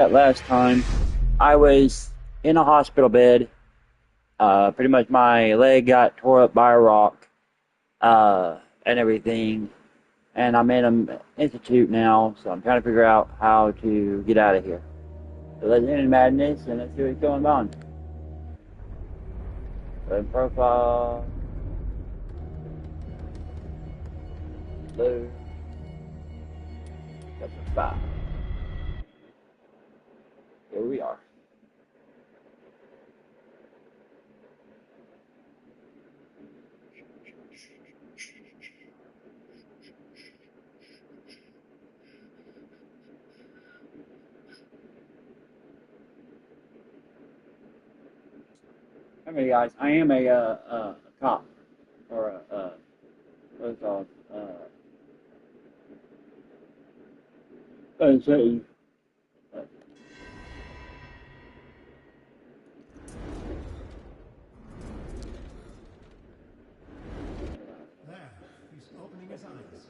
That last time, I was in a hospital bed. Pretty much my leg got tore up by a rock, and everything. And I'm in an institute now, so I'm trying to figure out how to get out of here. So let's end madness and let's see what's going on. Open profile. Blue. That's a 5. Here we are. Remember, guys, I am a cop or what's it called? Say, There, he's opening his eyes.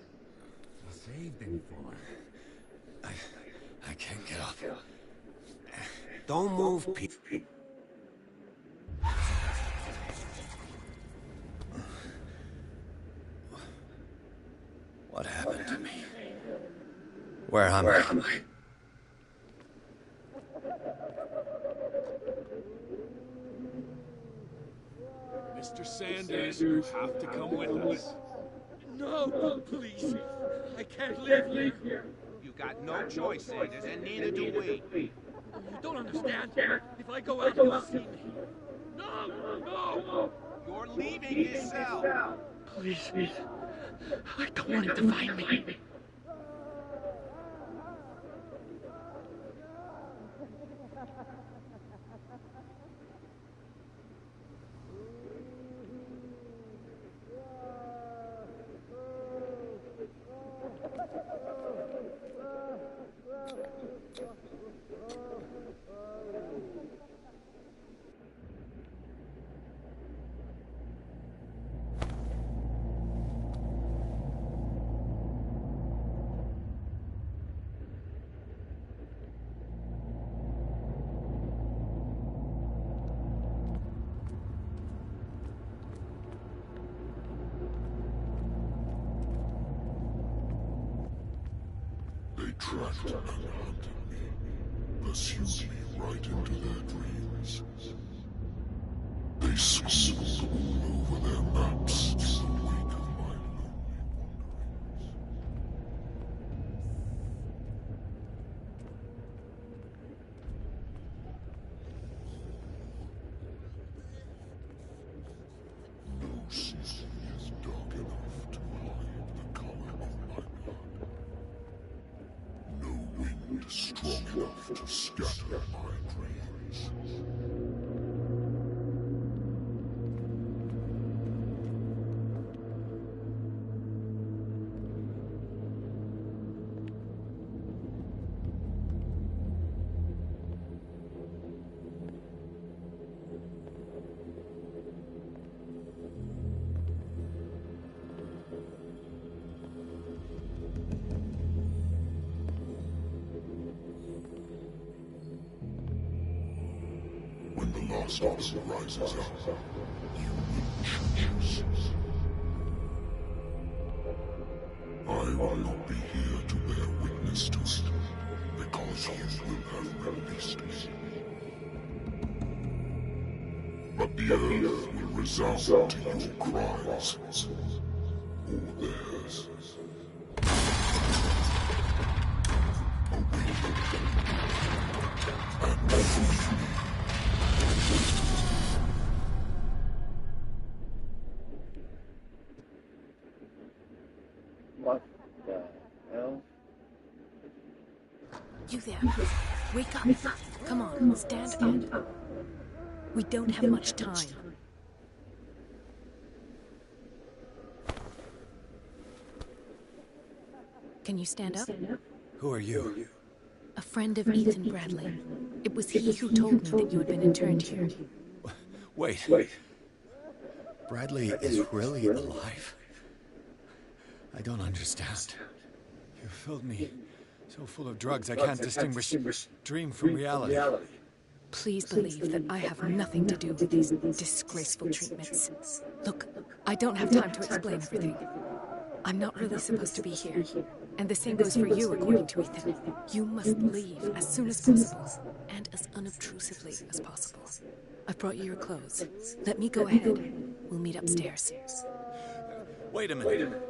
He saved him for. I can't get up. Don't move, Pete. What happened to me? Where am I? Mr. Sanders, you have to come with us. No, please. I can't live here. You got no choice, Sanders, and neither do we. You don't understand. If I go out, you'll see me. No! You're leaving this cell. Please. I don't want him to find me. They tracked and hunted me, pursued me right into their dreams. They scribbled all over their maps in the wake of my lonely wanderings. No season is dark enough to hide the color of my blood. No wind strong enough to scatter my dreams. When the last officer rises up, you will choose. I will not be here to bear witness to it, because you will have released me. But the earth will resound to your cries, or theirs. Awaken and free me. what the hell? You there. Wake up. Come on, stand up. We don't have much time. Can you stand up? Who are you? A friend of Ethan Bradley. It was he who told me that you had been interned here. Wait. Bradley is really alive? I don't understand. You filled me So full of drugs, I can't distinguish dream from reality. Please believe that I have nothing to do with these disgraceful treatments. Look, I don't have time to explain everything. I'm not really supposed to be here. And the same goes for you, according to Ethan. You must leave as soon as possible, and as unobtrusively as possible. I've brought you your clothes. Let me go ahead. We'll meet upstairs. Wait a minute.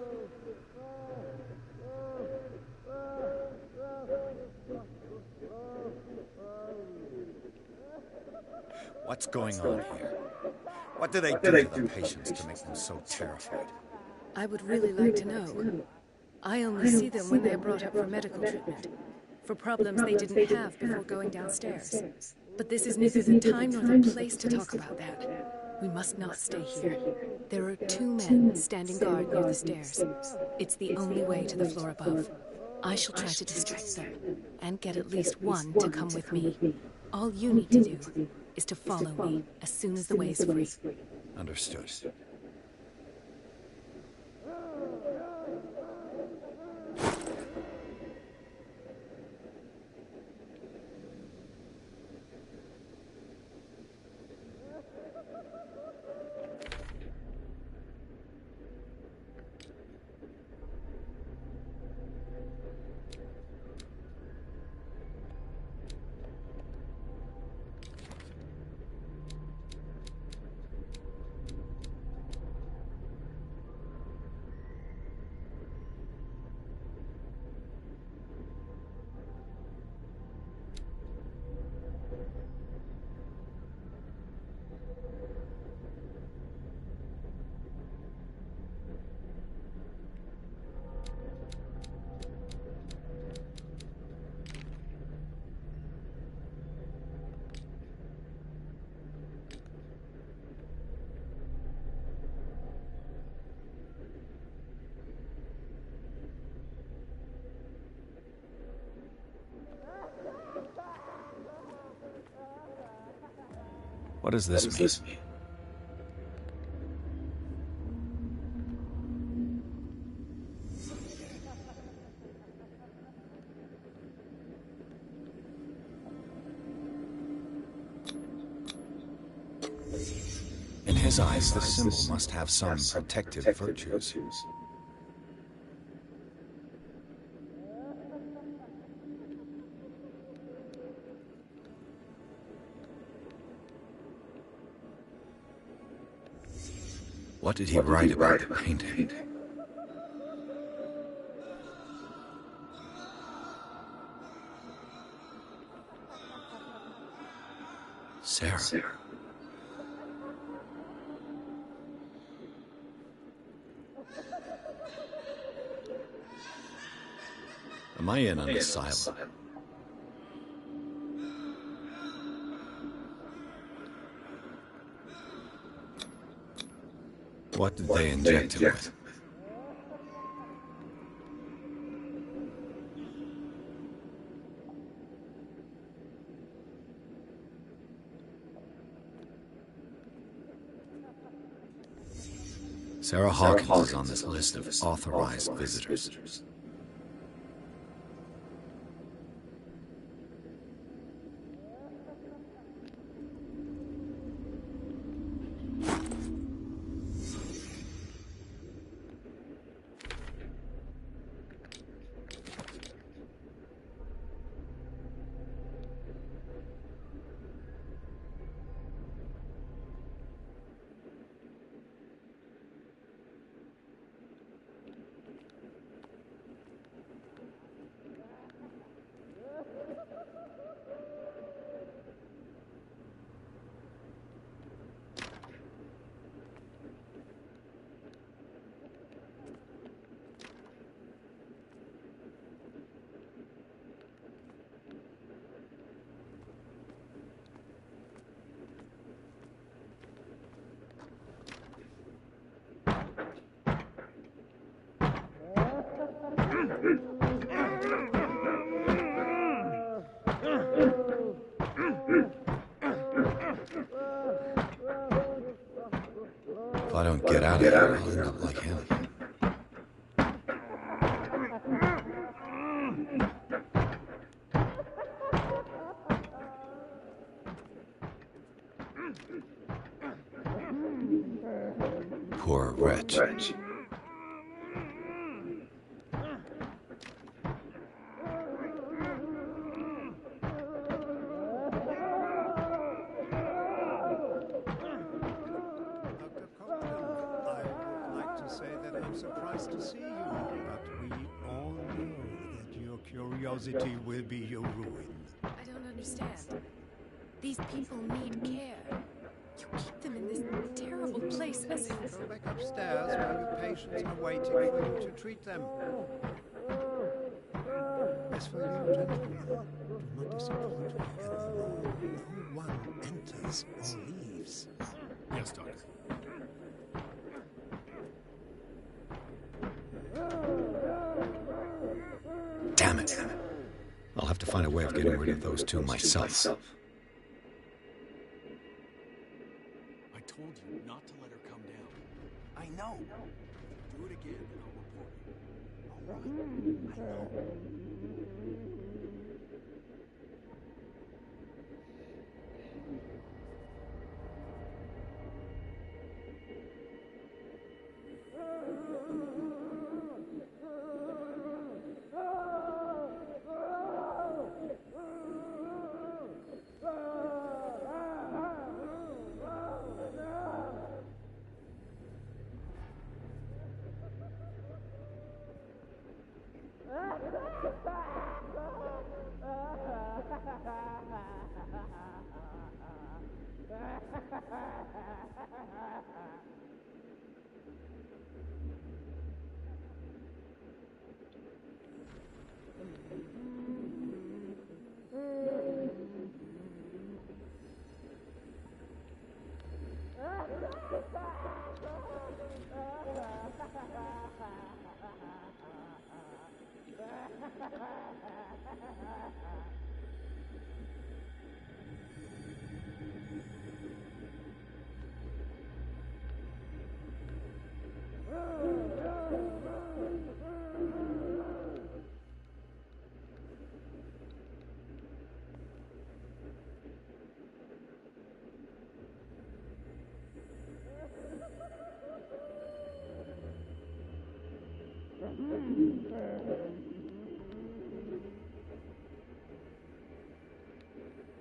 What's going on here? What do they do to the patients to make them so terrified? I would really like to know. I only see them when they are brought up for medical treatment, for problems they didn't have before going downstairs. But this is neither the time nor the place to talk about that. We must not stay here. There are 2 men standing guard near the stairs. It's the only way to the floor above. I shall try to distract them, and get at least one to come with me. All you need to do is to follow me as soon as the way is free. Understood. What does this mean? In his eyes, the symbol must have some protective virtues. What did he write about the painting? Sarah. Am I in an asylum? What did they inject him with? Sarah Hawkins is on this list of authorized visitors. If I don't get out of here, I'll end up like him. poor wretch. Dr. Copeland, I would like to say that I'm surprised to see you, but we all know that your curiosity will be your ruin. I don't understand. These people need care. You keep them in this terrible place as if... Go back upstairs where your patients are waiting for you to treat them. As for you, gentlemen, do not disappoint me anymore. No one enters or leaves. Yes, Doctor. Damn it. I'll have to find a way of getting rid of those two myself. I told you not to let her come down. I know. Do it again, and I'll report you. I know.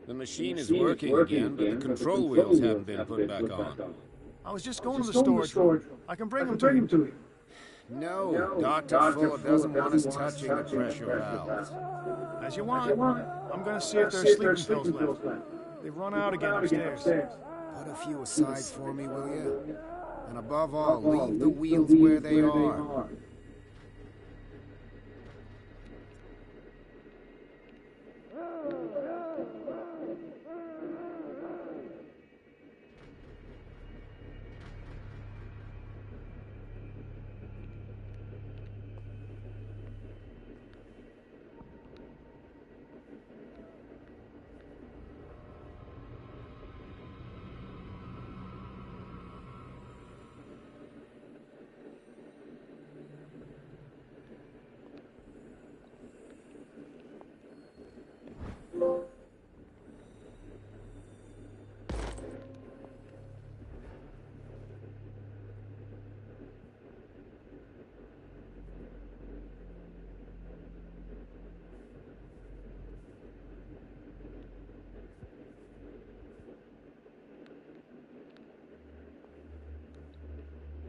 The machine is working again, but the control wheels haven't been put back on. I was just going to the storage room. I can bring them to you. No, Dr. Fuller doesn't want us touching the pressure valves. As you want. I'm going to see if there's sleeping pills left. They've run out again upstairs. Put a few aside for me, will you? And above all, leave the wheels where they are.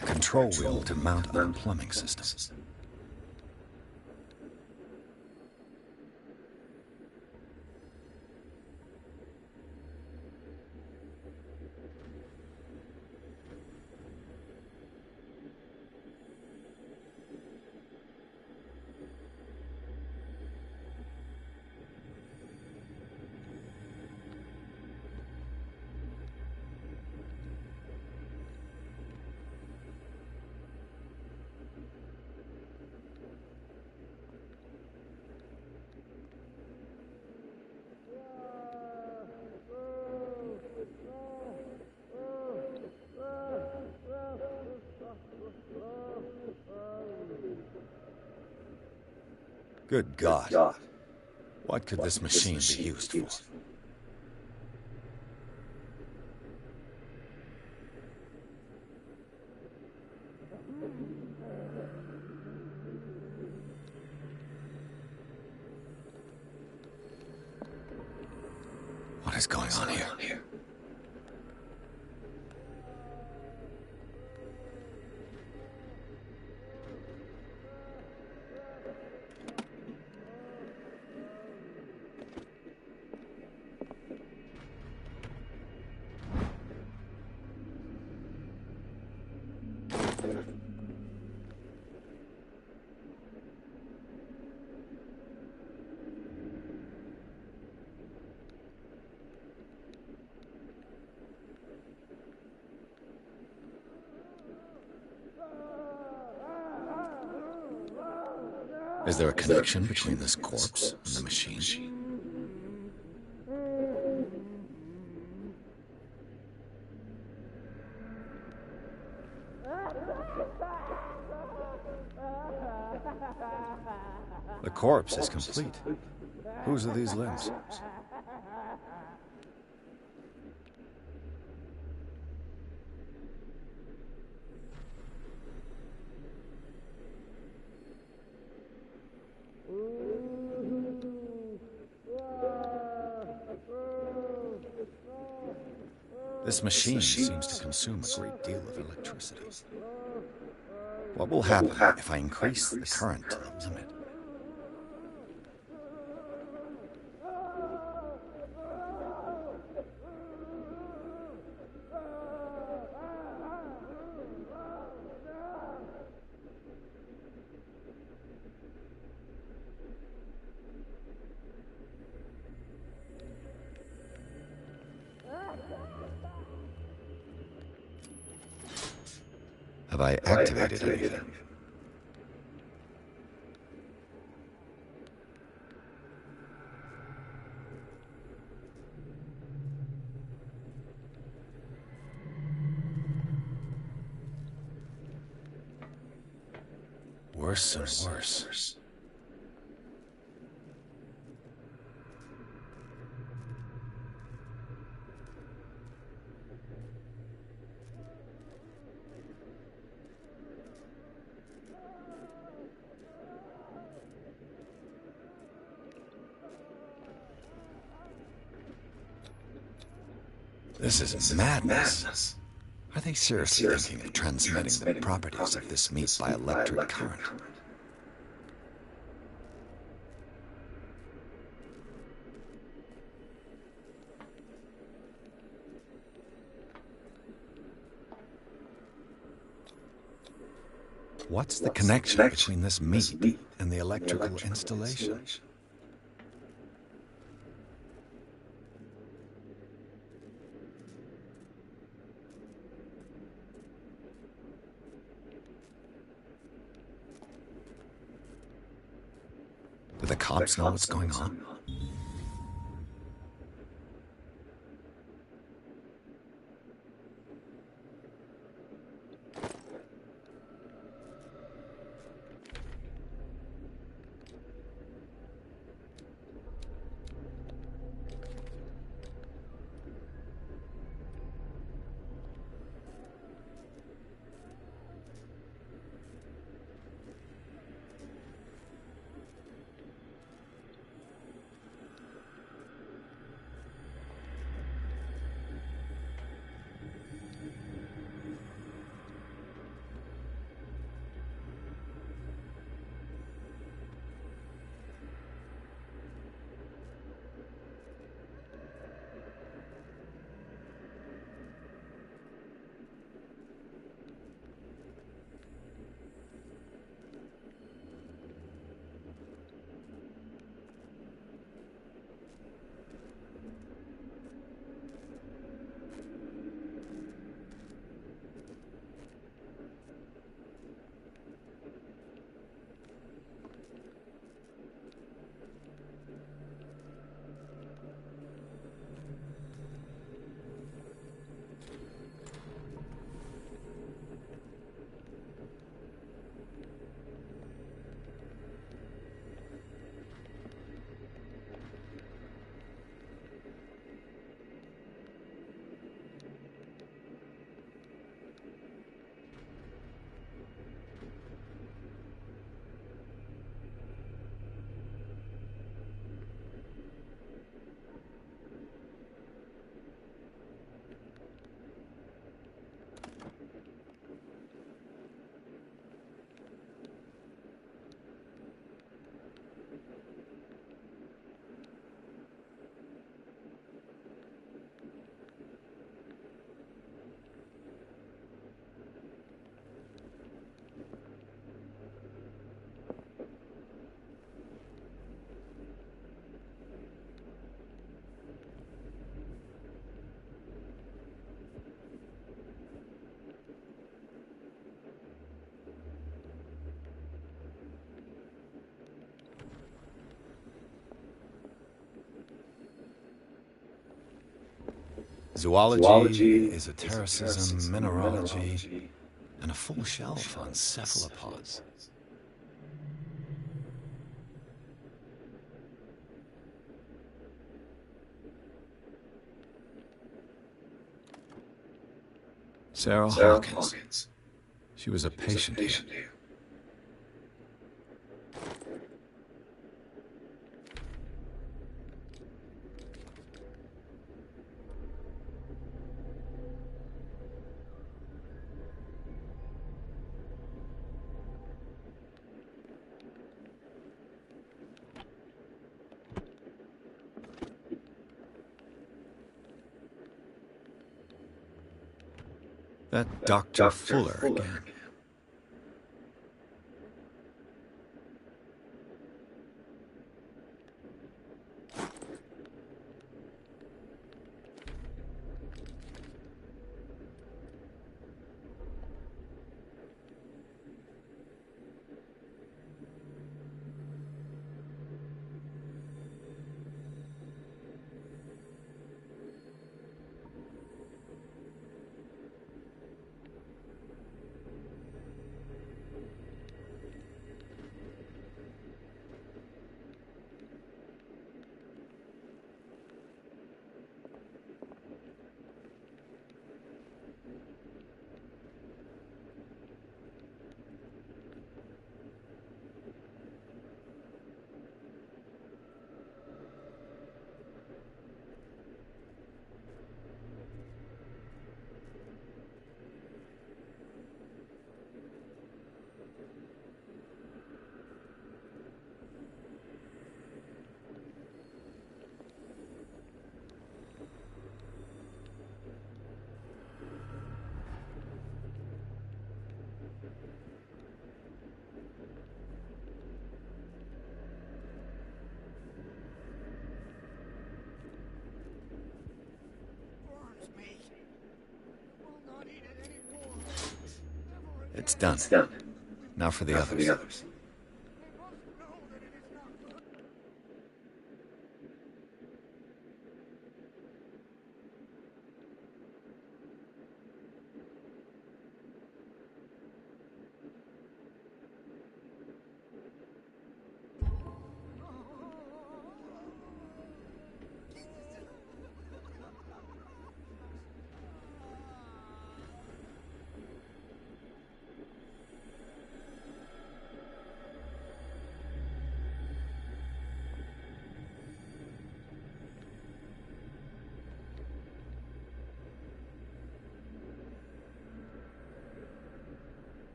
Control wheel to mount on plumbing system. Good God. What could this machine be used for? is going on here? Is there a connection between this corpse and the machine? The corpse is complete. Whose are these limbs? This machine seems to consume a great deal of electricity. What will happen if I increase the current to the limit? Have I activated anything? Worse and worse. This is madness. Are they seriously thinking of transmitting the properties of this meat by electric current? What's the connection between this meat and the electrical installation? Do the cops know what's going on? Zoology, esotericism, mineralogy, and a full shelf on cephalopods. Sarah Hawkins. She was a patient here. That Dr. Fuller again. It's done. Now for the others.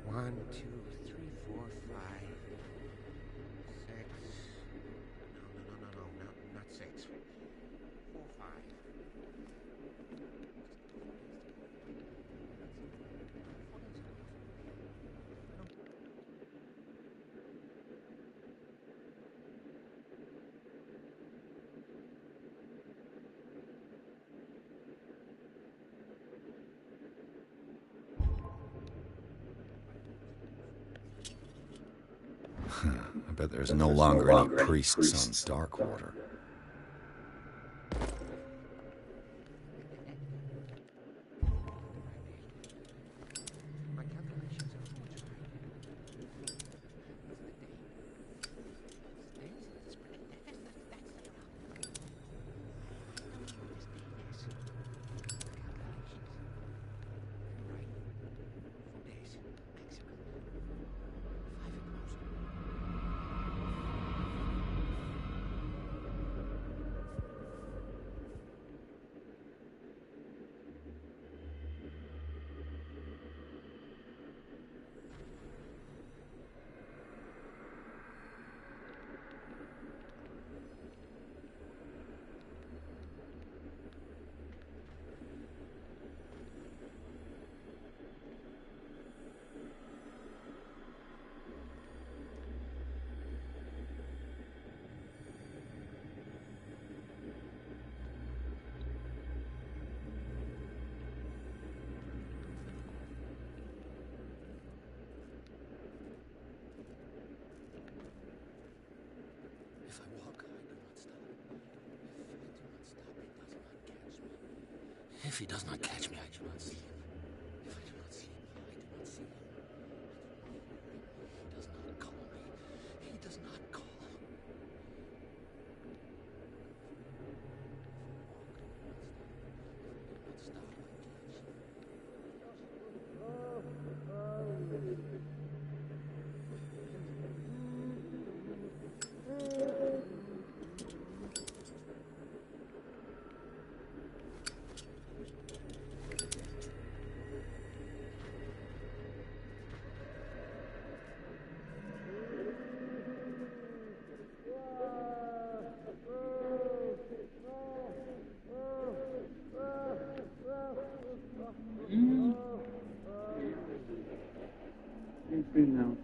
One, two, three, four, five, six. No, not six. 4, 5. I bet there's no longer any priests on Darkwater. My calculations are almost right. if he does not catch me, I do not see him. If I do not see him, I do not see him. He does not call me. He does not call. No.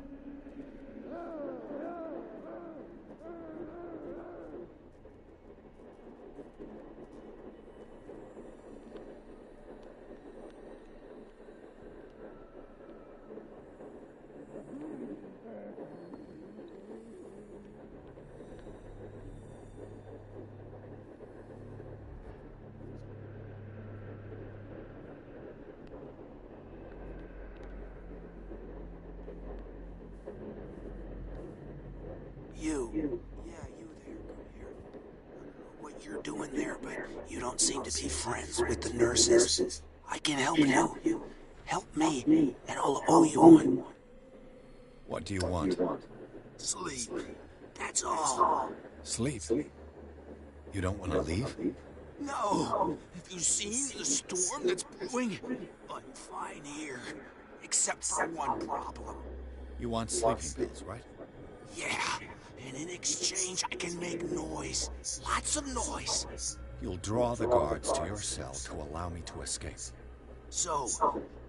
You. Yeah, you there. Come here. I don't know what you're doing there, but you don't seem to be friends with the nurses. I can help you. Help me, and I'll owe you one. What do you want? Sleep. That's all. Sleep? You don't want to leave? No. Have you seen the storm that's brewing? I'm fine here. Except for one problem. You want sleeping pills, right? Yeah. And in exchange, I can make noise. Lots of noise. You'll draw the guards to your cell to allow me to escape. So,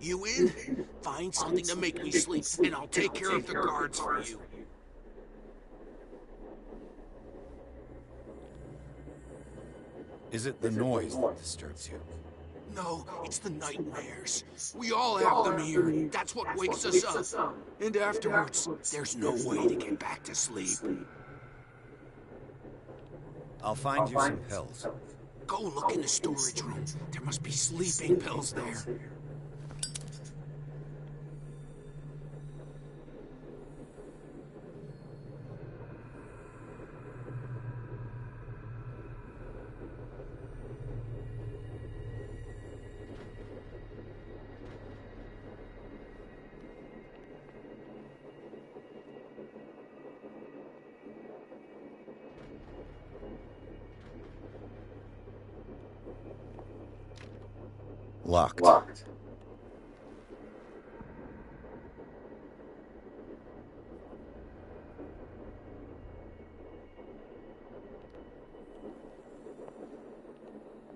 you in? Find something to make me sleep, and I'll take care of the guards for you. Is it the noise that disturbs you? No, it's the nightmares. We all have them here. That's what wakes us up. And afterwards, there's no way to get back to sleep. I'll find you some pills. Go look in the storage room. There must be sleeping pills there. Locked.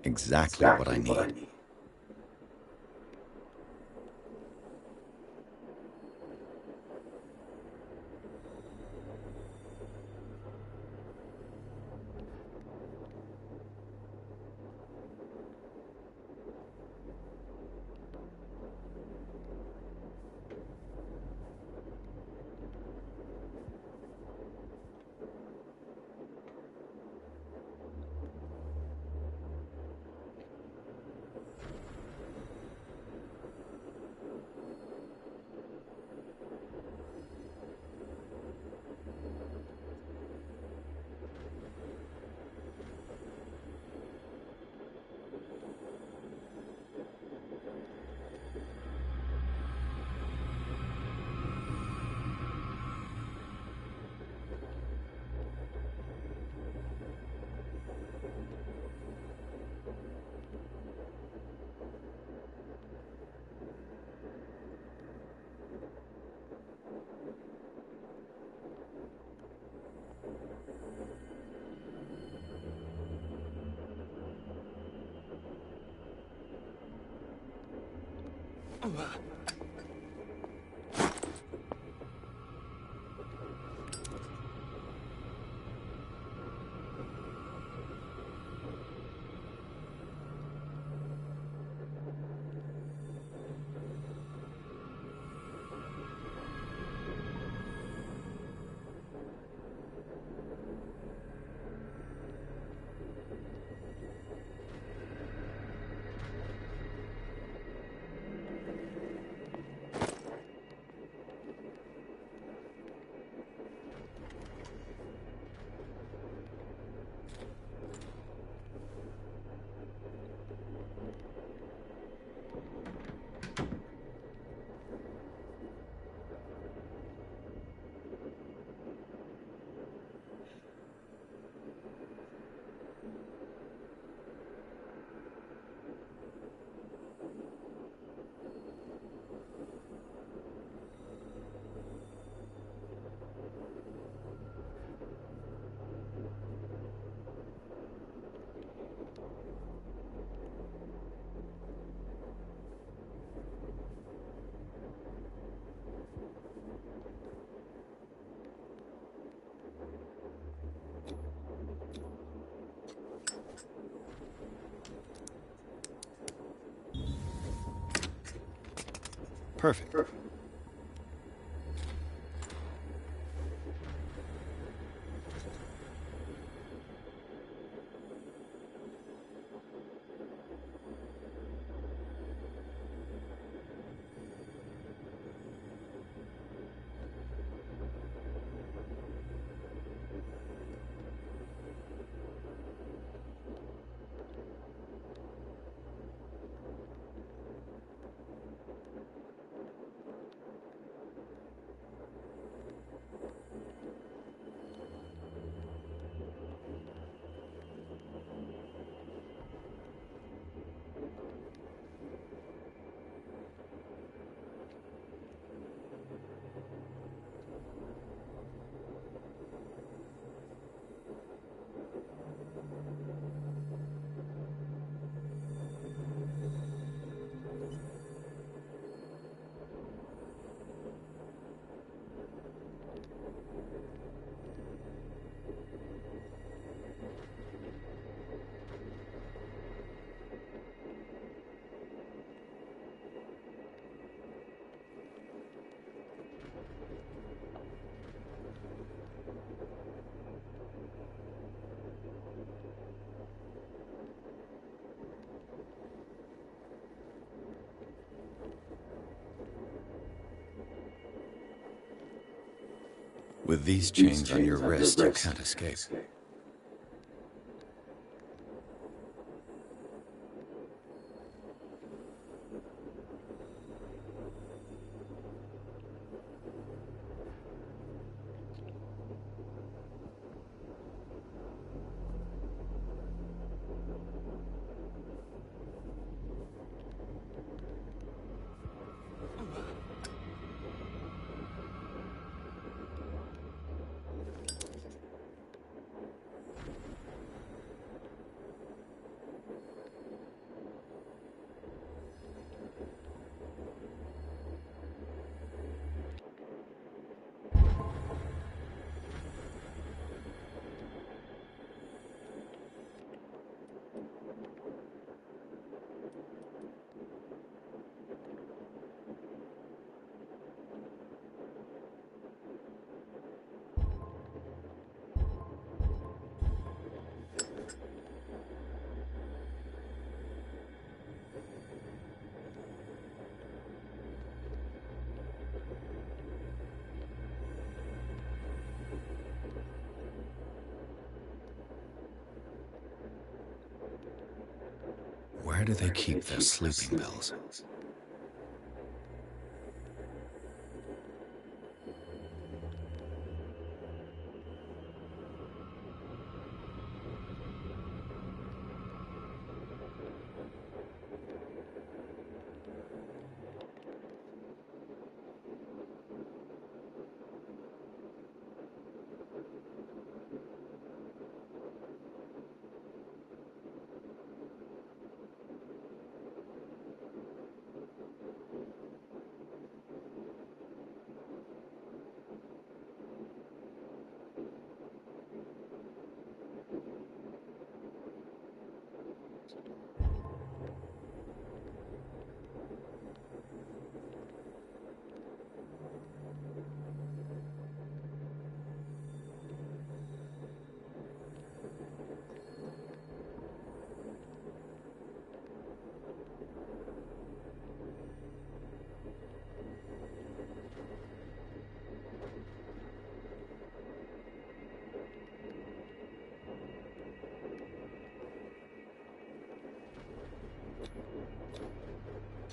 Exactly what I need. Perfect. With these chains on your wrist, you can't escape. Where do they keep their sleeping pills?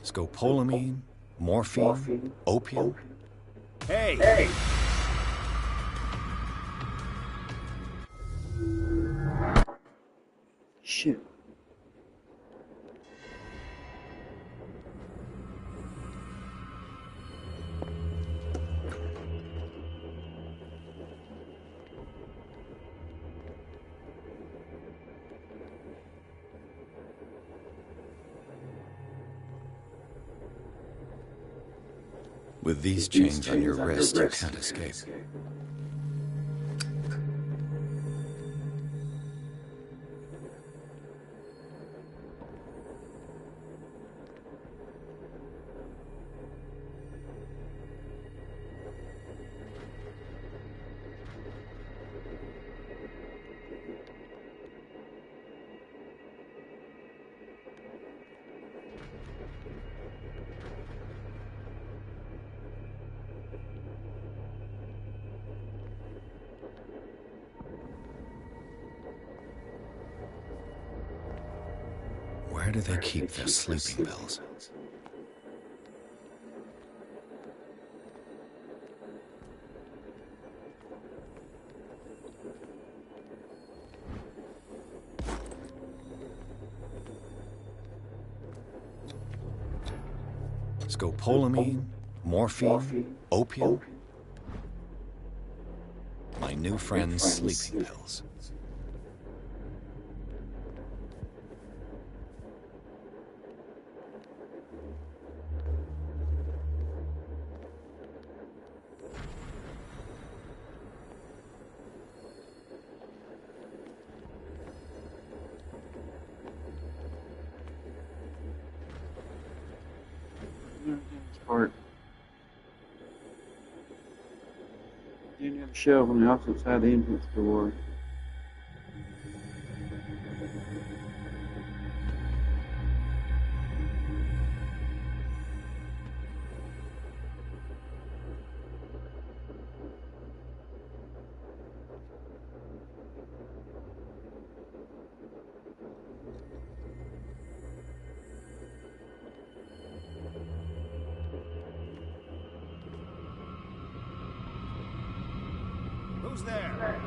Scopolamine, morphine, opium. Hey! Shoot. With these chains on your wrist, you can't escape. Where do they keep their sleeping pills? Scopolamine, morphine, opium. My new friend's sleeping pills. Part. You have a shelf on the opposite side of the entrance door. Who's there?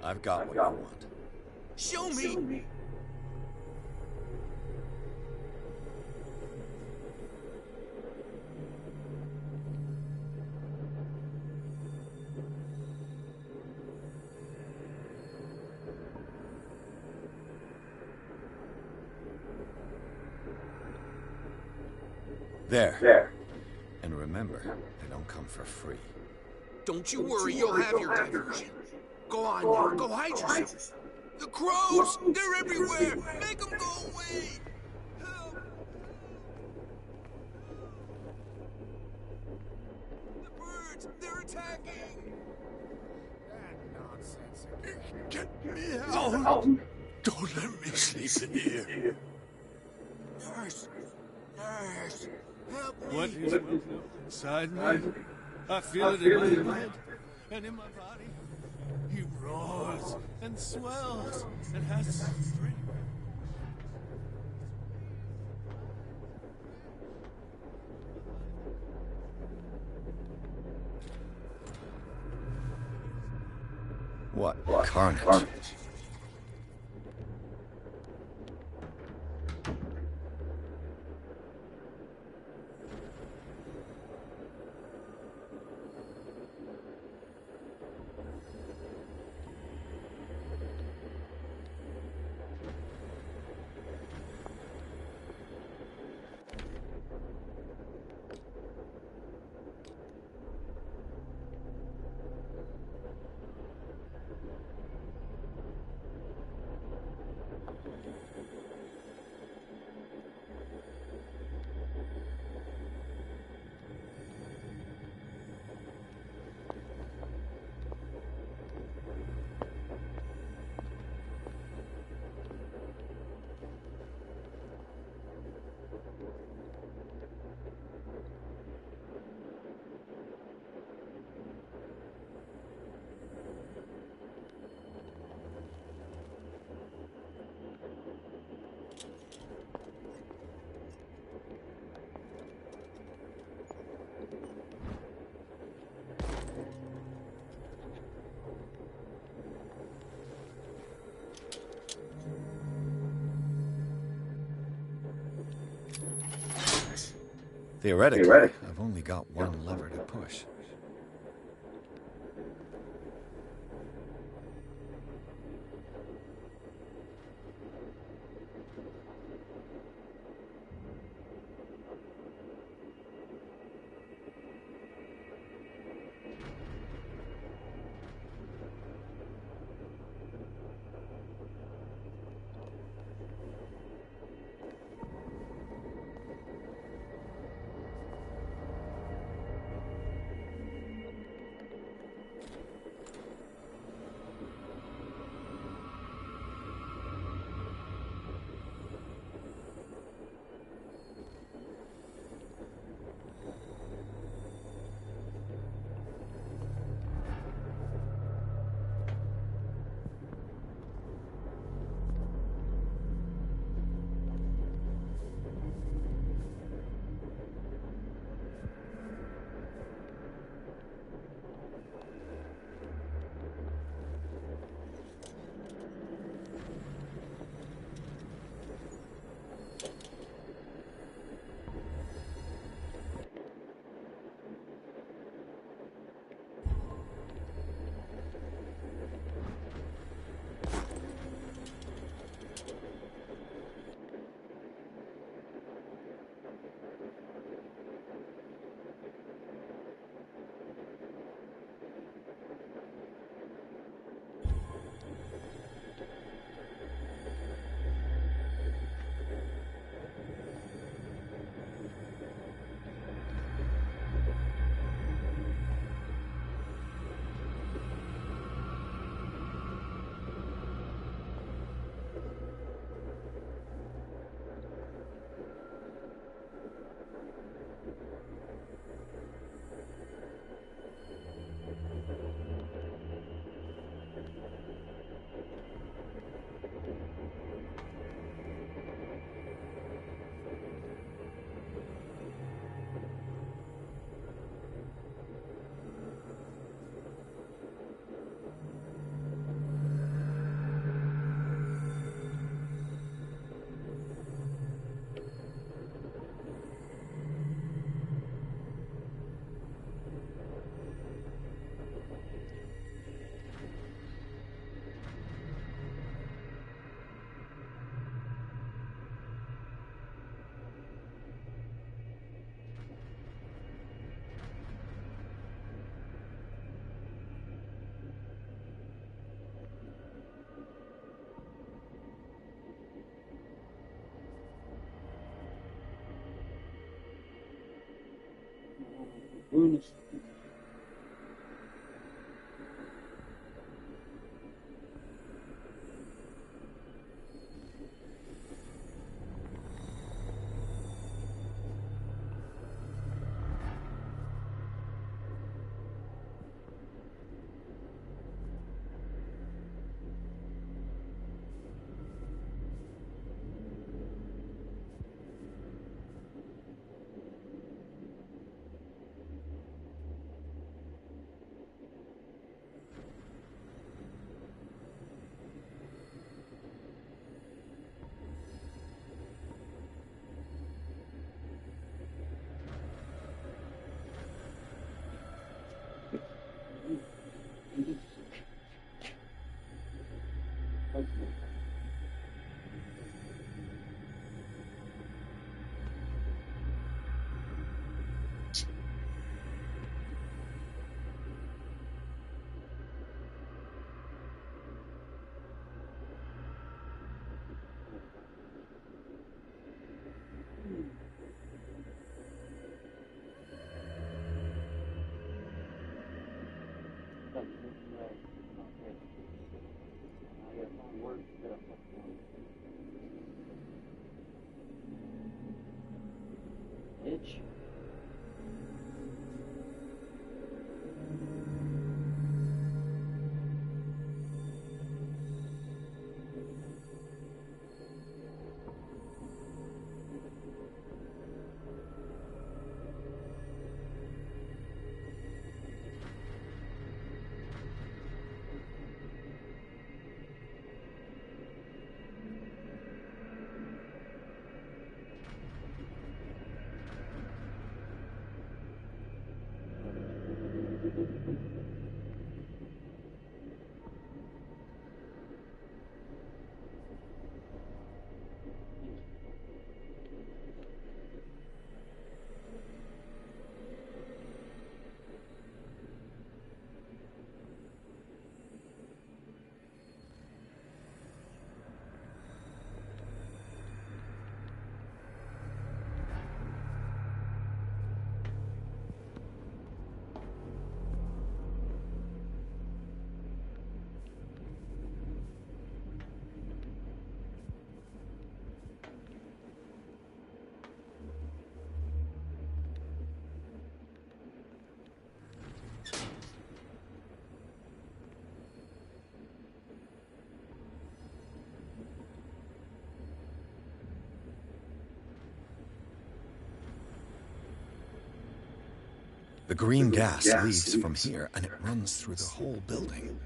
I've got what you want. Show me! There. And remember, they don't come for free. Don't you worry, you'll have your diversion. Go on now, go hide yourself. The crows! They're everywhere! Make them go away! Help! The birds! They're attacking! That nonsense again. Get me out! Don't let me sleep in here. Nurse! Nurse! Help me! What is inside me? I feel it in my head and in my body. He roars and swells and has strength. What carnage? Theoretically, I've only got one lever to push. Itch. The green gas leaves from here, and it runs through the whole building.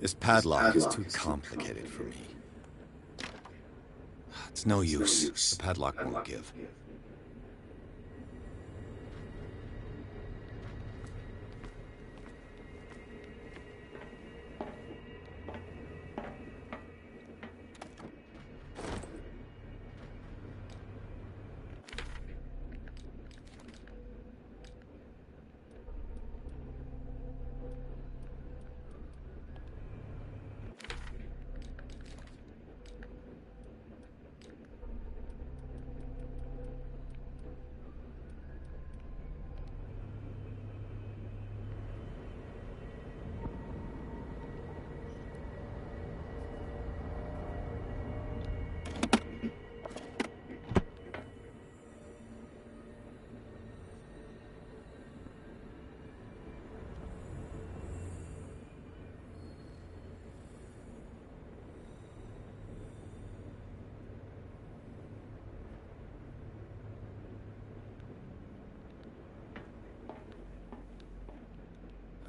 This padlock is too complicated for me. It's no use. The padlock won't give.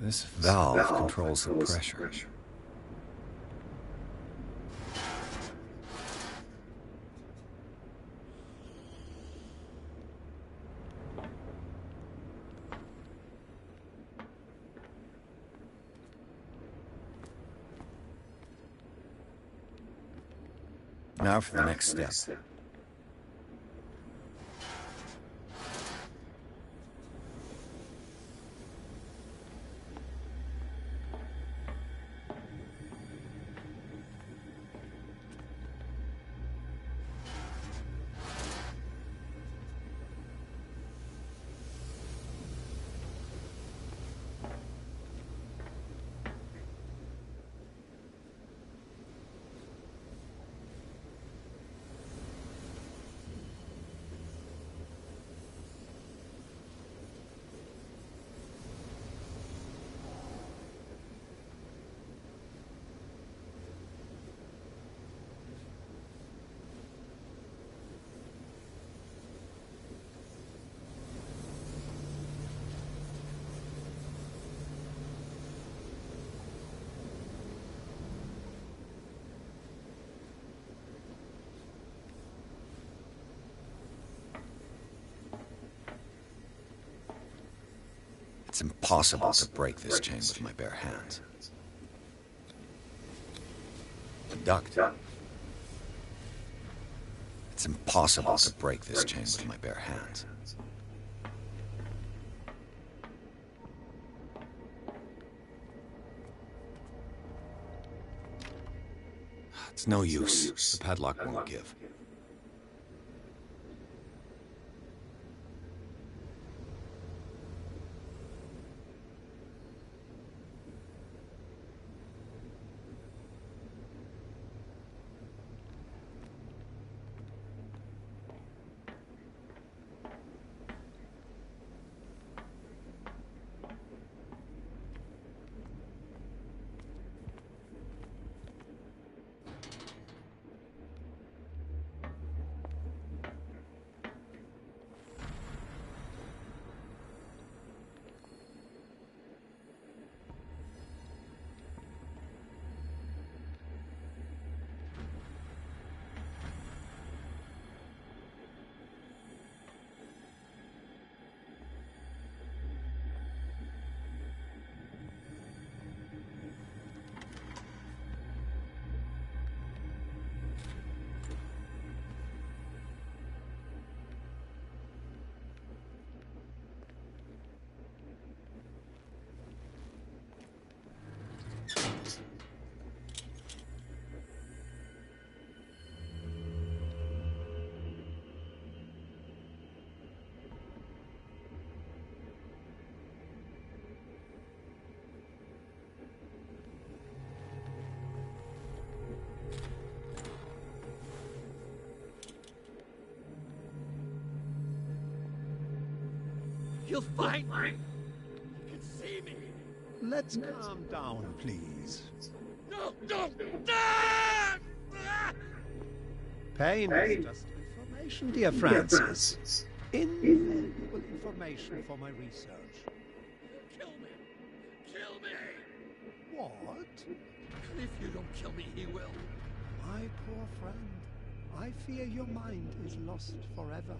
This valve controls the pressure. Now for the next step. It's impossible to break this chain with my bare hands. Duct. It's impossible to break this chain with my bare hands. It's no use. The padlock won't give. You'll find me. You can see me. Let's calm down, please. No, no! Ah! Ah! Pain is just information, dear Francis. Invaluable information for my research. Kill me! Kill me! What? And if you don't kill me, he will. My poor friend, I fear your mind is lost forever.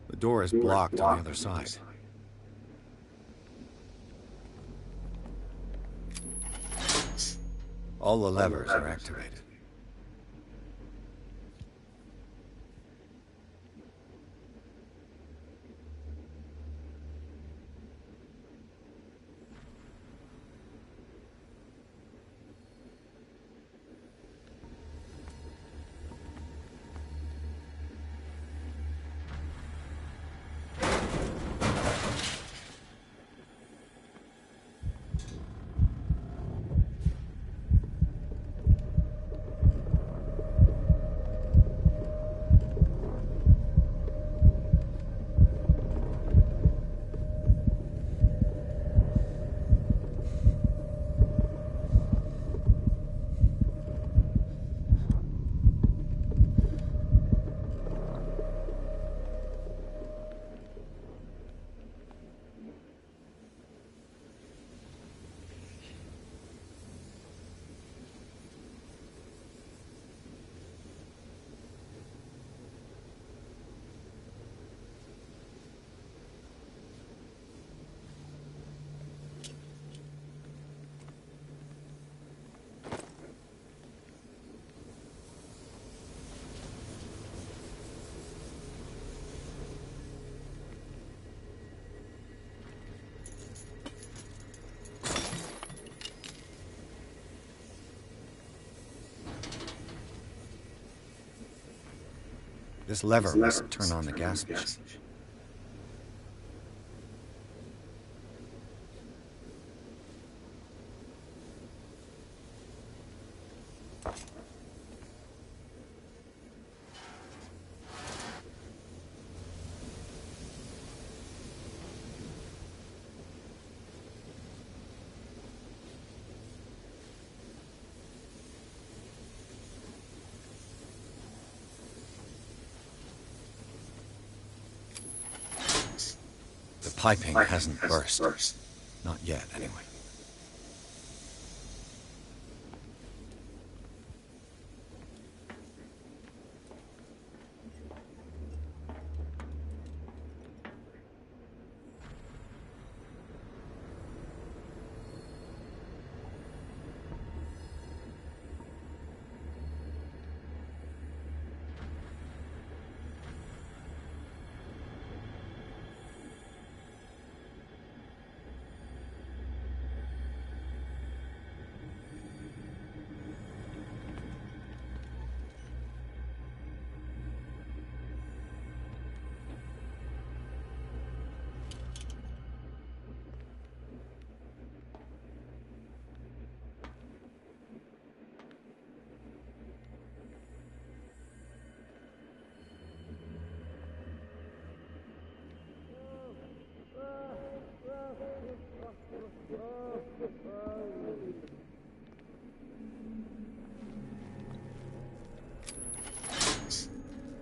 The door is blocked on the other side. All the levers are activated. This lever must turn on the gas machine. The piping hasn't burst. Not yet, anyway.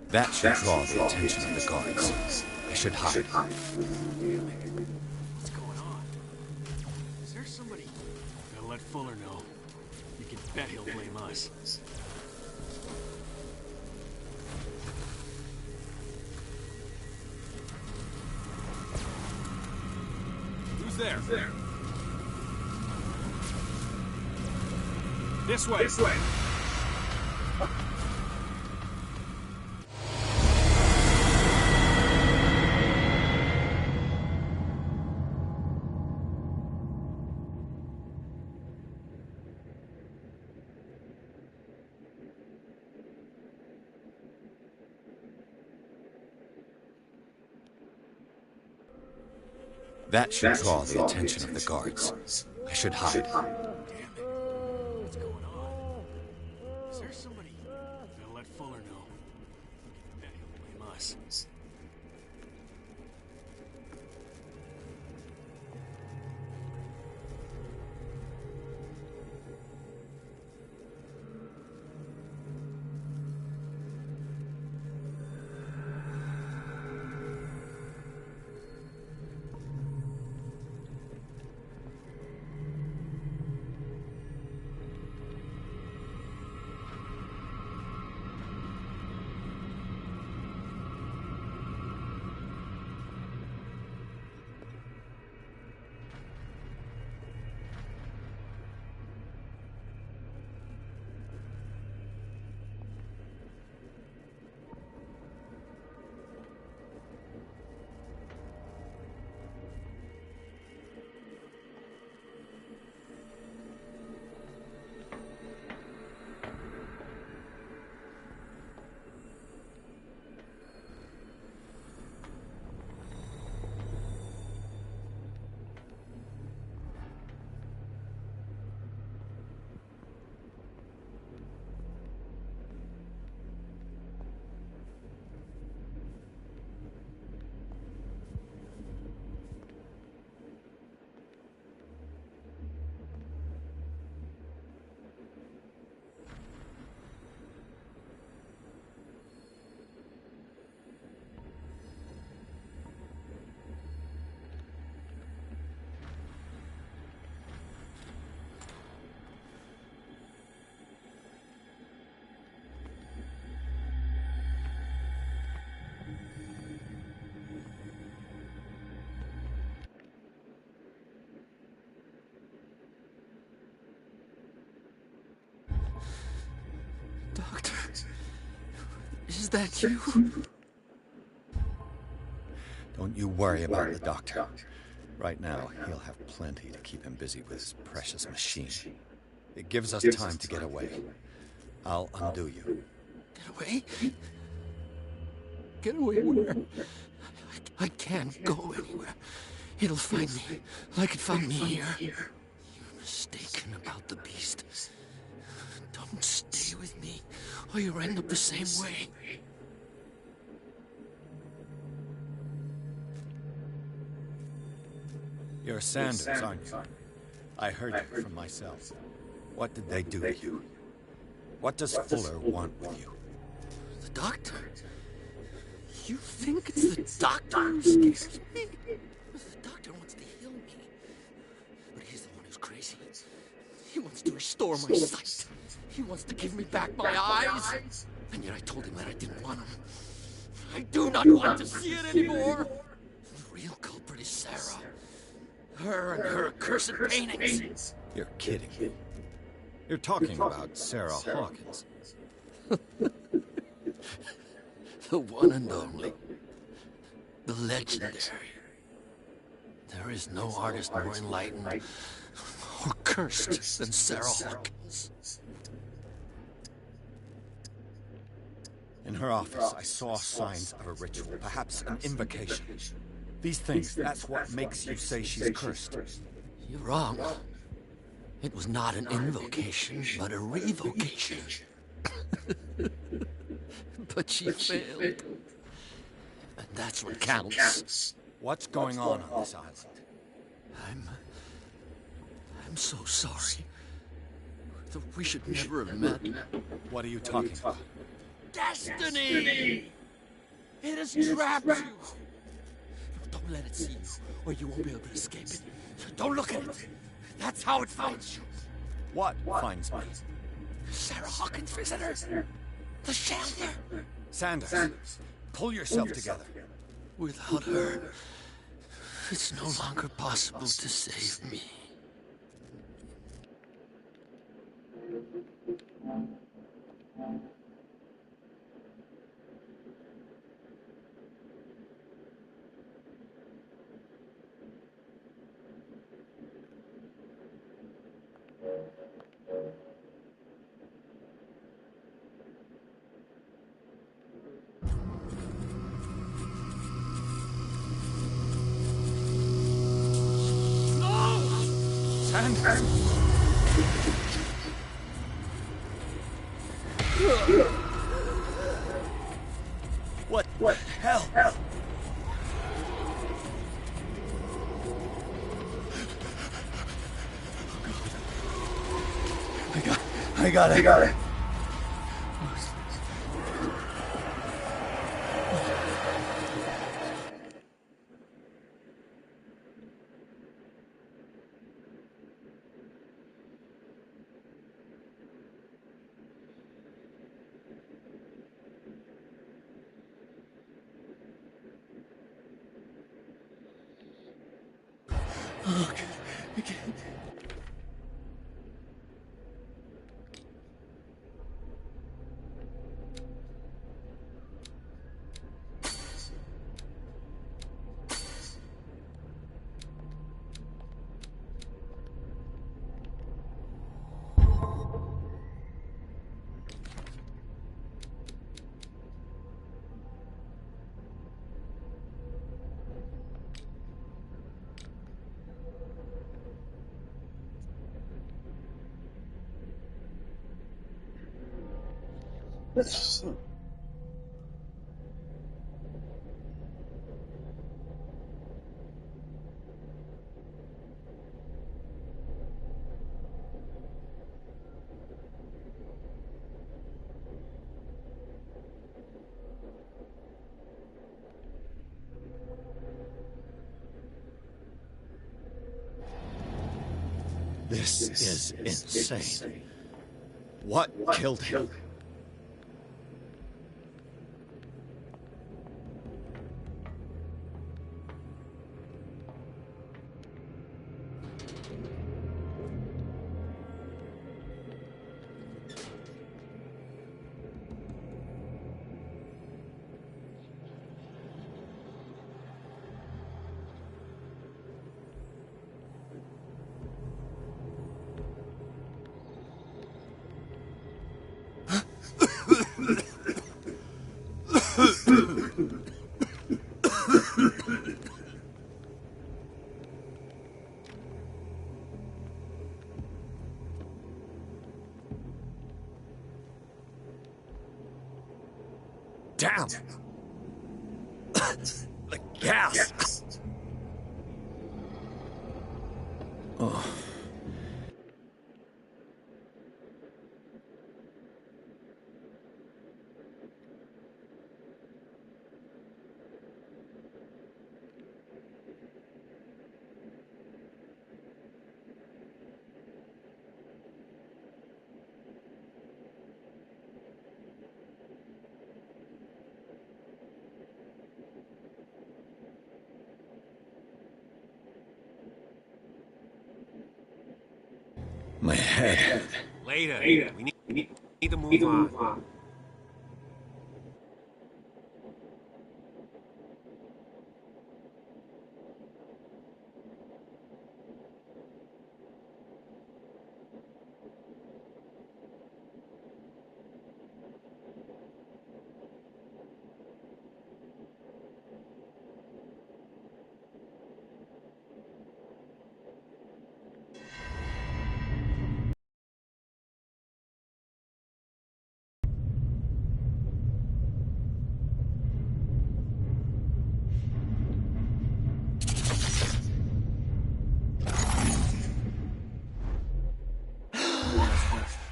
That should draw the attention of the guards. I should hide. What's going on? Is there somebody? Gotta let Fuller know. You can bet he'll blame us. Who's there? This way. This way. That should draw the attention of the guards. I should hide. Damn it. What's going on? Is there somebody? Gotta let Fuller know. You can bet he'll blame us. Doctor, is that you? Don't you worry about the doctor. Right now, he'll have plenty to keep him busy with his precious machine. It gives us time to get away. I'll undo you. Get away? get away where? I can't go anywhere. It'll find me, like it found me here. You're mistaken about the beast. Don't stay with me, or you'll end up the same way. You're Sanders, aren't you? I heard you from myself. What did they do to you? What does Fuller want with you? The doctor? You think it's the doctor who scares me? The doctor wants to heal me. But he's the one who's crazy. He wants to restore my sight. He wants to give me back my eyes. And yet I told him that I didn't want them. I do not want to see it anymore. The real culprit is Sarah. Her and her accursed paintings. You're kidding. You're talking about Sarah Hawkins. The one and only. The legendary. There is no artist more enlightened or cursed than Sarah Hawkins. In her office, I saw signs of a ritual, perhaps an invocation. These things, that's what makes you say she's cursed. You're wrong. It was not an invocation, but a revocation. But she failed. And that's what counts. What's going on this island? I'm so sorry. We should never have met. What are you talking about? Destiny! It has trapped you. Don't let it see you, or you won't be able to escape it. Don't look at it. That's how it finds you. What finds me? Sarah Hawkins' visitor. The Chandler. Sanders, pull yourself together. Without her, it's no longer possible to save me. What hell? I got it. Okay. This is insane. What killed him? The gas! Oh. My head. Later. We need to move on.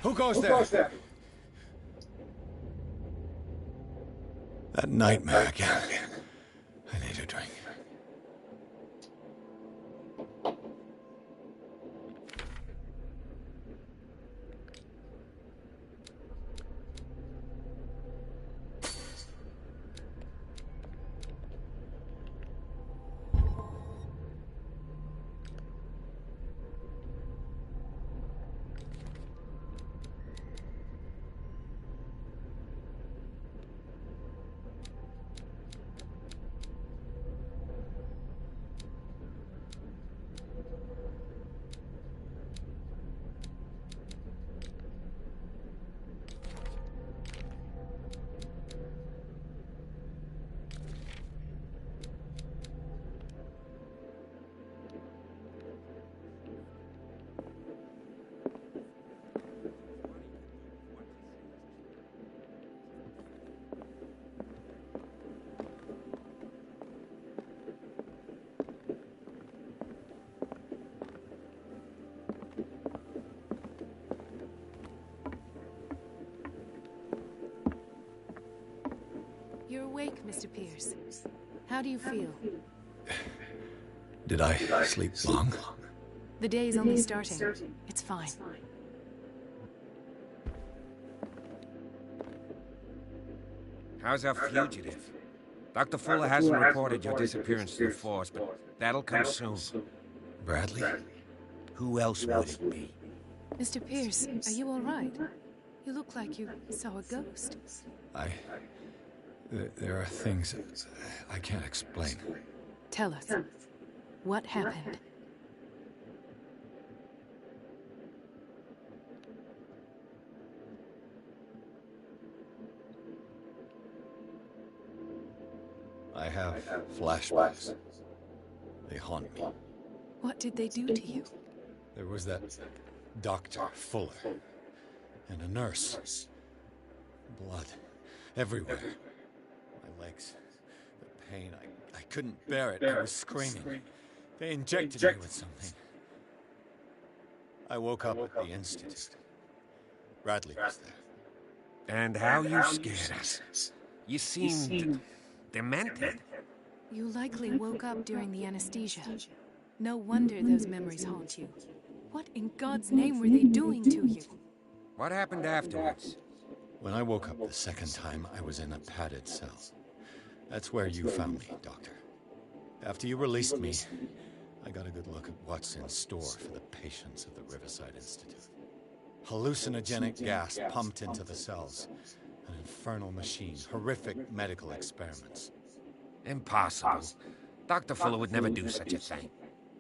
Who goes there? That nightmare again. I need a drink. You're awake, Mr. Pierce. How do you feel? Did I sleep long? The day is only starting. It's fine. How's our fugitive? Dr. Fuller hasn't reported your disappearance to the force, but that'll come soon. Bradley? Who else would it be? Mr. Pierce, are you all right? You look like you saw a ghost. There are things I can't explain. Tell us. What happened? I have flashbacks. They haunt me. What did they do to you? There was that Dr. Fuller and a nurse. Blood everywhere. My legs, the pain, I couldn't bear it. I was screaming. They injected me with something. I woke up at the Institute. Bradley was there. And how you scared us. You seemed demented. You likely woke up during the anesthesia. No wonder those memories haunt you. What in God's name were they doing to you? What happened afterwards? When I woke up the second time, I was in a padded cell. That's where you found me, Doctor. After you released me, I got a good look at what's in store for the patients of the Riverside Institute. Hallucinogenic gas pumped into the cells. An infernal machine. Horrific medical experiments. Impossible. Dr. Fuller would never do such a thing.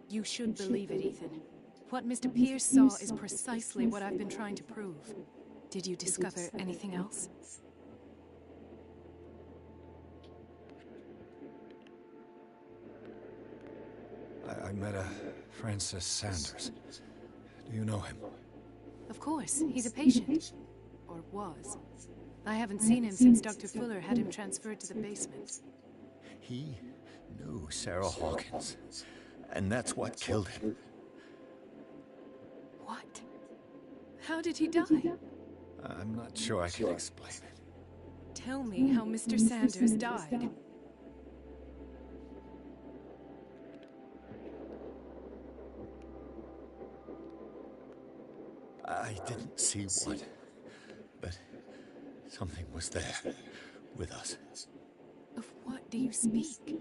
You should believe it, Ethan. What Mr. Pierce saw is precisely what I've been trying to prove. Did you discover anything else? I met a Francis Sanders. Do you know him? Of course. He's a patient. Or was. I haven't seen him since Dr. Fuller had him transferred to the basement. He knew Sarah Hawkins, and that's what killed him. What? How did he die? I'm not sure I can explain it. Tell me how Mr. Sanders died. I didn't see what, but something was there with us. Of what do you speak?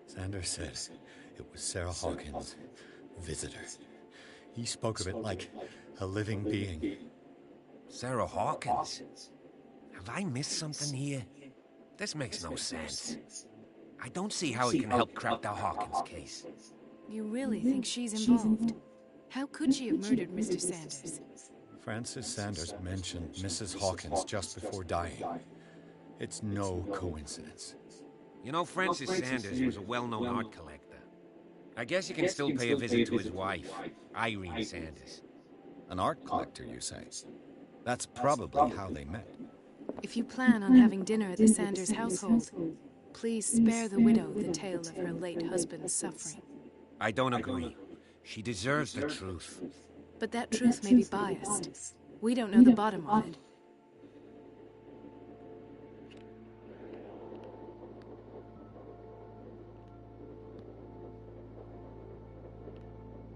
Sanders said it was Sarah Hawkins' visitor. He spoke of it like a living being. Sarah Hawkins? Have I missed something here? This makes no sense. I don't see how it can help crack the Hawkins case. You really think she's involved? How could she have murdered Mr. Sanders? Francis Sanders mentioned Mrs. Hawkins just before dying. It's no coincidence. You know, Francis Sanders was a well-known art collector. I guess you can still pay a visit to his wife, Irene Sanders. An art collector, you say? That's probably how they met. If you plan on having dinner at the Sanders household, please spare the widow the tale of her late husband's suffering. I don't agree. She deserves the truth. But that truth may be biased. We don't know the bottom of it.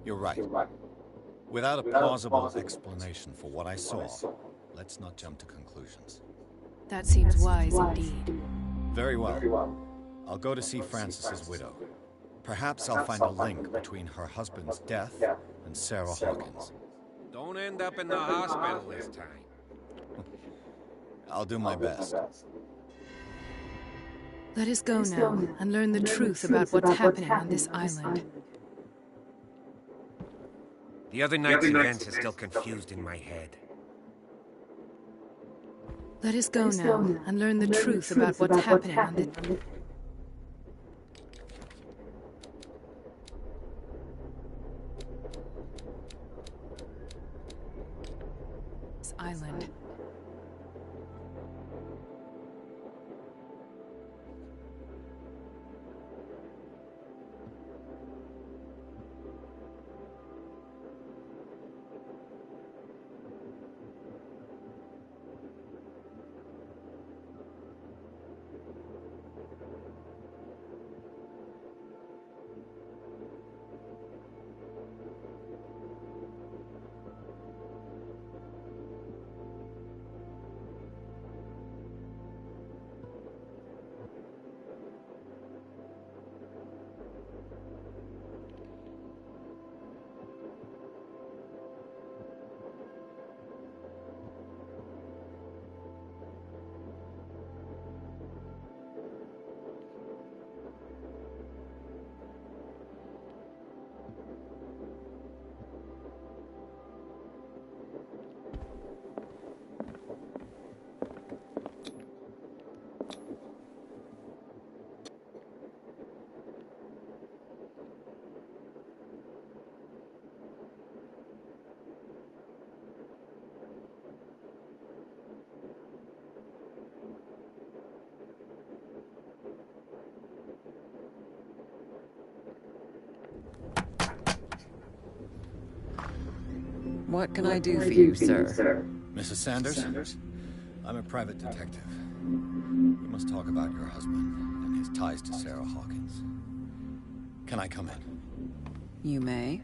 You're right. Without a plausible explanation for what I saw, let's not jump to conclusions. That seems wise indeed. Very well. I'll go to see Francis's widow. Perhaps I'll find a link between her husband's death and Sarah Hawkins. Don't end up in the hospital this time. I'll do my best. Let us go now and learn the truth about what's happening on this island. The other night's events are still confused in my head. Let us go now and learn the truth about what's happening on this island. What can I do for you, sir? Mrs. Sanders? I'm a private detective. We must talk about your husband and his ties to Sarah Hawkins. Can I come in? You may.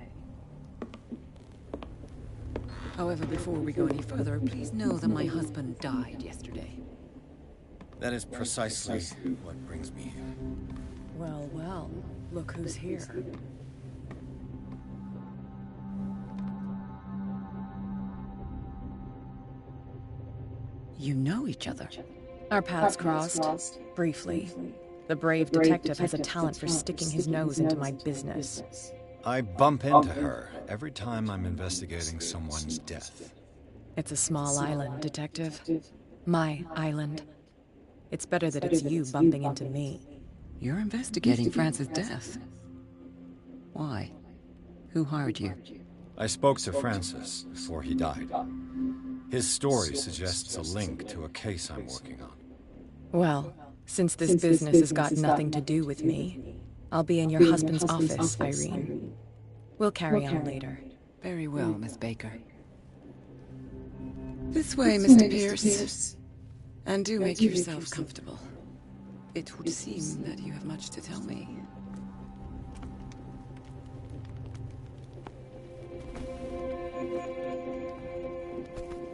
However, before we go any further, please know that my husband died yesterday. That is precisely what brings me here. Well, well, look who's here. You know each other. Our paths crossed, briefly. The brave detective has a talent for sticking his nose into my business. I bump into her every time I'm investigating someone's death. It's a small island, Detective. My island. It's better that it's you bumping into me. You're investigating Francis' death. Why? Who hired you? I spoke to Francis before he died. His story suggests a link to a case I'm working on. Well, Since this business has got nothing to do with me, I'll be in your husband's office, Irene. We'll carry on later. Very well, Miss Baker. This way, Mr. Pierce. And do make yourself comfortable. It would seem that you have much to tell me.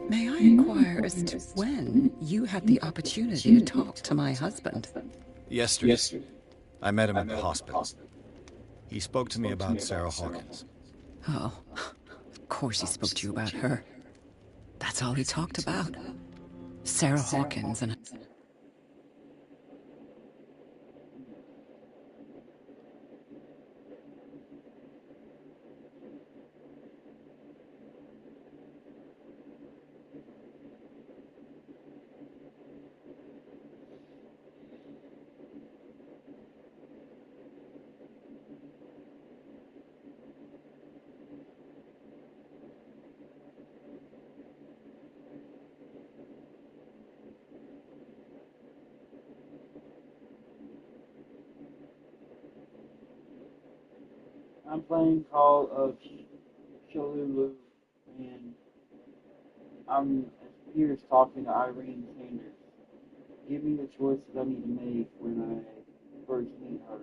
May I inquire as to when you had the opportunity to talk to my husband? Yesterday. I met him at the hospital. He spoke to me about Sarah Hawkins. Oh, of course he spoke to you about her. That's all he talked about. Sarah Hawkins and... I'm playing Call of Cthulhu, and I'm Pierce talking to Irene Sanders. Give me the choices I need to make when I first meet her.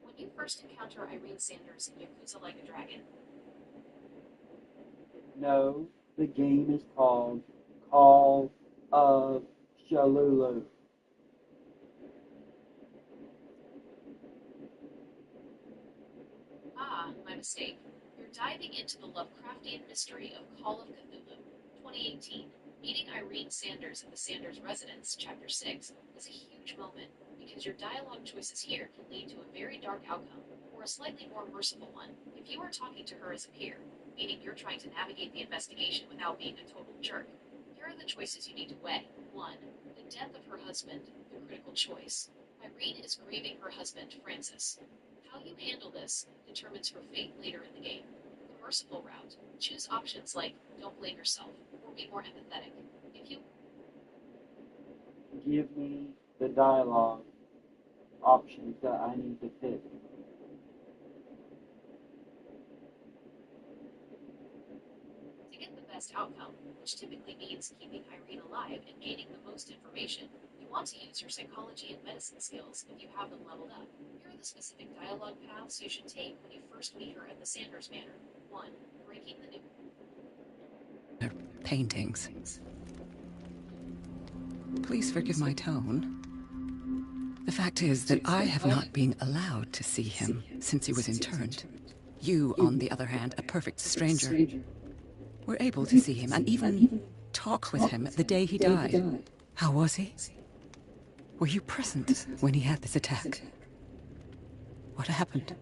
When you first encounter Irene Sanders in Yakuza Like a Dragon. No, the game is called Call of Cthulhu. Ah, my mistake. You're diving into the Lovecraftian mystery of Call of Cthulhu, 2018. Meeting Irene Sanders at the Sanders residence, Chapter 6, is a huge moment because your dialogue choices here can lead to a very dark outcome, or a slightly more merciful one, if you are talking to her as a peer, meaning you're trying to navigate the investigation without being a total jerk. Here are the choices you need to weigh. 1. The death of her husband, the critical choice. Irene is grieving her husband, Francis. How you handle this determines her fate later in the game. The merciful route. Choose options like don't blame yourself or be more empathetic. If you Give me the dialogue options that I need to pick. to get the best outcome, which typically means keeping Irene alive and gaining the most information, you want to use your psychology and medicine skills if you have them leveled up. Here are the specific dialogue paths you should take when you first meet her at the Sanders Manor. 1. Breaking the news. Paintings. Please forgive my tone. The fact is that I have not been allowed to see him since he was interned. You, on the other hand, a perfect stranger, were able to see him and even talk with him the day he died. How was he? Were you present when he had this attack? What happened?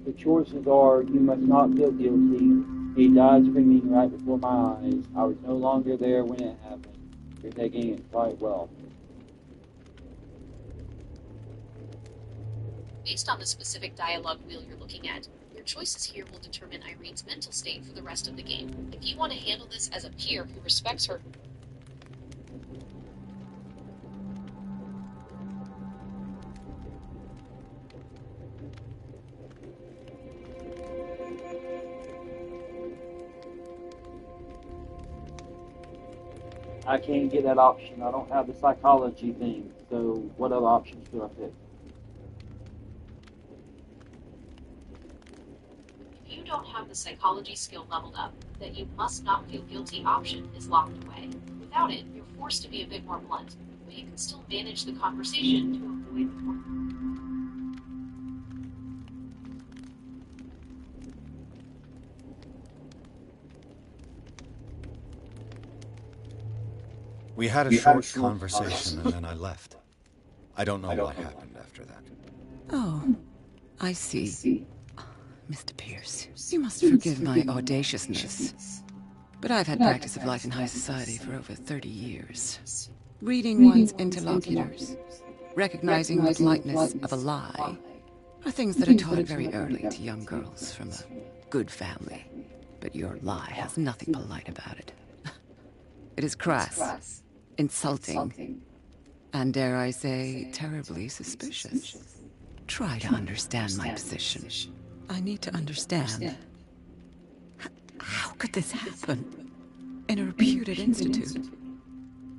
The choices are, you must not feel guilty. He died screaming right before my eyes. I was no longer there when it happened. You're taking it quite well. Based on the specific dialogue wheel you're looking at, your choices here will determine Irene's mental state for the rest of the game. If you want to handle this as a peer who respects her, I can't get that option. I don't have the psychology thing. So what other options do I pick? if you don't have the psychology skill leveled up, that you must not feel guilty option is locked away. Without it, you're forced to be a bit more blunt, but you can still manage the conversation to avoid the We had a short conversation and then I left. I don't know what happened after that. Oh, I see. Mr. Pierce, you must forgive my audaciousness, but I've had practice of life in high society for over 30 years. Reading one's interlocutors, recognizing the politeness of a lie, are things that are taught very early to young girls from a good family. But your lie has nothing polite about it. It is crass, insulting, and dare I say, terribly suspicious. Try to understand my position. I need to understand. How could this happen? In a reputed institute?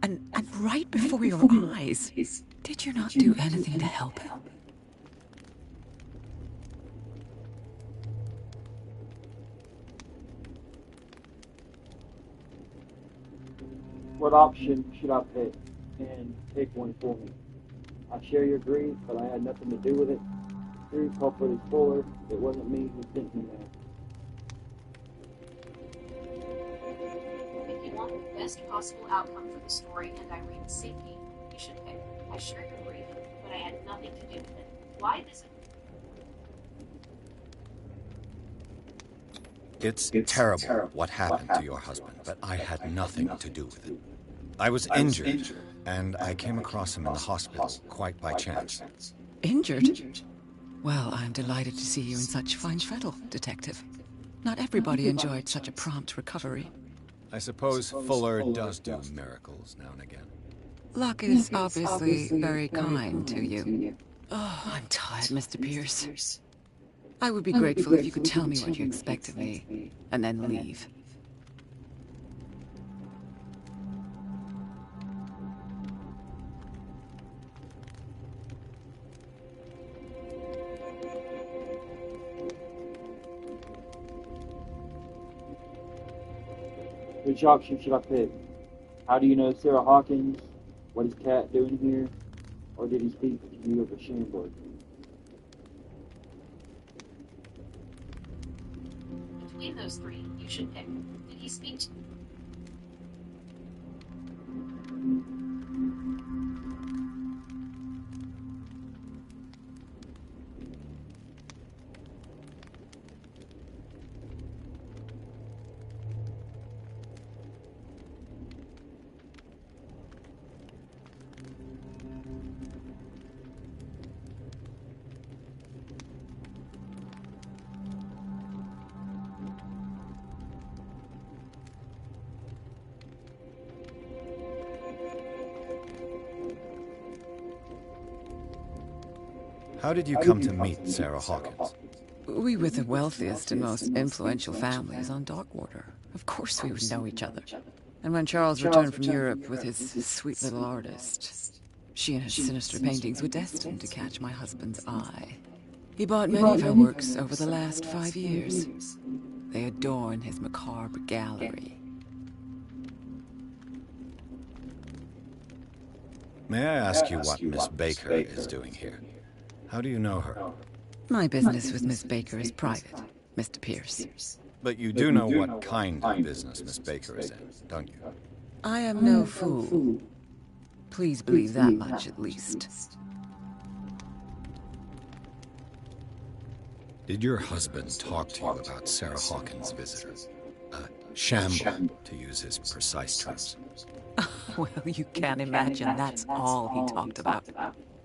And right before your eyes? Did you not do anything to help him? What option should I pick? And pick one for me. I share your grief, but I had nothing to do with it. True culprit is Fuller. It wasn't me who sent him there. If you want the best possible outcome for the story and Irene's safety, you should pick. I share your grief, but I had nothing to do with it. Why this? It's terrible what happened to your husband, but I had nothing to do with it. I was injured, and I came across him in the hospital quite by chance. Injured? Well, I'm delighted to see you in such fine fettle, Detective. Not everybody enjoyed such a prompt recovery. I suppose Fuller does do miracles now and again. Luck is obviously very kind to you. Oh, I'm tired, Mr. Pierce. I would be grateful if you could tell me what you expect of me, and then leave. Which option should I pick? How do you know Sarah Hawkins? What is Kat doing here? Or did he speak to you of a shambler? Between those three, you should pick. Did he speak to How did you come to meet Sarah Hawkins? We were the wealthiest and most influential families on Darkwater. Of course we would know each other. And when Charles returned from Europe with his sweet little artist, she and her sinister paintings were destined to catch my husband's eye. He bought many of her works over the last 5 years. They adorn his macabre gallery. May I ask you what Miss Baker is doing here? How do you know her? My business with Miss Baker is private, Mr. Pierce. But you do know what kind of business Miss Baker is in, don't you? I am no fool. Please believe that much, at least. Did your husband talk to you about Sarah Hawkins' visitor? A shambler, to use his precise terms. Well, you can't imagine that's all he talked about.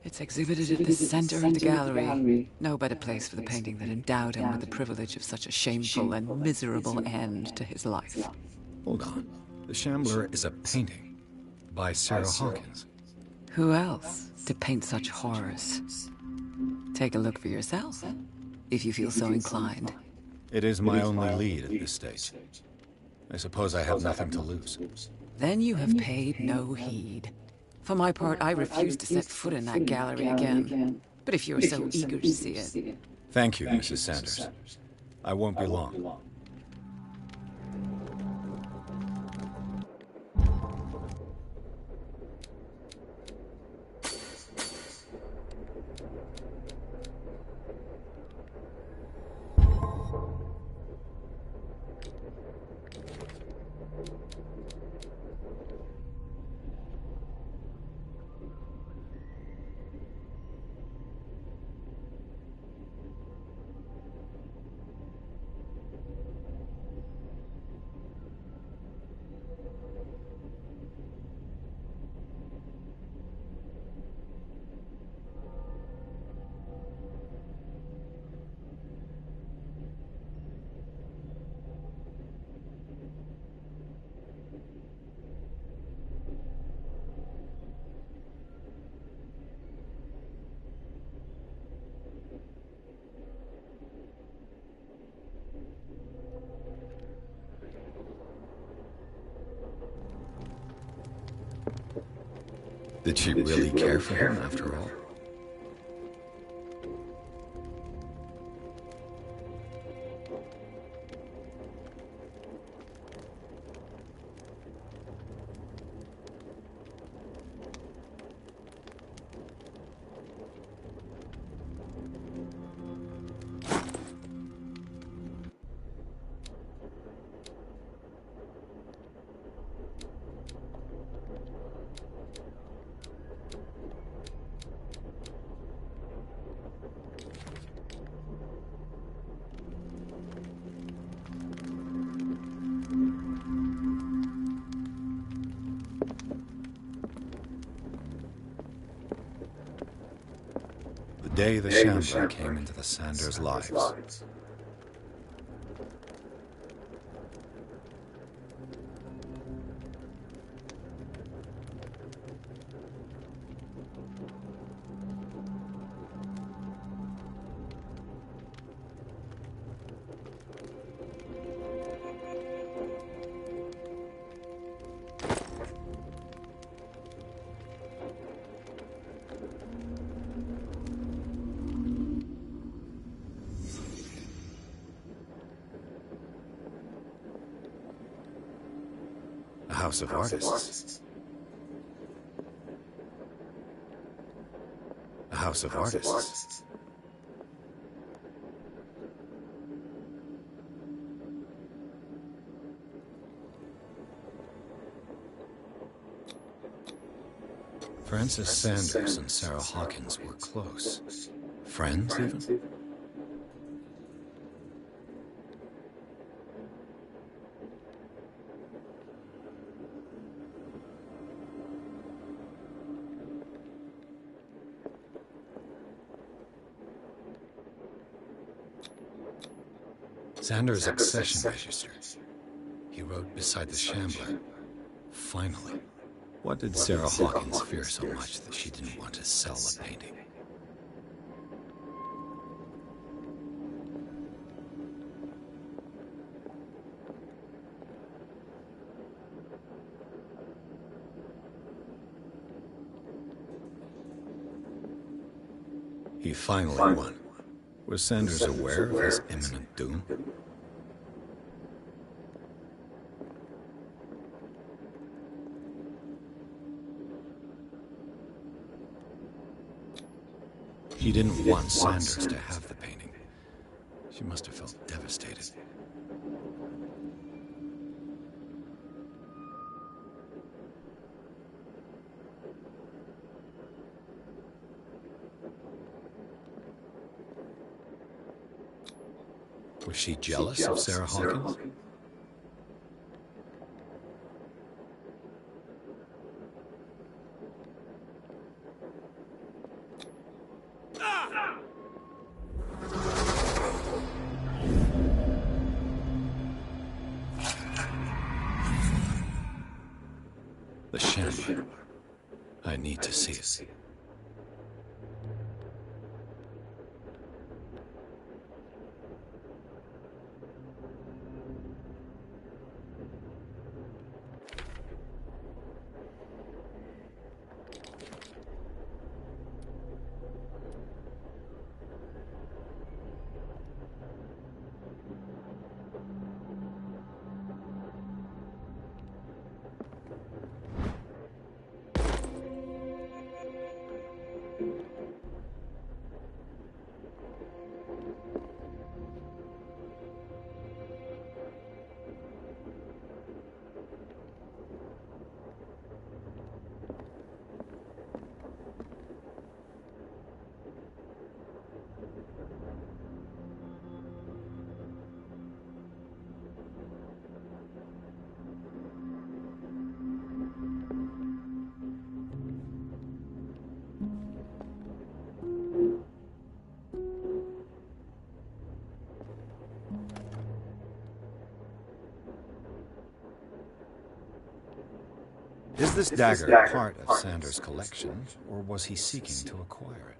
It's exhibited at the center of the gallery. No better place for the painting that endowed him with the privilege of such a shameful and miserable end to his life. Hold on. The Shambler is a painting by Sarah Hawkins. Who else to paint such horrors? Take a look for yourself, if you feel so inclined. It is my only lead at this stage. I suppose I have nothing to lose. Then you have paid no heed. For my part, I refuse to set foot in that gallery again. But if you're so eager to see it... Thank you, Mrs. Sanders. I won't be long. Did she really care for him after all? The day the Shambler came into the Sanders' lives. A house of artists. A house of artists. Francis Sanders and Sarah Hawkins were close. Friends, even? Sanders' accession register. He wrote beside the Shambler, "Finally." What did Sarah Hawkins fear so much that she didn't want to sell the painting? He finally won. Was Sanders aware of his imminent doom? She didn't want Sanders to have the painting. She must have felt devastated. Was she jealous of Sarah Hawkins? The Shambler. I need to see it. Is this dagger part of Sanders' collection, or was he seeking to acquire it?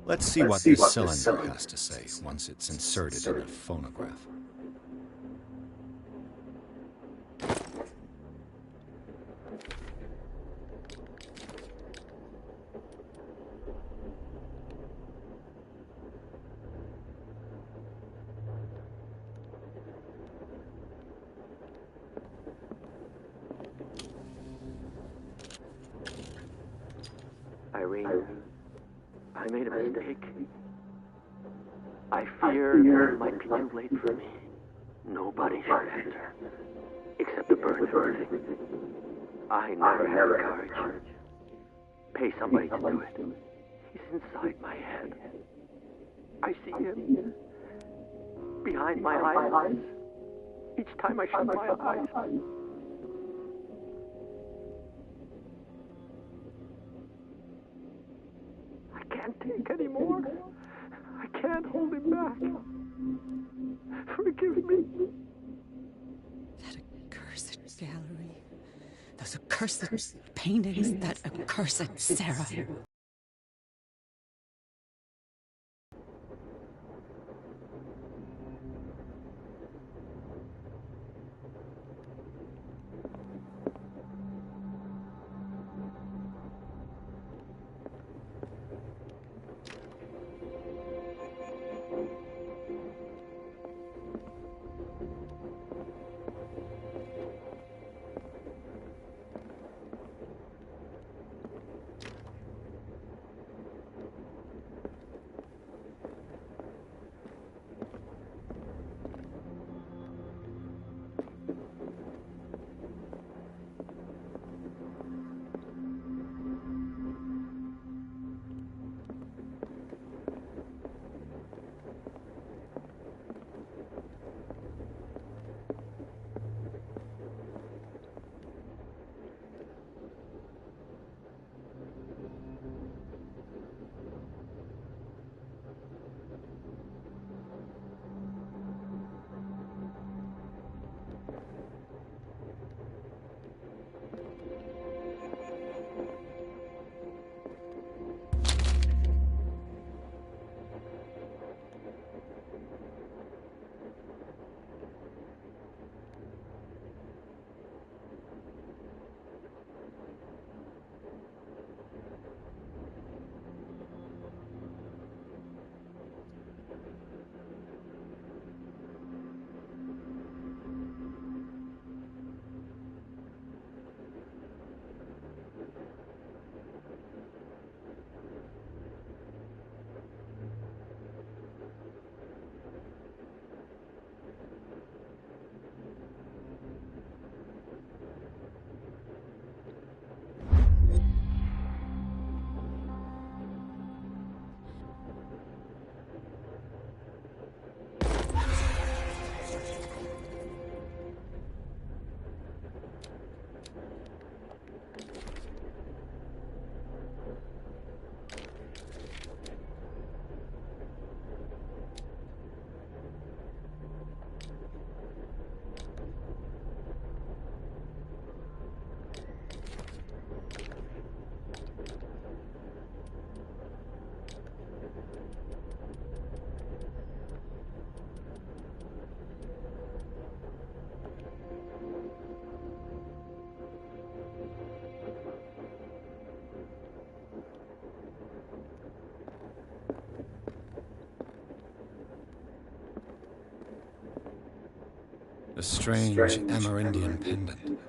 Let's see what this cylinder has to say once it's inserted in a phonograph. Irene, I made a mistake. I feared it might be too late for me. Nobody should enter, except to burn everything. I never had the courage. Pay somebody to do it. He's inside my head. I see him behind my eyes. Each time I shut my eyes. I can't take anymore. I can't hold him back. Forgive me. That accursed gallery. Those accursed paintings. That accursed Sarah. A strange Amerindian pendant.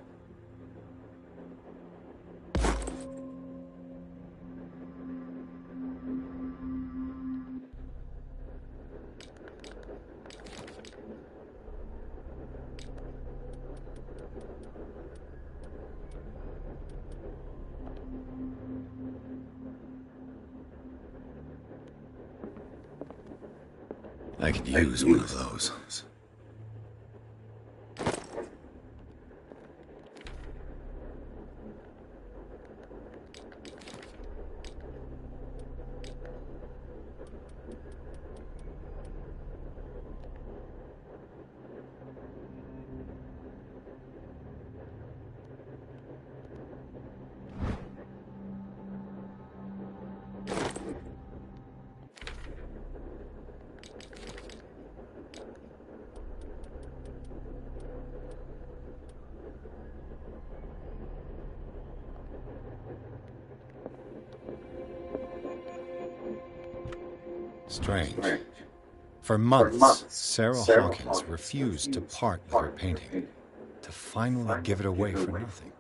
I could use one of those. Strange. For months, Sarah Hawkins refused to part with her painting, to finally give it away for nothing.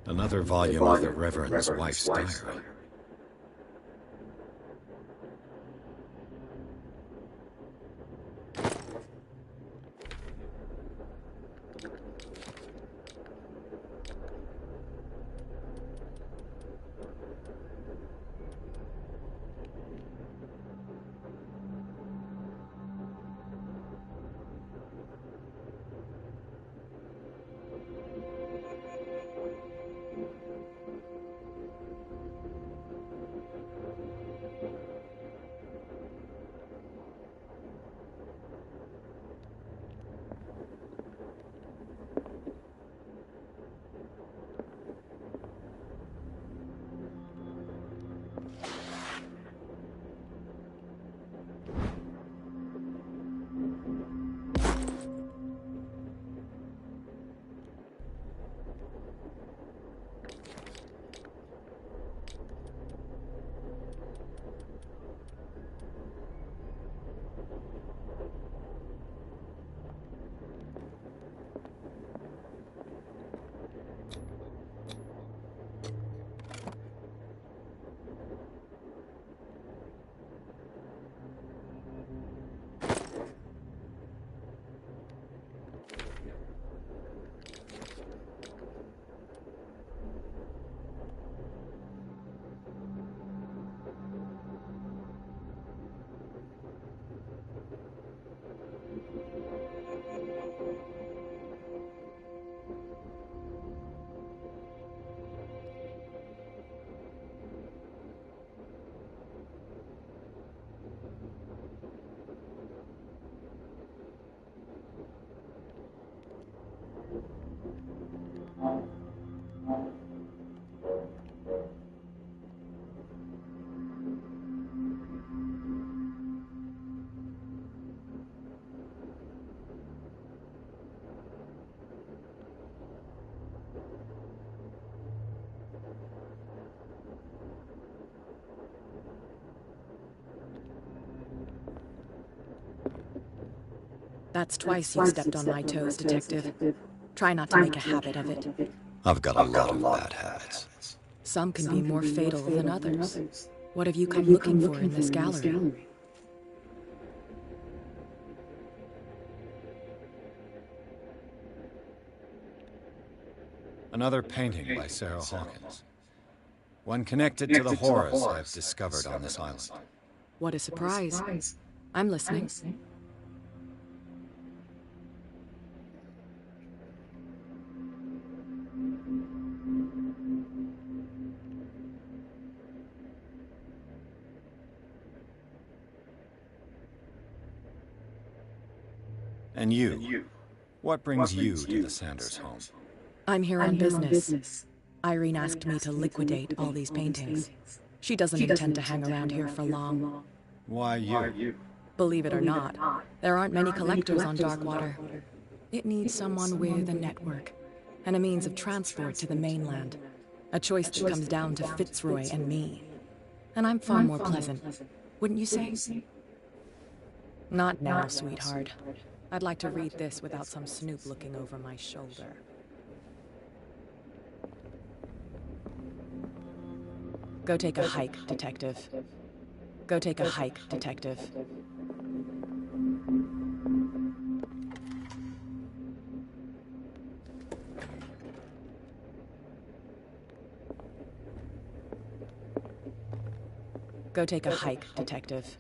Another volume of the Reverend's wife's diary. That's twice you've stepped on my toes, Detective. Try not to make a habit of it. I've got a lot of bad habits. Some can be more fatal than others. What have you come looking for in this gallery? Another painting by Sarah Hawkins. One connected to the horrors I've discovered on this island. What a surprise. I'm listening. And you? What brings you to the Sanders home? I'm here on business. Irene asked me to liquidate all these paintings. She doesn't intend to hang around here for long. Why you? Believe it or not, there aren't many collectors on Darkwater. It needs someone with a network and a means of transport to the mainland. A choice that comes down to Fitzroy and me. And I'm far more pleasant, wouldn't you say? Not now, sweetheart. I'd like to read this without some snoop looking over my shoulder. Go take a hike, Detective. Go take a hike, Detective. Go take a hike, Detective.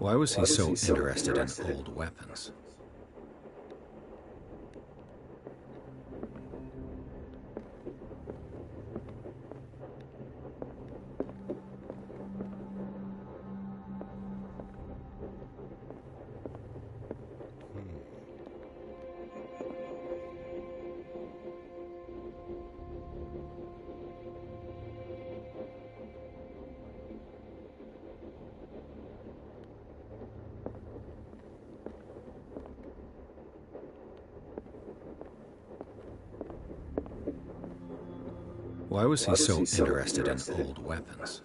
Why was he so interested in old weapons? Why was he so interested in old weapons?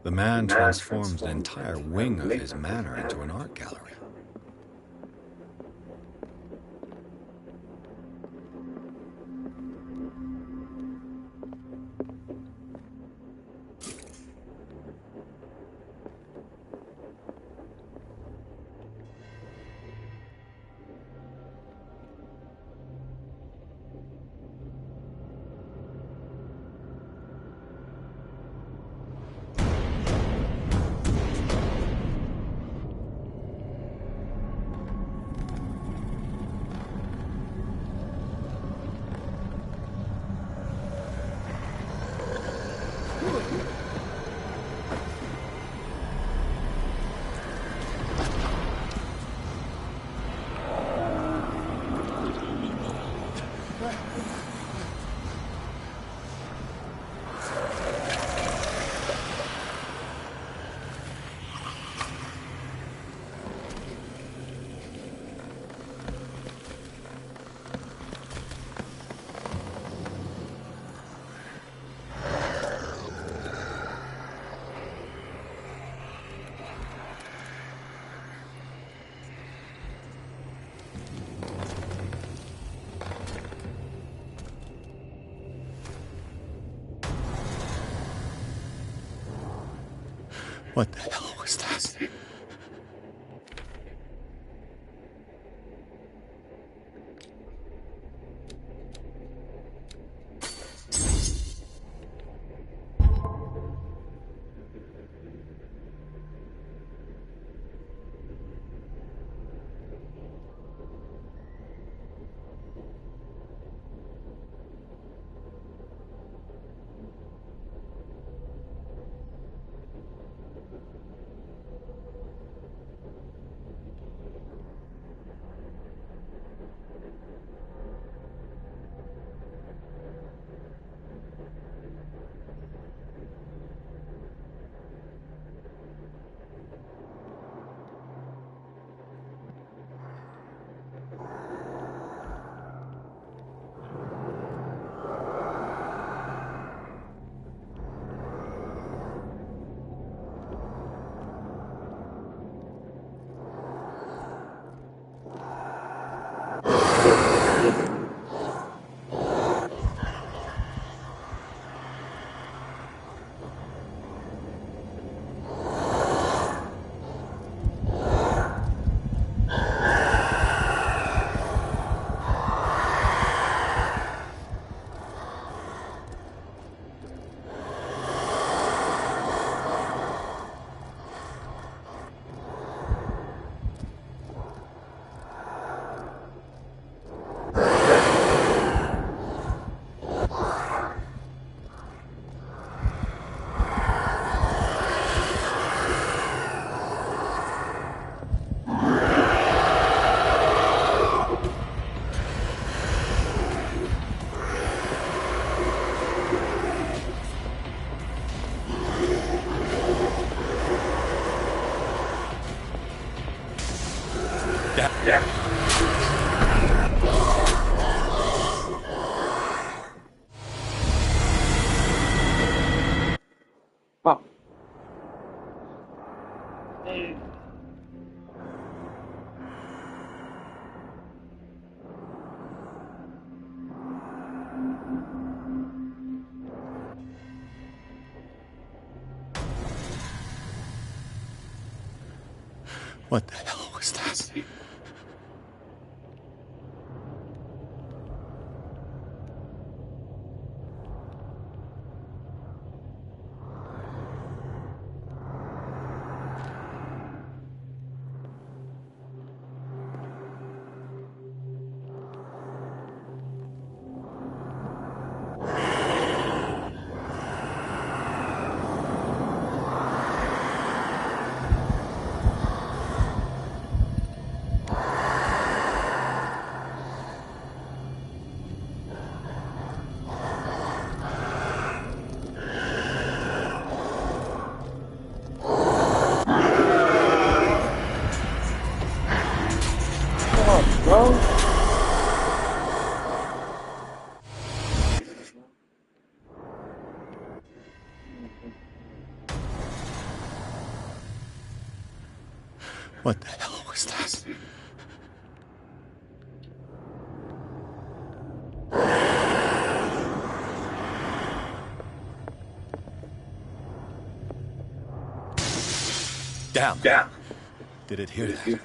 The man transformed an entire wing of his manor into an art gallery. What the hell was that? What the hell was that? What the hell was that? Down. Down. Did it hear that?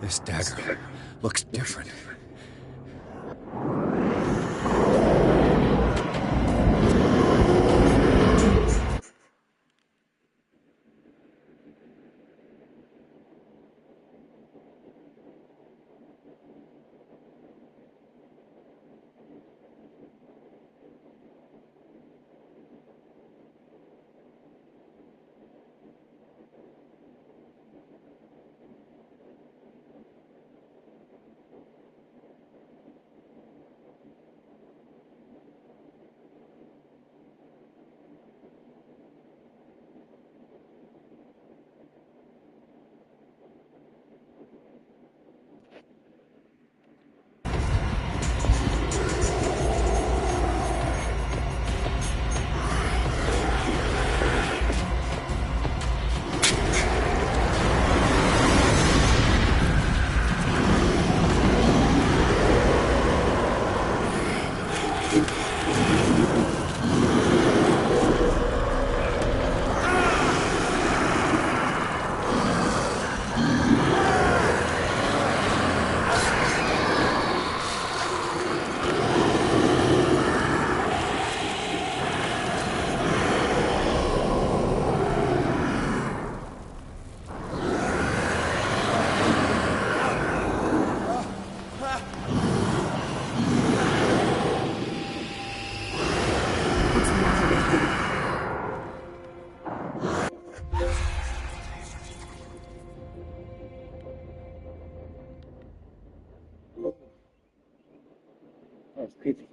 This dagger looks different. That's creepy.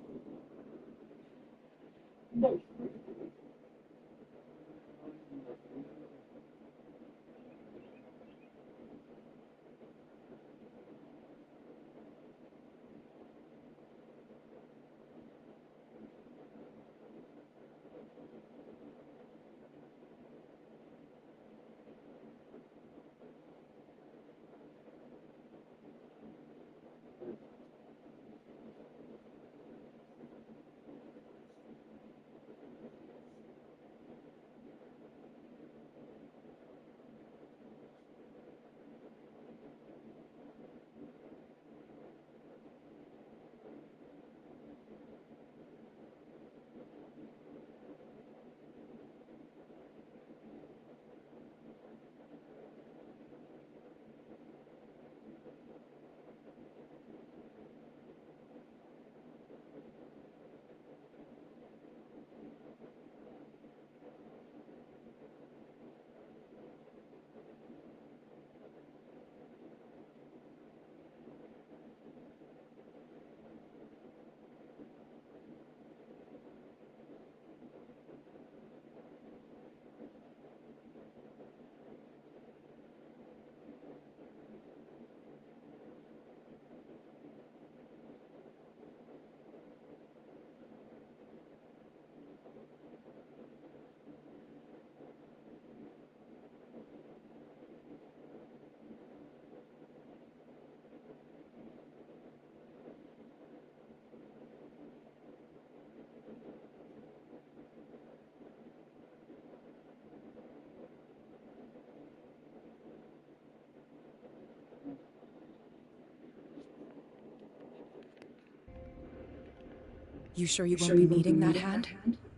You sure you won't be needing that hand?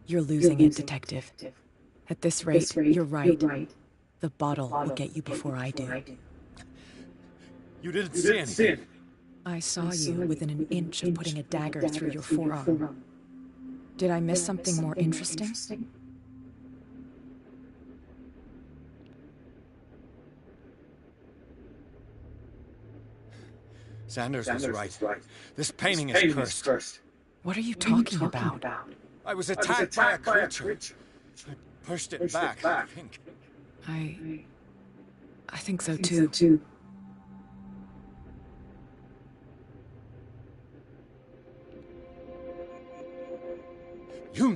You're losing it, Detective. At this rate, you're right. The bottle will get you before I do. You didn't see anything. I saw you within an inch of putting a dagger through your forearm. Did I miss something more interesting? Sanders was right. This painting is cursed. What are you talking about? I was attacked by a creature. I pushed it back, I think. I think so too. You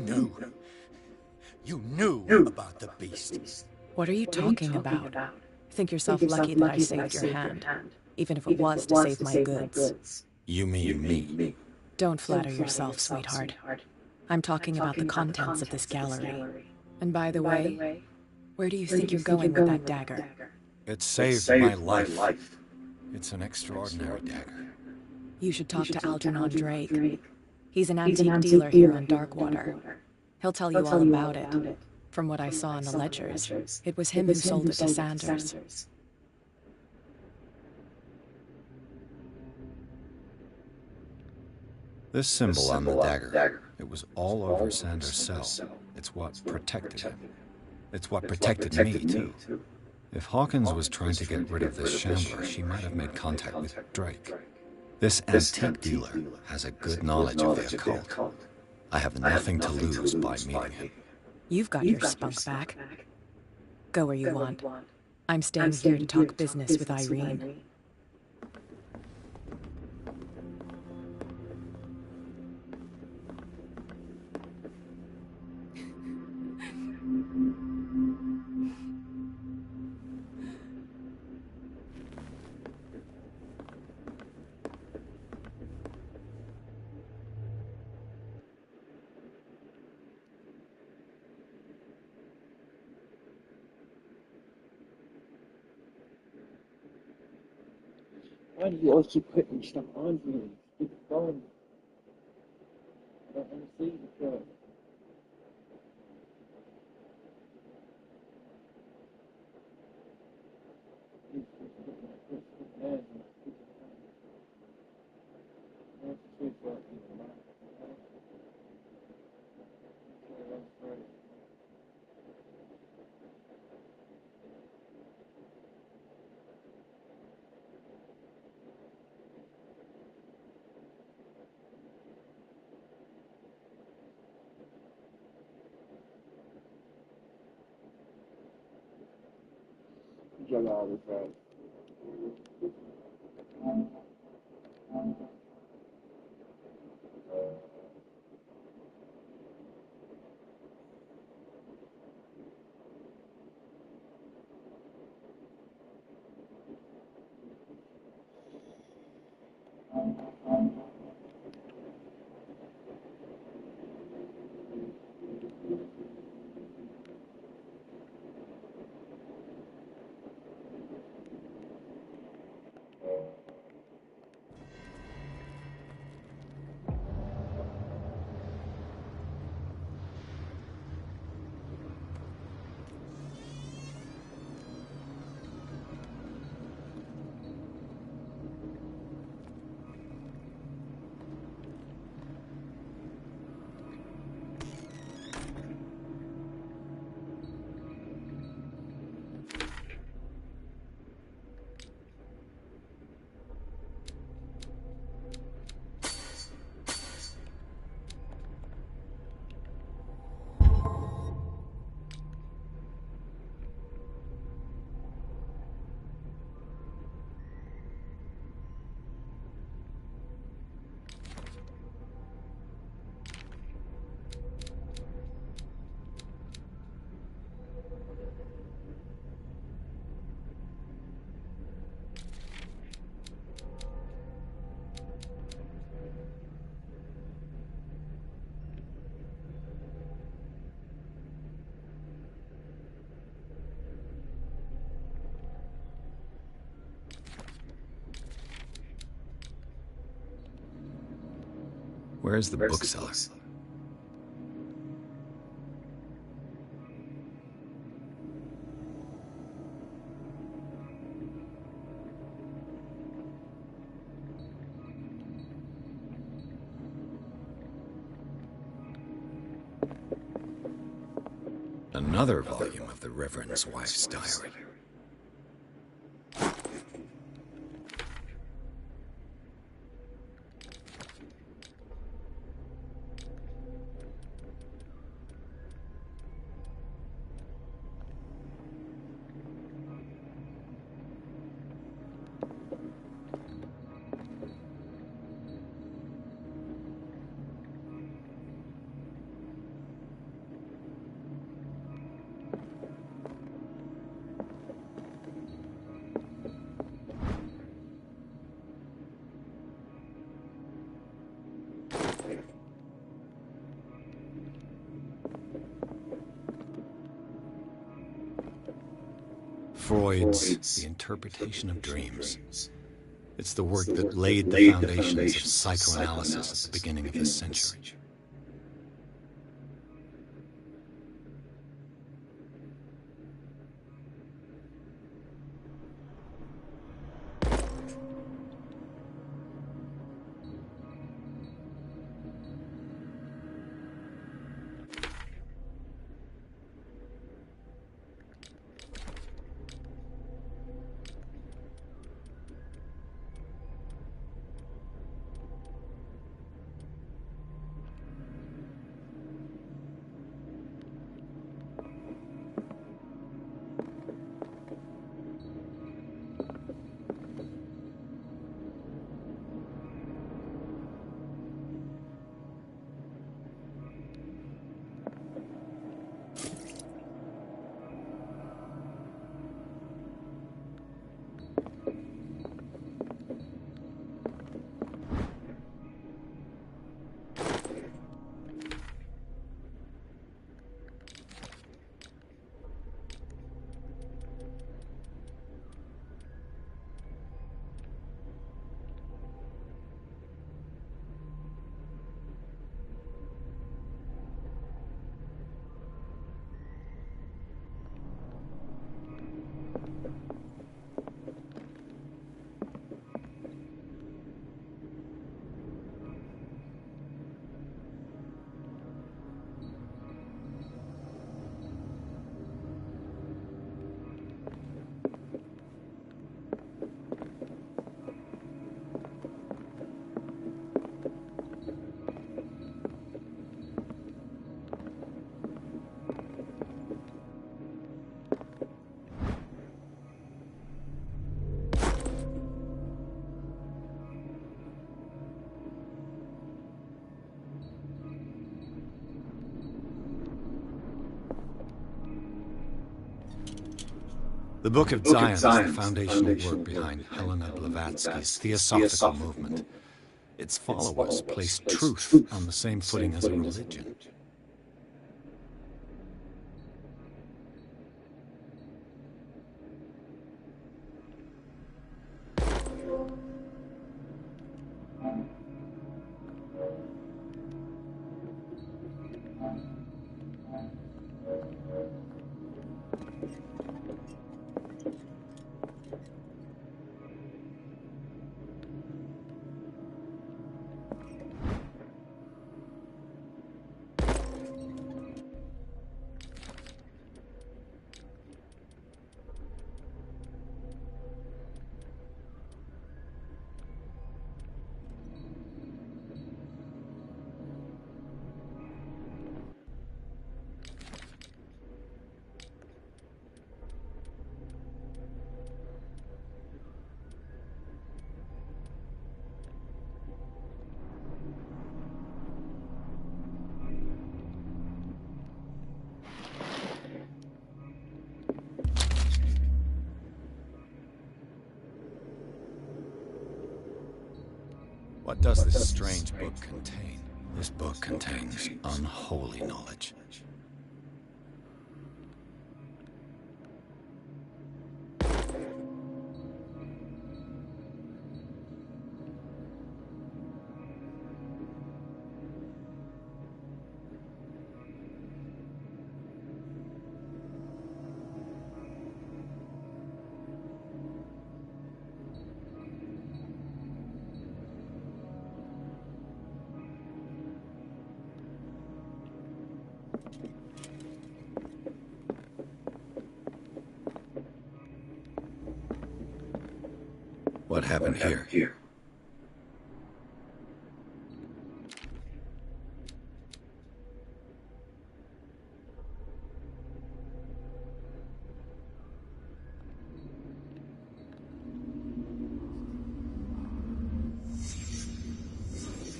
knew about the beast. What are you talking about? Think yourself lucky that I saved your hand, even if it was to save my goods. You mean me? Don't flatter yourself, sweetheart. I'm talking about the contents of this gallery. And by the way, where do you think you're going with that dagger? It saved my life. It's an extraordinary dagger. You should talk to Algernon Drake. He's an antique dealer here on Darkwater. He'll tell you all about it. From what I saw in the ledgers, it was him who sold it to Sanders. This symbol on the dagger, it was all over Sanders' cell. It's what protected him. It's what protected me, too. If Hawkins was trying to get rid of this shambler, she might have made contact with Drake. This antique dealer has a good knowledge of the occult. I have nothing to lose by meeting him. You've got your spunk back. Go where you want. I'm staying here to talk business with Irene. Why do you always keep putting stuff on me? Keep going. I don't want to see the truck. Juggle all this right. Where's the bookseller? Another volume of the Reverend's wife's diary. Freud's The Interpretation of Dreams. It's the work that laid the foundations of psychoanalysis at the beginning of this century. The Book of Zion is the foundational work behind Helena Blavatsky's Theosophical movement. Its followers place truth on the same footing as a religion. What does this strange book contain? This book contains unholy knowledge. What happened here?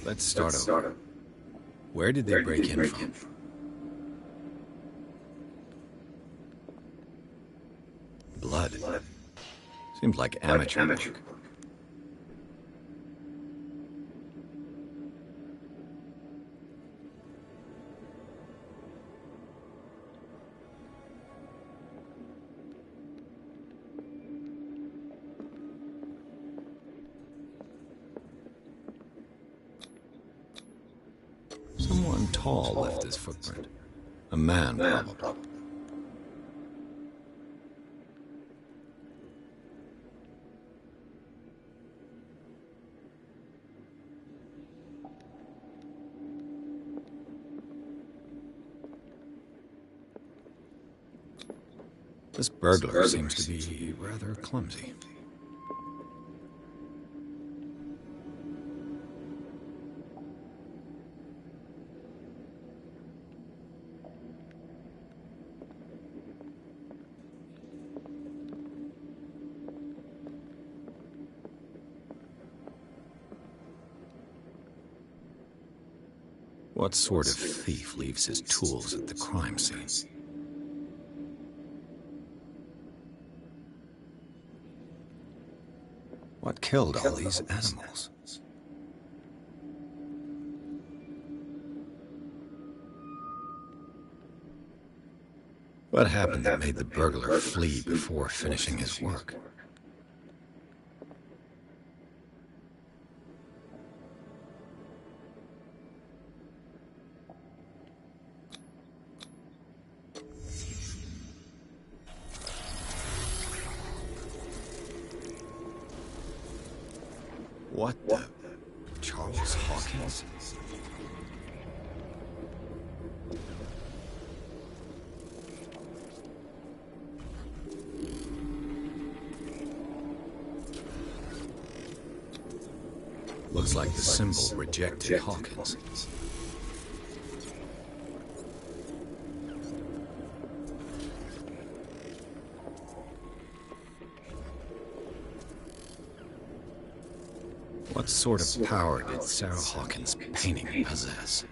Let's start over. Where did they break in from? Blood. Seems like amateur work. Someone tall left his footprint. A man, probably. This burglar seems to be rather clumsy. What sort of thief leaves his tools at the crime scene? What killed all these animals? What happened that made the burglar flee before finishing his work? What the? Charles Hawkins? Looks like the symbol rejected Hawkins. What sort of power did Sarah Hawkins' painting possess?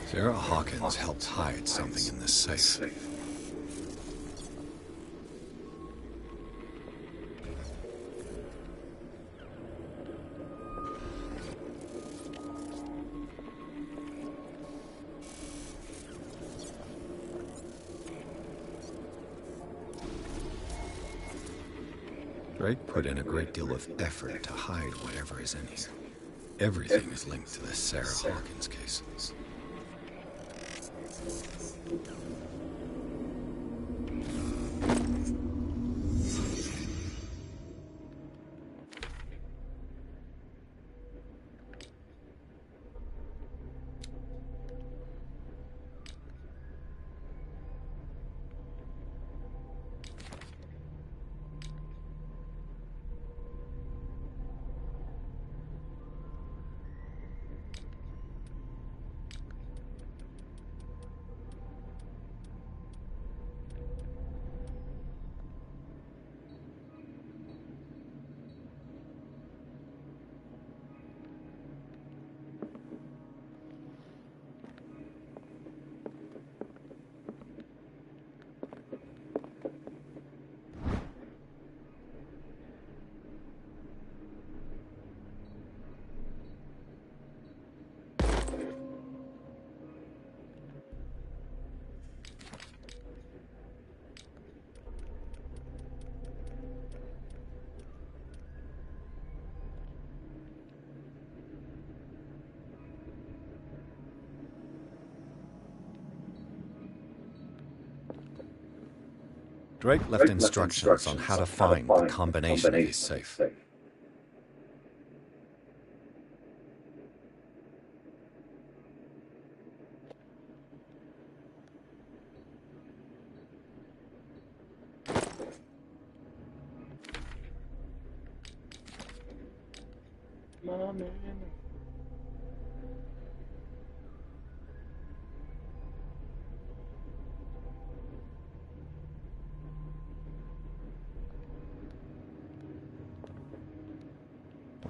Sarah Hawkins helped hide something in this safe. Drake put in a great deal of effort to hide whatever is in here. Everything is linked to the Sarah Hawkins case. Drake left instructions on how to find the combination of his safe.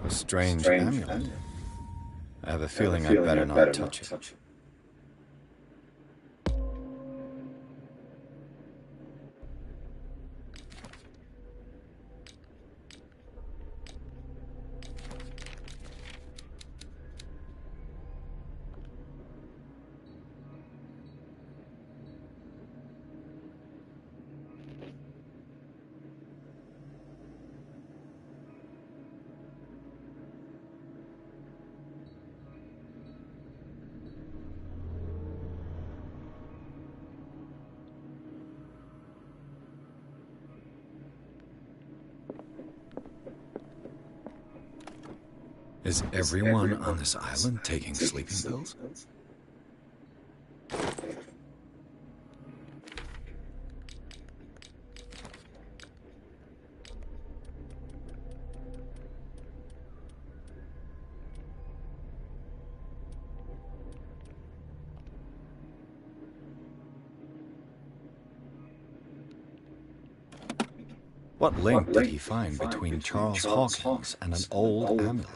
A strange amulet. I have a feeling I'd better not touch it. Is everyone on this island taking sleeping pills? What link did he find between Charles Hawkins and an old amulet?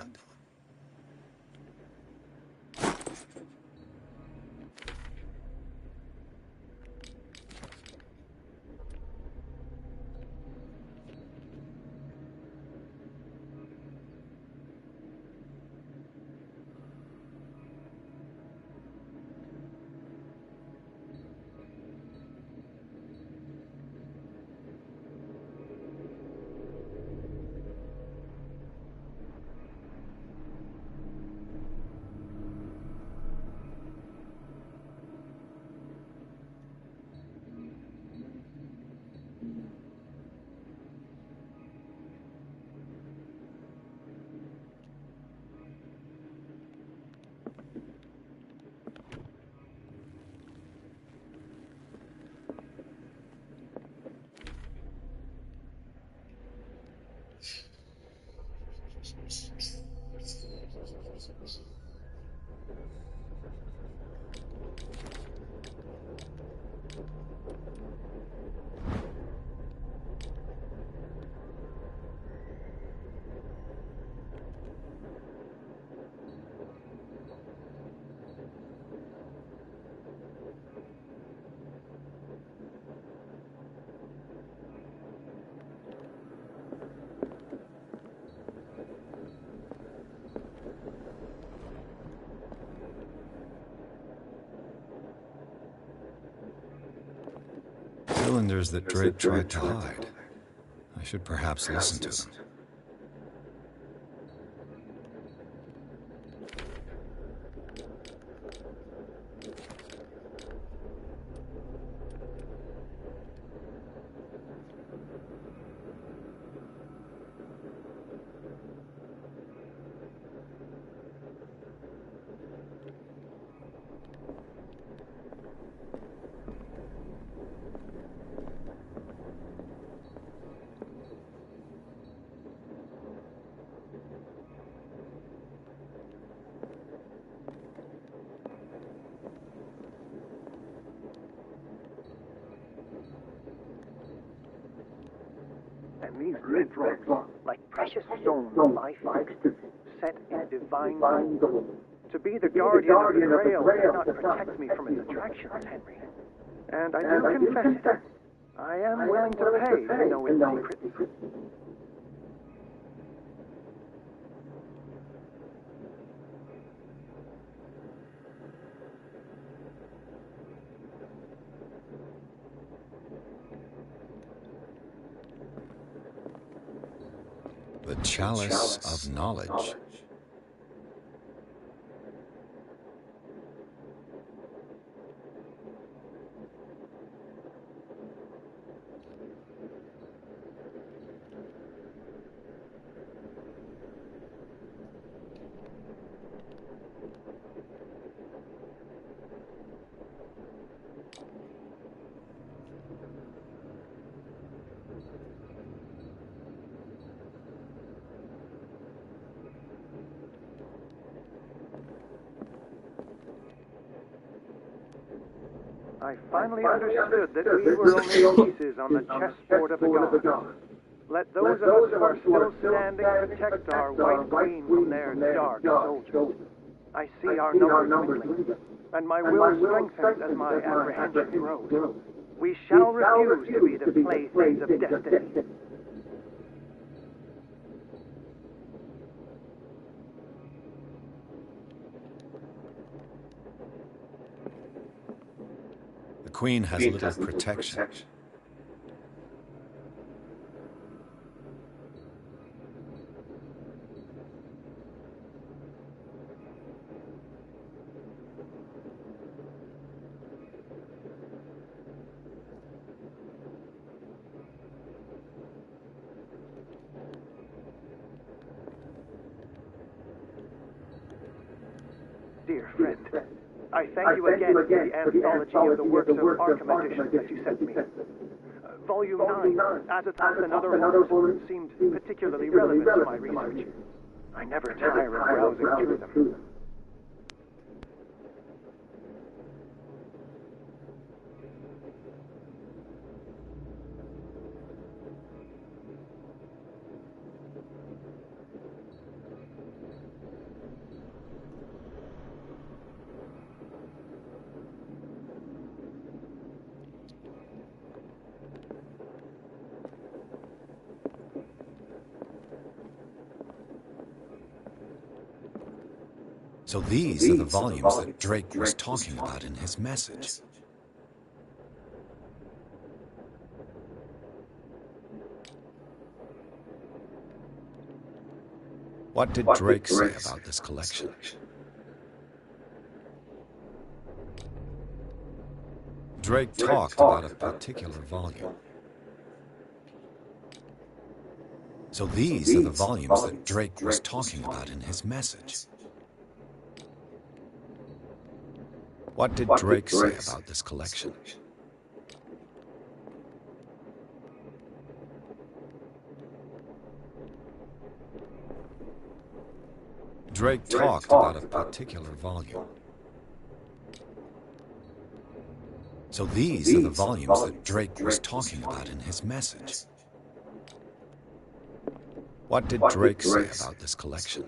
Cylinders that Drake tried to hide. I should perhaps listen to them. And these red drops, like precious stones, I fixed, set in divine gold. To be the guardian of the Grail cannot protect me from its attractions, Henry. And I do confess it. I am willing to pay to know its secrets. The Chalice of Knowledge. I finally understood that we were only pieces on the chessboard of the gods. Let those of us who are still standing protect our white queen from their dark soldiers. I see our numbers dwindling, and my will strengthens as my apprehension grows. We shall refuse to be the playthings of destiny. The Queen has little protection. Dear friend, I thank you again for the anthology of the works of Arkham edition that you sent me. Volume 9, Azathoth and Other Horrors, seemed particularly relevant to my research. I never tire of browsing through them. So these are the volumes that Drake was talking about in his message. What did Drake say about this collection? Drake talked about a particular volume. So these are the volumes that Drake was talking about in his message. What did Drake say about this collection? Drake talked about a particular volume. So these are the volumes that Drake was talking about in his message. What did Drake say about this collection?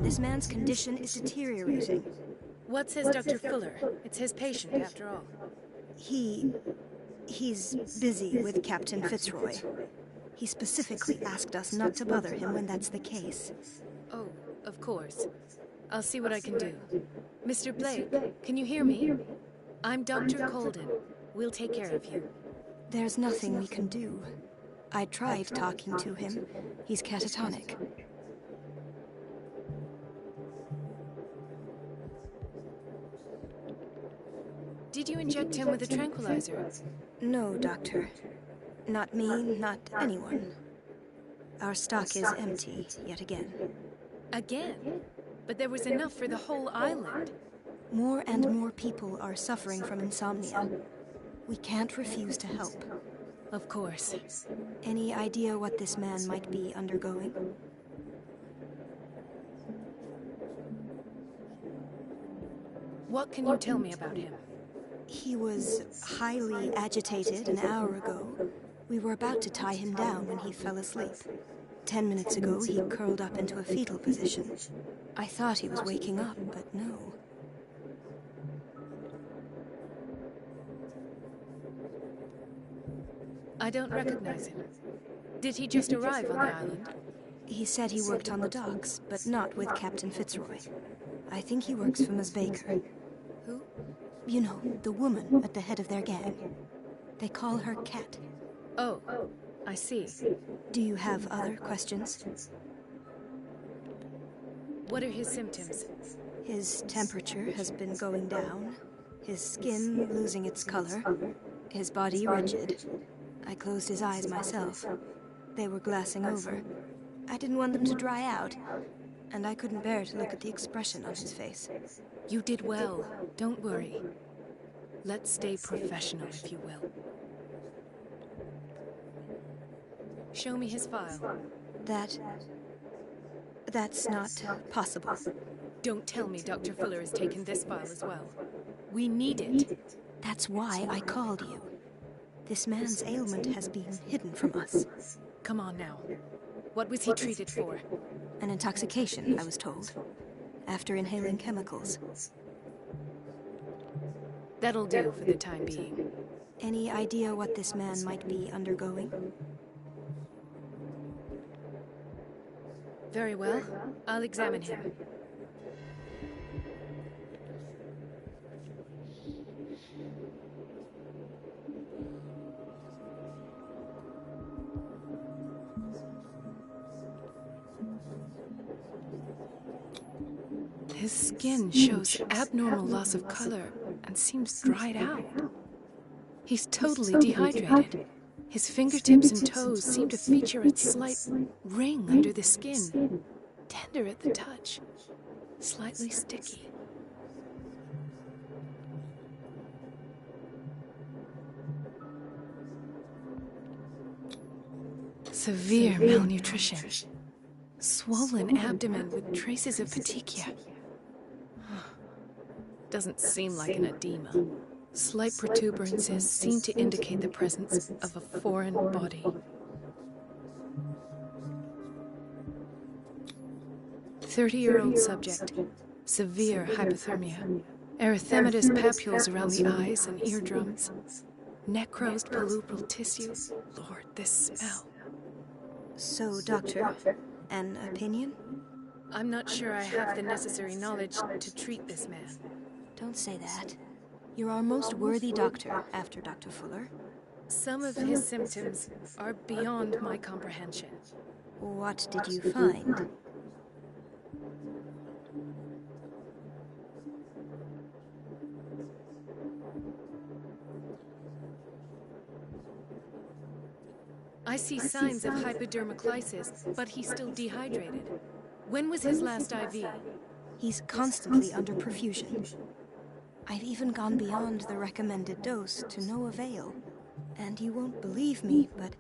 This man's condition is deteriorating. What says Dr. Fuller? It's his patient, after all. He's busy with Captain Fitzroy. He specifically asked us not to bother him when that's the case. Oh, of course. I'll see what I can do. Mr. Blake, can you hear me? I'm Dr. Colden. We'll take care of you. There's nothing we can do. I tried talking to him. He's catatonic. Did you inject him with a tranquilizer? No, Doctor. Not me, not anyone. Our stock is empty, yet again. Again? But there was enough for the whole island. More and more people are suffering from insomnia. We can't refuse to help. Of course. Any idea what this man might be undergoing? What can you tell me about him? He was highly agitated an hour ago. We were about to tie him down when he fell asleep. 10 minutes ago, he curled up into a fetal position. I thought he was waking up, but no. I don't recognize him. Did he just arrive on the island? He said he worked on the docks, but not with Captain Fitzroy. I think he works for Miss Baker. Who? You know, the woman at the head of their gang. They call her Cat. Oh, I see. Do you have other questions? What are his symptoms? His temperature has been going down, his skin losing its color, his body rigid. I closed his eyes myself. They were glassing over. I didn't want them to dry out, and I couldn't bear to look at the expression on his face. You did well. Don't worry. Let's stay professional, if you will. Show me his file. That's not possible. Don't tell me Dr. Fuller has taken this file as well. We need it. That's why I called you. This man's ailment has been hidden from us. Come on now. What was he treated for? An intoxication, I was told. After inhaling chemicals. That'll do for the time being. Any idea what this man might be undergoing? Very well. I'll examine him. His skin shows abnormal loss of color and seems dried out. He's totally dehydrated. His fingertips and toes seem to feature a slight ring under the skin. Tender at the touch. Slightly sticky. Severe malnutrition. Swollen abdomen with traces of petechia. Doesn't seem like an edema. Slight protuberances seem to indicate the presence of a foreign body. 30-year-old subject. Severe hypothermia. Erythematous papules around the eyes and eardrums. Necrosed palpebral tissue. Lord, this smell. So, Doctor, an opinion? I'm not sure I have the necessary knowledge to treat this man. Don't say that. You're our most worthy doctor after Dr. Fuller. Some of his symptoms are beyond my comprehension. What did you find? I see signs of hypodermoclysis, but he's still dehydrated. When was his last IV? He's constantly under perfusion. I've even gone beyond the recommended dose to no avail. And you won't believe me, but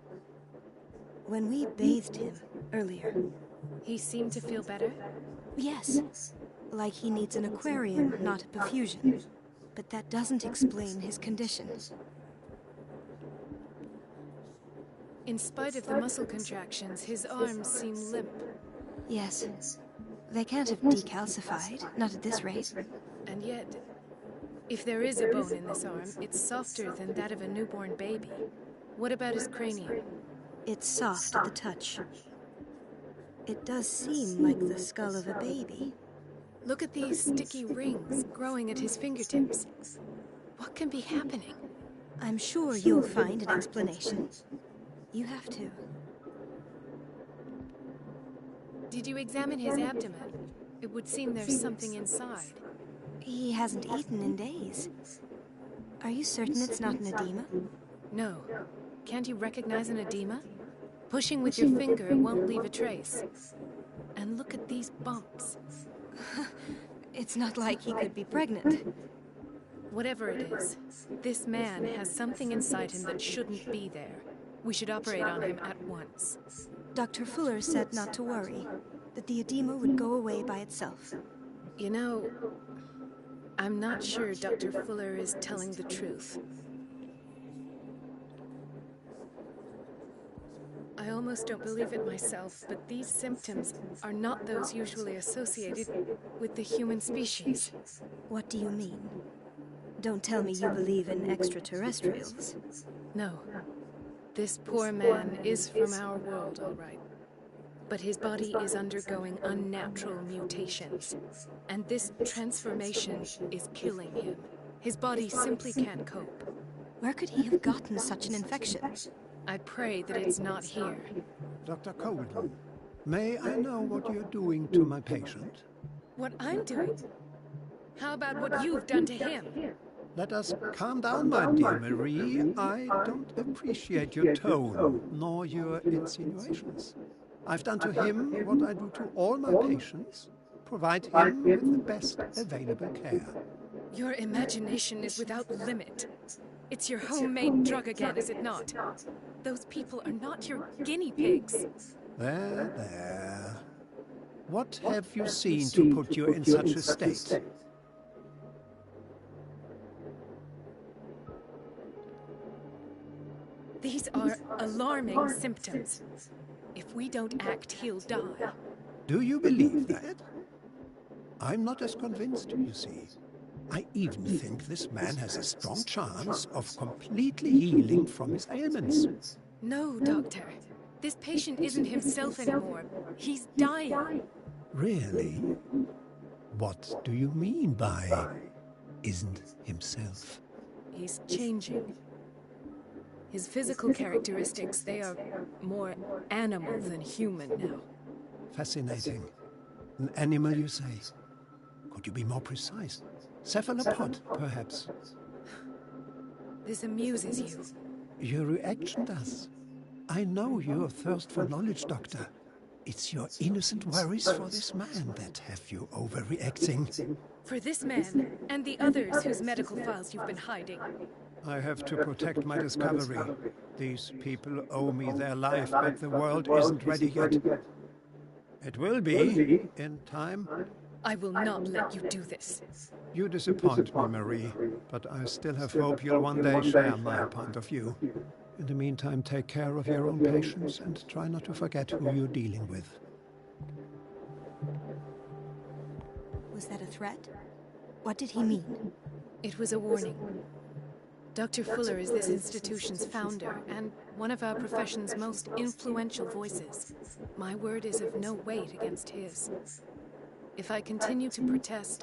when we bathed him earlier... He seemed to feel better? Yes. Like he needs an aquarium, not a perfusion. But that doesn't explain his condition. In spite of the muscle contractions, his arms seem limp. Yes. They can't have decalcified, not at this rate. And yet, if there is a bone in this arm, it's softer than that of a newborn baby. What about his cranium? It's soft at the touch. It does seem like the skull of a baby. Look at these sticky rings growing at his fingertips. What can be happening? I'm sure you'll find an explanation. You have to. Did you examine his abdomen? It would seem there's something inside. He hasn't eaten in days. Are you certain it's not an edema? No. Can't you recognize an edema? Pushing with your finger won't leave a trace. And look at these bumps. It's not like he could be pregnant. Whatever it is, this man has something inside him that shouldn't be there. We should operate on him at once. Dr. Fuller said not to worry, that the edema would go away by itself. You know, I'm not sure Dr. Fuller is telling the truth. I almost don't believe it myself, but these symptoms are not those usually associated with the human species. What do you mean? Don't tell me you believe in extraterrestrials. No. This poor man is from our world, all right. But his body is undergoing unnatural mutations. And this transformation is killing him. His body simply can't cope. Where could he have gotten such an infection? I pray that it's not here. Dr. Colden, may I know what you're doing to my patient? What I'm doing? How about what you've done to him? Let us calm down, my dear Marie. I don't appreciate your tone, nor your insinuations. I've done to him what I do to all my patients, provide him with the best available care. Your imagination is without limit. It's your homemade drug again, is it not? Those people are not your guinea pigs. There, there. What have you seen to put you in such a state? These are alarming symptoms. If we don't act, he'll die. Do you believe that? I'm not as convinced, you see. I even think this man has a strong chance of completely healing from his ailments. No, Doctor. This patient isn't himself anymore. He's dying. Really? What do you mean by isn't himself? He's changing. His physical characteristics, they are more animal than human now. Fascinating. An animal, you say? Could you be more precise? Cephalopod, perhaps? This amuses you. Your reaction does. I know your thirst for knowledge, Doctor. It's your innocent worries for this man that have you overreacting. For this man, and the others whose medical files you've been hiding. I have to protect my discovery. These people owe me their life, but the world isn't ready yet. It will be, in time. I will not let you do this. You disappoint me, Marie, but I still have hope you'll one day share my point of view. In the meantime, take care of your own patients and try not to forget who you're dealing with. Was that a threat? What did he mean? It was a warning. Dr. Fuller is this institution's founder and one of our profession's most influential voices. My word is of no weight against his. If I continue to protest,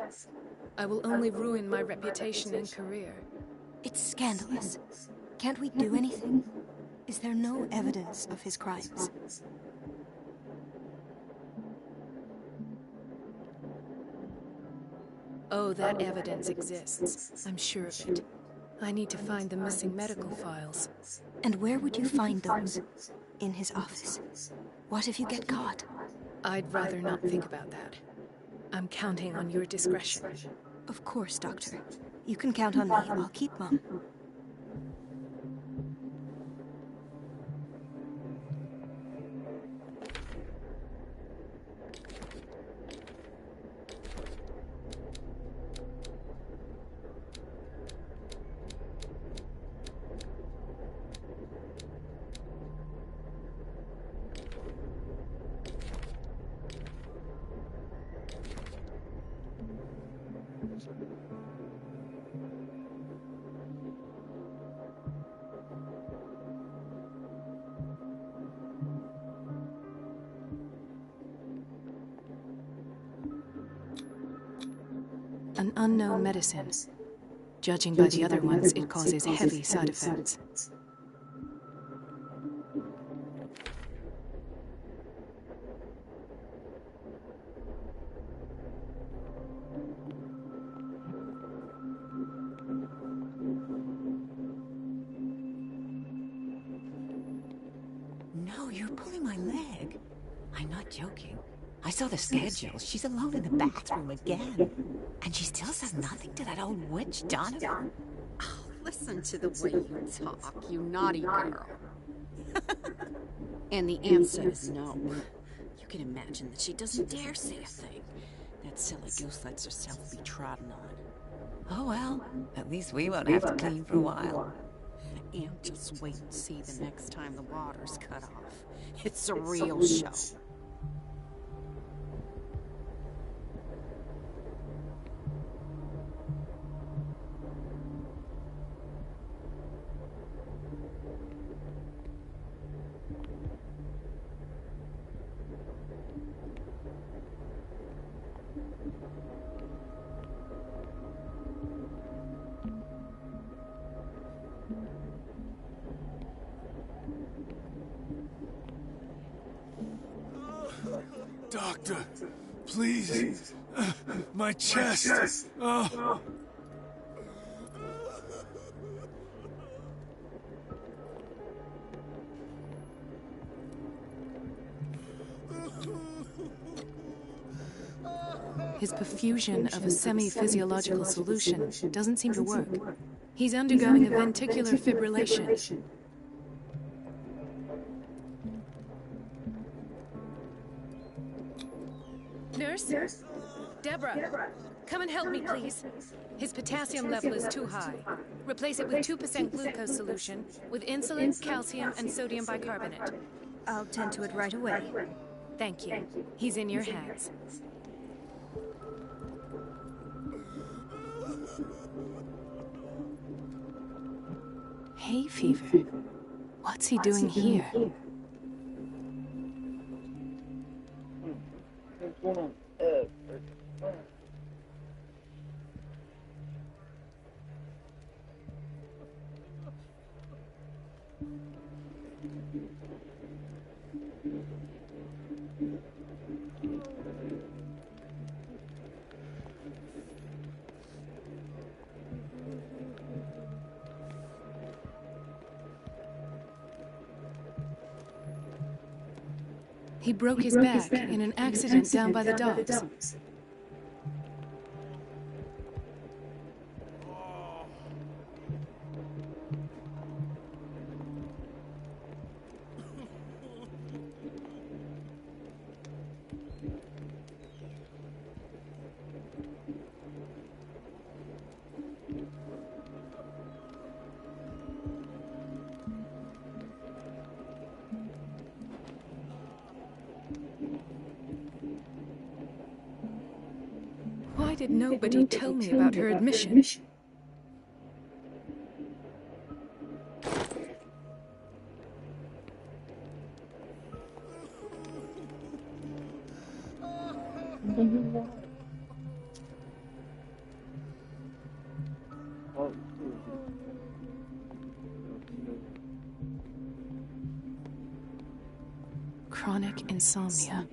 I will only ruin my reputation and career. It's scandalous. Can't we do anything? Is there no evidence of his crimes? Oh, that evidence exists. I'm sure of it. I need to find the missing medical files. And where would you find those? In his office. What if you get caught? I'd rather not think about that. I'm counting on your discretion. Of course, Doctor. You can count on me. I'll keep mum. An unknown medicine. Judging by the other ones, it causes heavy side effects. No, you're pulling my leg. I'm not joking. I saw the schedule. She's alone in the bathroom again. And she still says nothing to that old witch, Donovan. Oh, listen to the way you talk, you naughty girl. And the answer is no. You can imagine that she doesn't dare say a thing. That silly goose lets herself be trodden on. Oh well, at least we won't have to clean for a while. And just wait and see the next time the water's cut off. It's a real show. Doctor, please. My chest. Oh. His perfusion of a semi-physiological solution doesn't seem to work. He's undergoing a ventricular fibrillation. Nurse? Deborah, come and help me, please. His potassium level is too high. Replace it with 2% glucose solution with insulin, calcium, and sodium bicarbonate. I'll tend to it right away. Thank you. He's in your hands. Hay fever. What's he doing here? He broke his back in an accident down by the docks. Why did nobody tell me about her admission? Chronic insomnia,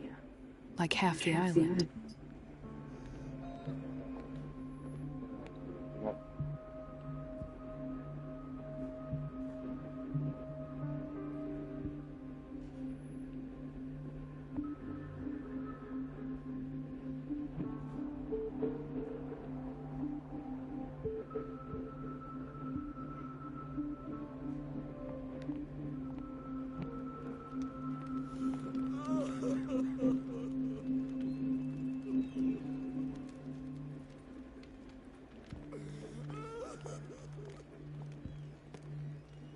like half the island.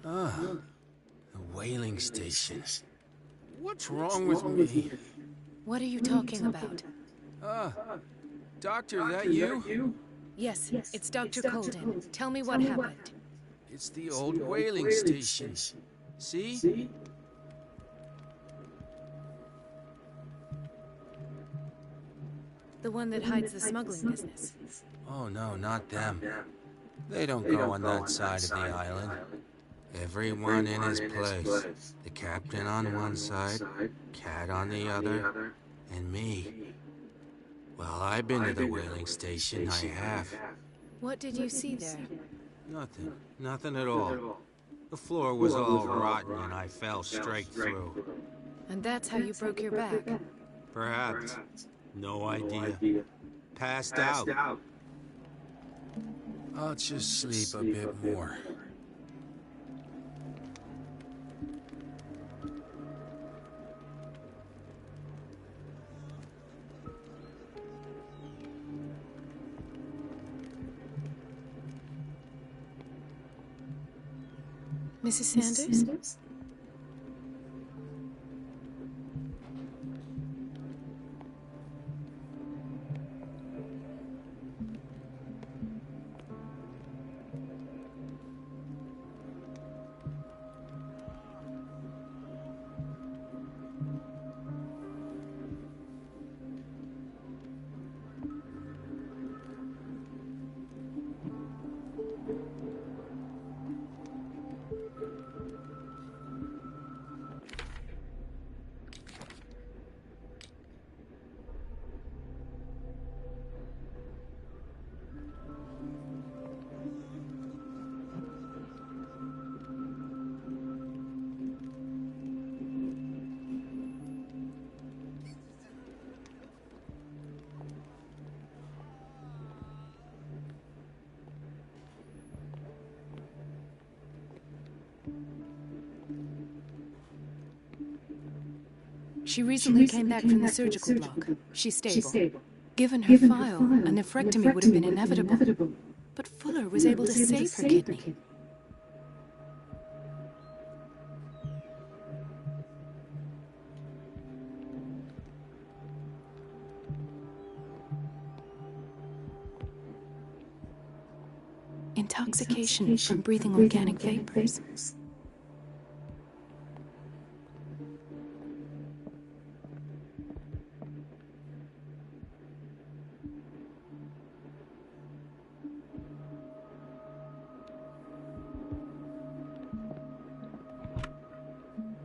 The whaling station. What's wrong with me? What are you talking about? Doctor, that you? Yes, it's Dr. Colden. Tell me what happened. It's the old whaling station. See? The one that hides the smuggling business. Oh no, not them. They don't go on that side of the island. Everyone in his place. The captain on one side, Cat on the other, and me. Well, I've been to the whaling station, I have. What did you see there? Nothing. Nothing at all. The floor was all rotten and I fell straight through. And that's how you broke your back? Perhaps. No idea. Passed out. I'll just sleep a bit more. Mrs. Sanders? She recently came back from the surgical block. She's stable. Given her file, a nephrectomy would have been inevitable. But Fuller was able to save her kidney. Intoxication from breathing organic vapors.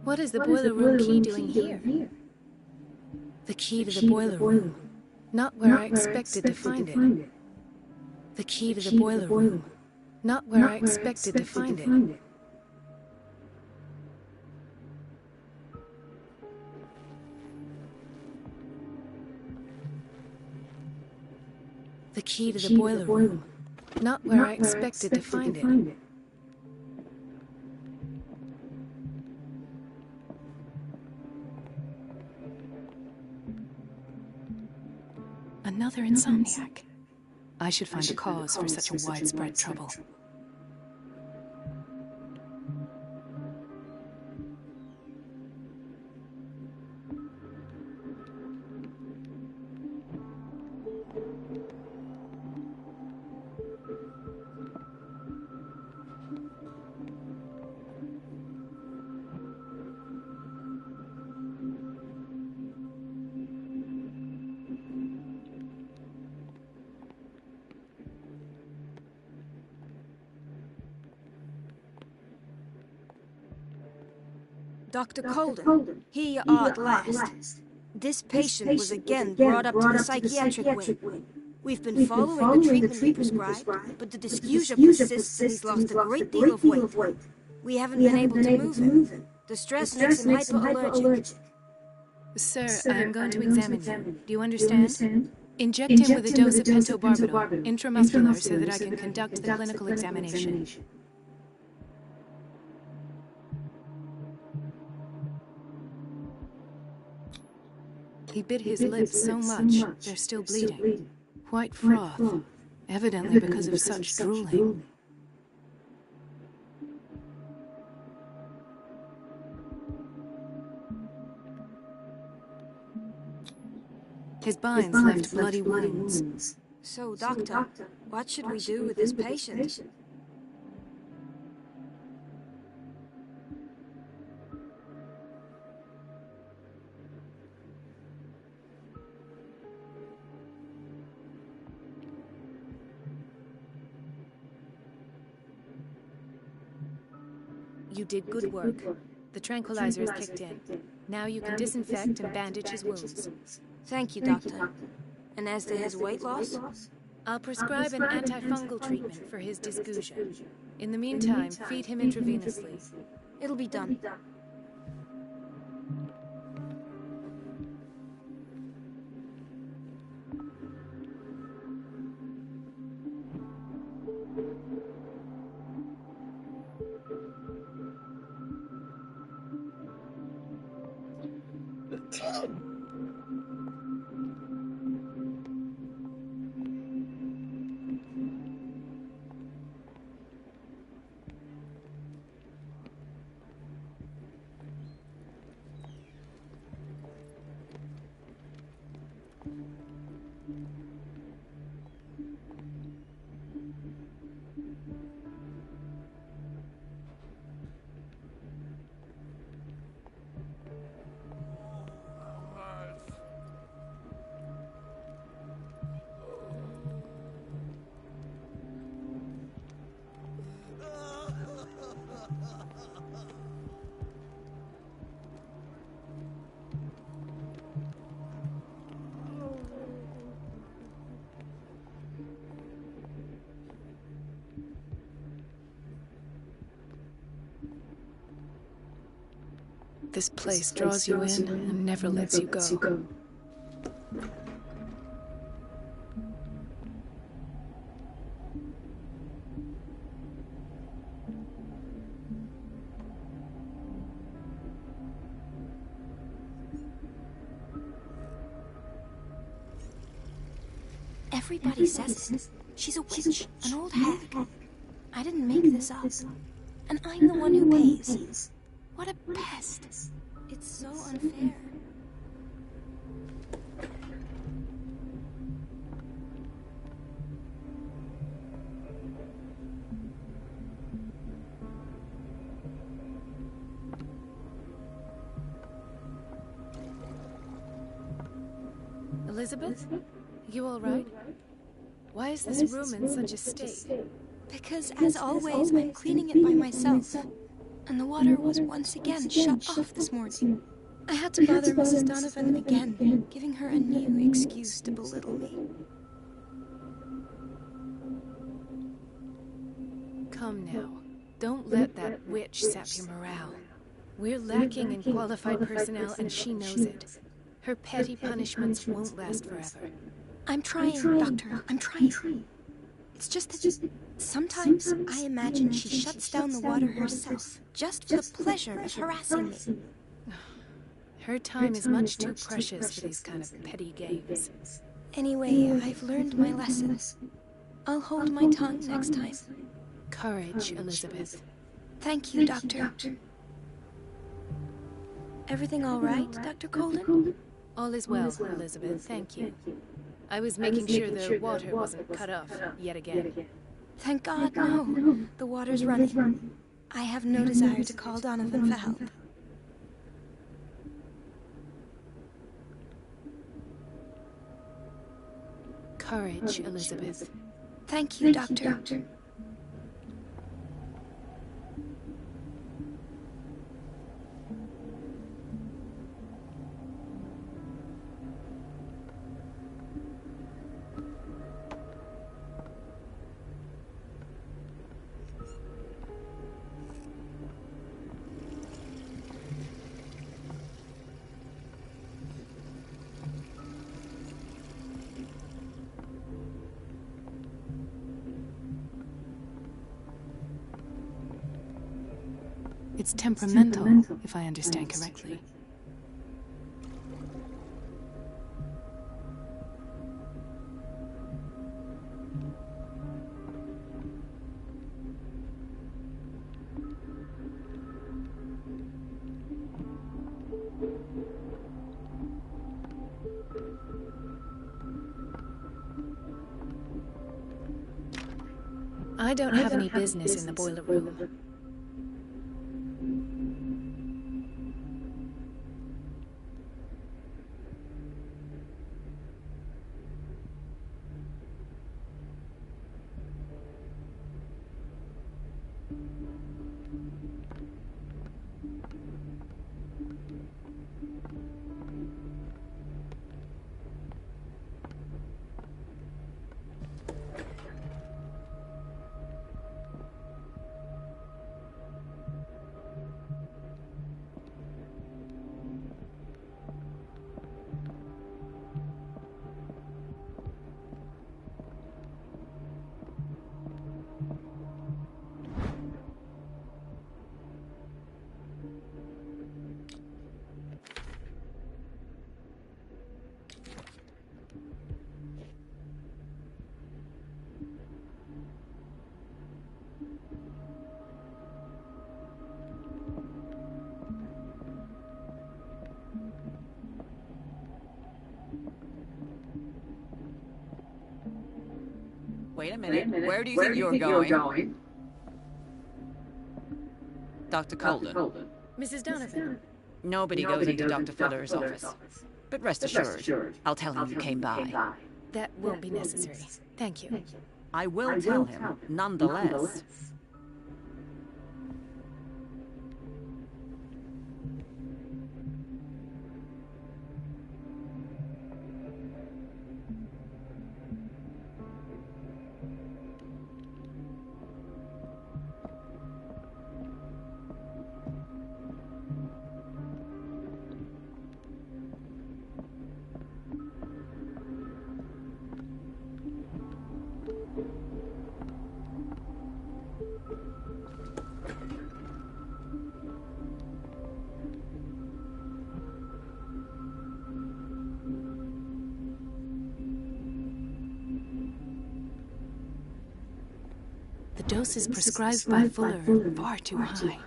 What is the boiler room key doing here? The key to the boiler room. Not where I expected to find it. The key to the boiler room. Not where I expected to find it. The key to the boiler room. Not where I expected to find it. Another insomniac. I should find a cause for such a widespread trouble. Dr. Colden, here you are at last. This patient was again brought up to the psychiatric wing. We've been following the treatment he prescribed, but the dysgeusia persists and he's lost a great deal of weight. We haven't been able to move him. The stress makes him hyperallergic. Sir, I am going to examine you. Do you understand? Inject him with a dose of pentobarbital, intramuscular, so that I can conduct the clinical examination. He bit his lips so much, they're still bleeding. White froth, evidently because of such drooling. His binds left bloody wounds. So, Doctor, what should we do with this patient? You did good work. The tranquilizer is kicked in. Now you can disinfect and bandage his wounds. Thank you, Doctor. And as to his weight loss? I'll prescribe an antifungal treatment for his dysgeusia. In the meantime, feed him intravenously. It'll be done. This place draws you in and never lets you go. Everybody says it. She's a witch, an old hag. I didn't make this up. And I'm the one who pays. What a pest. It's so unfair. Elizabeth? You all right? Why is this room in such a state? Because, as always, I'm cleaning it by myself. And the water was once again shut off this morning. I had to bother Mrs. Donovan again, giving her a new excuse to belittle me. Come now. Don't let that witch sap your morale. We're lacking in qualified personnel, and she knows it. Her petty punishments won't last forever. I'm trying, Doctor. I'm trying. It's just that sometimes I imagine she shuts down the water herself, just for the pleasure of harassing me. Her time is much too precious for these kind of petty games. Anyway, I've learned my lesson. I'll hold my tongue next time. Courage, Elizabeth. Thank you, Doctor. Everything all right, Dr. Colden? All is well, Elizabeth. Thank you. I was making sure the water wasn't cut off yet again. Thank God, no. The water's running. I have no desire to call Donovan for help. Courage, Elizabeth. Thank you, Doctor. It's temperamental, if I understand correctly. I don't have any business in the boiler room. Wait a minute. Where do you think you're going? Dr. Colden. Mrs. Donovan. Nobody goes into Dr. Fuller's office. But rest assured, I'll tell him you came by. That won't be necessary. Thank you. I will tell him, nonetheless. The doses prescribed by Fuller are far too high.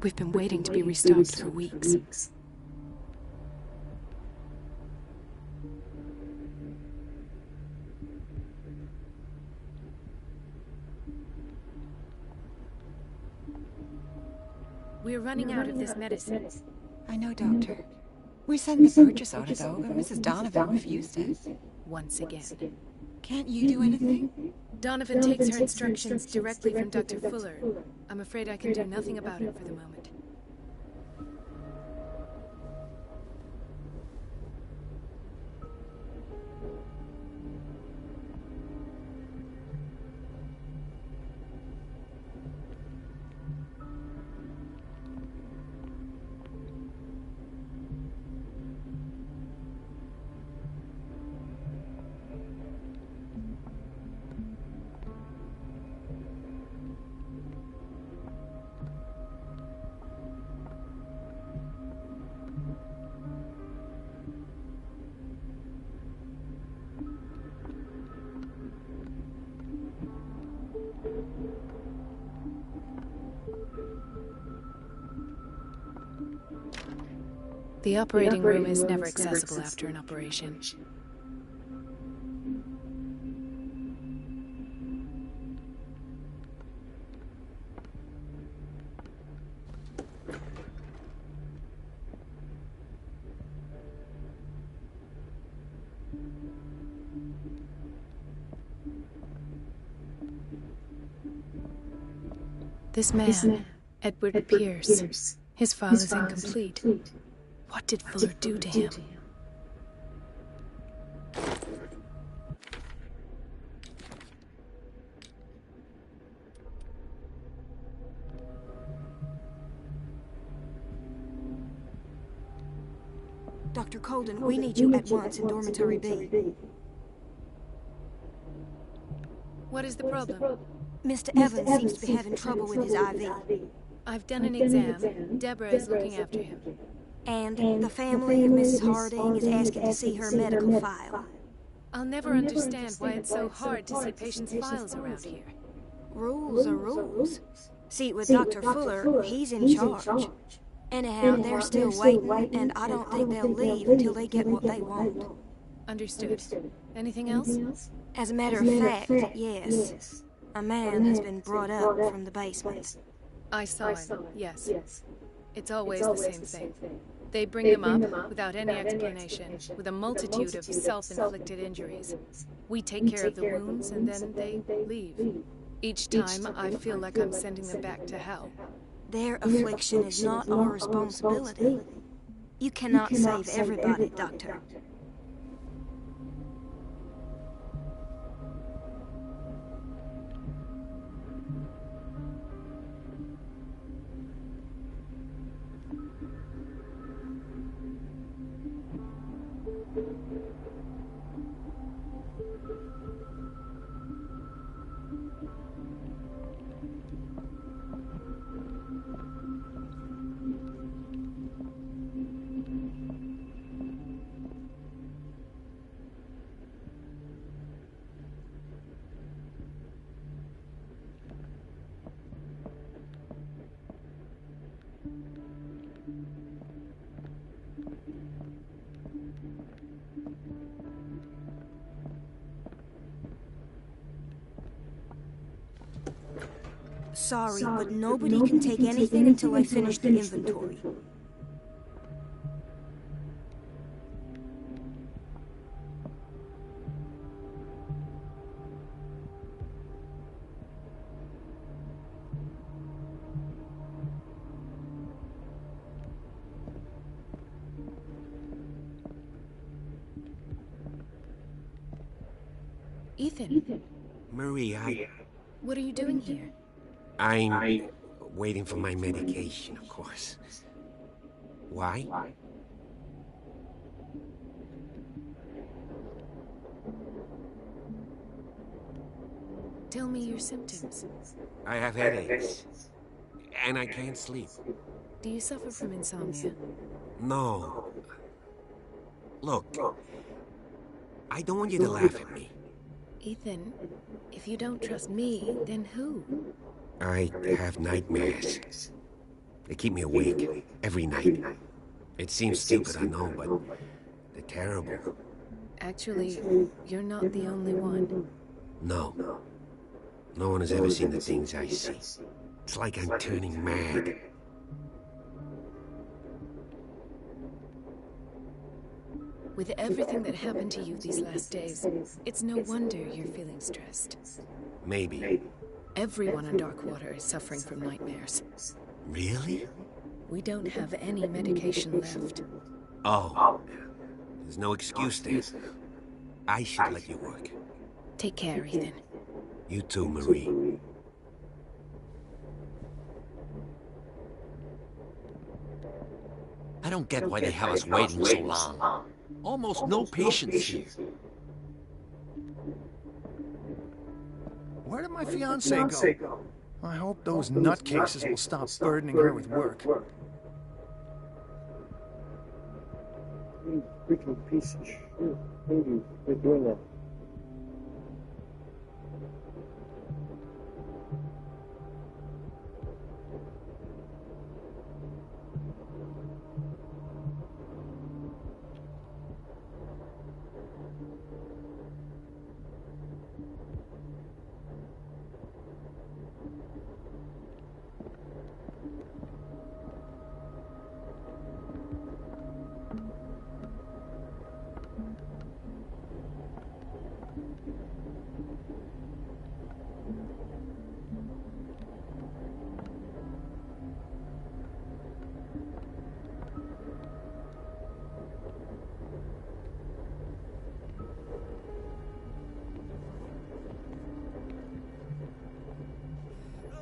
We've been waiting to be restocked for weeks. We're running out of this medicine. I know, Doctor. We sent the purchase order, though, but Mrs. Donovan refused it. Once again. Can't you do anything? Donovan takes her instructions directly from Dr. Fuller. I'm afraid I can do nothing about it for the moment. The operating room is never accessible after an operation. This man, Edward Pierce, his file is incomplete. What did Fuller do to him? Dr. Colden, we need you at once in Dormitory B. What is the problem? Mr. Evans seems to be having trouble with his IV. I've done an exam. Deborah is looking after him. And the family of Mrs. Harding is asking to see her medical file. I'll never understand why it's so hard to see patients' files around here. Rules are rules. See, with Dr. Fuller, he's in charge. Anyhow, they're still waiting, and I don't think they'll leave until they get what they want. Understood. Anything else? As a matter of fact, yes. A man has been brought up from the basement. I saw him, yes. It's always the same thing. They bring them up without any explanation, with a multitude of self-inflicted injuries. We take care of the wounds, and then they leave. Each time, I feel like I'm sending them back to hell. Their affliction is not our responsibility. You cannot save everybody, Doctor. Sorry, but nobody can take anything until I finish the inventory. Ethan, Marie, what are you doing here? I'm waiting for my medication, of course. Why? Tell me your symptoms. I have headaches. And I can't sleep. Do you suffer from insomnia? No. Look, I don't want you to laugh at me. Ethan, if you don't trust me, then who? I have nightmares. They keep me awake every night. It seems stupid, I know, but they're terrible. Actually, you're not the only one. No. No one has ever seen the things I see. It's like I'm turning mad. With everything that happened to you these last days, it's no wonder you're feeling stressed. Maybe. Everyone on Darkwater is suffering from nightmares. Really? We don't have any medication left. Oh. There's no excuse then. I should let you work. Take care, Ethan. You too, Marie. I don't get why they have us waiting so long. Almost no patients here. Where did my fiancée go? I hope those nutcases will stop burdening her with work. You freaking piece of shit. Maybe you're doing that.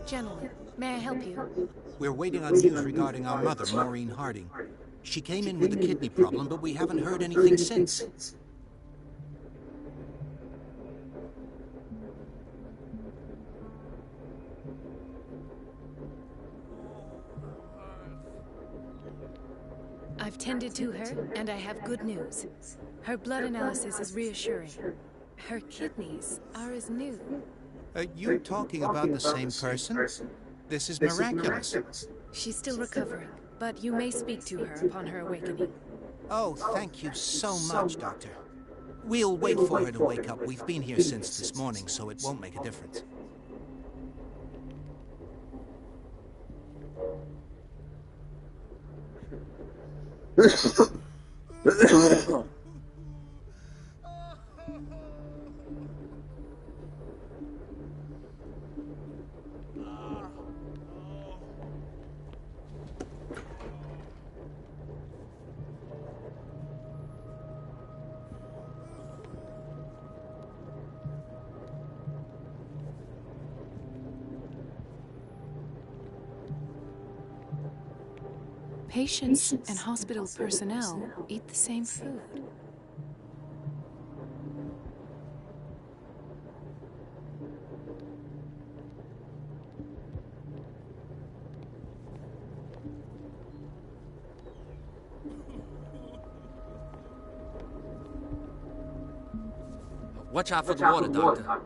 Gentlemen, may I help you? We're waiting on news regarding our mother, Maureen Harding. She came in with a kidney problem, but we haven't heard anything since. I've tended to her, and I have good news. Her blood analysis is reassuring. Her kidneys are as new. Are you talking about the same person? This is miraculous. She's still recovering, but you may speak to her upon her awakening. Oh, thank you so much, Doctor. We'll wait for her to wake up. We've been here since this morning, so it won't make a difference. Patients and hospital personnel eat the same food. Watch out for the water, Doctor.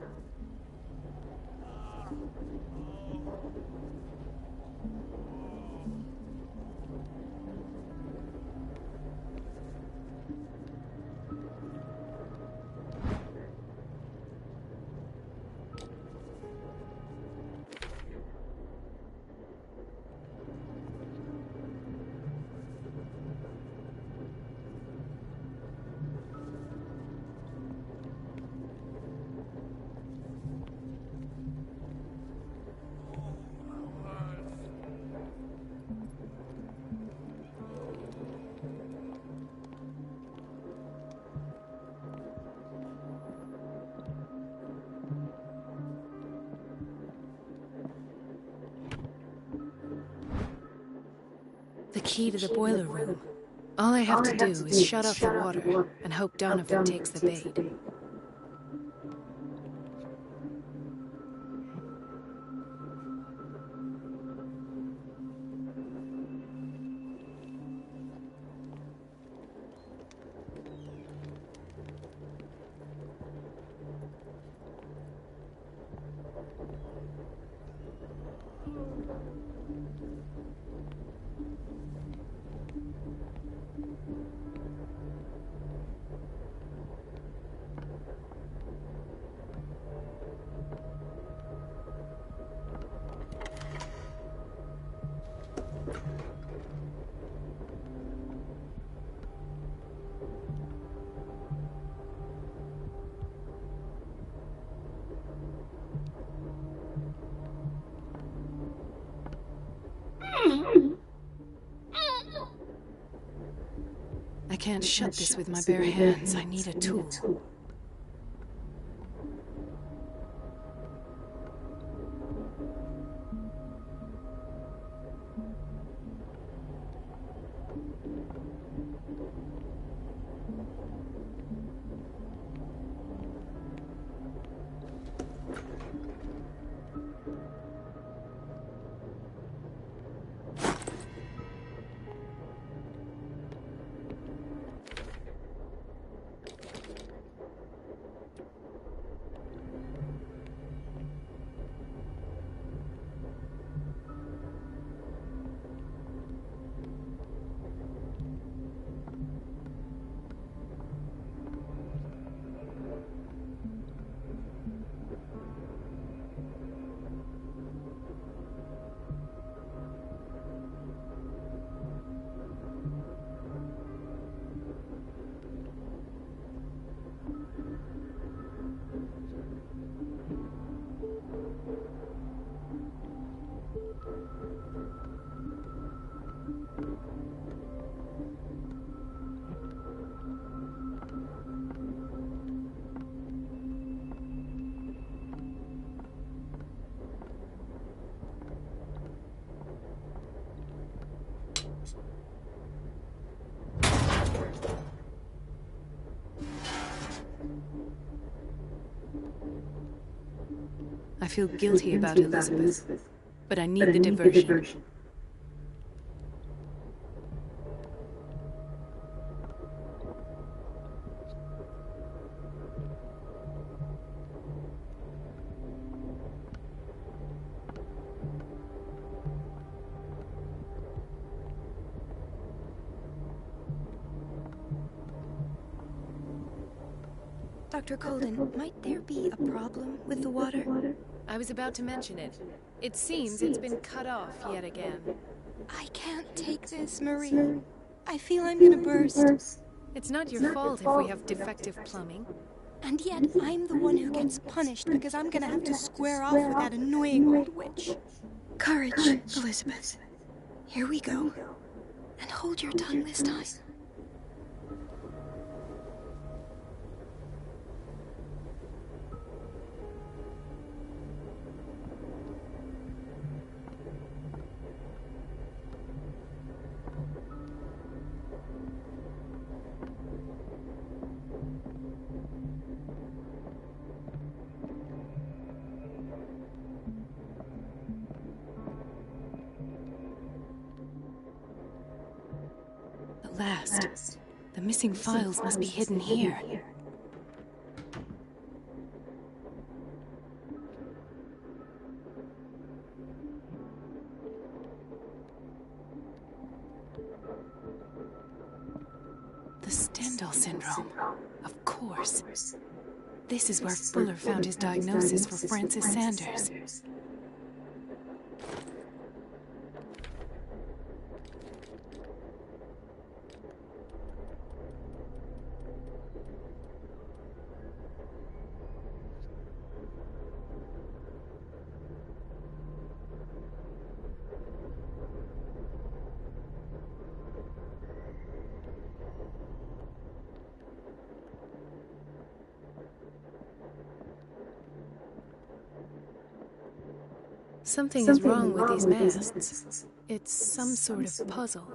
key to the boiler room. All I have to do is shut off the water and hope Donovan takes the bait. I can't shut this with my bare hands. I need a tool. I feel guilty about Elizabeth, but I need the diversion. Dr. Colden, might there be a problem with the water? I was about to mention it. It seems it's been cut off yet again. I can't take this, Marie. I feel I'm gonna burst. It's not your fault if we have defective plumbing. And yet, I'm the one who gets punished because I'm gonna have to square off with that annoying old witch. Courage, Elizabeth. Here we go. And hold your tongue this time. At last, the missing files must be hidden here. The Stendhal syndrome. Of course. This is where Fuller found his diagnosis for Francis Sanders. Something is wrong with these masts. It's some sort of puzzle.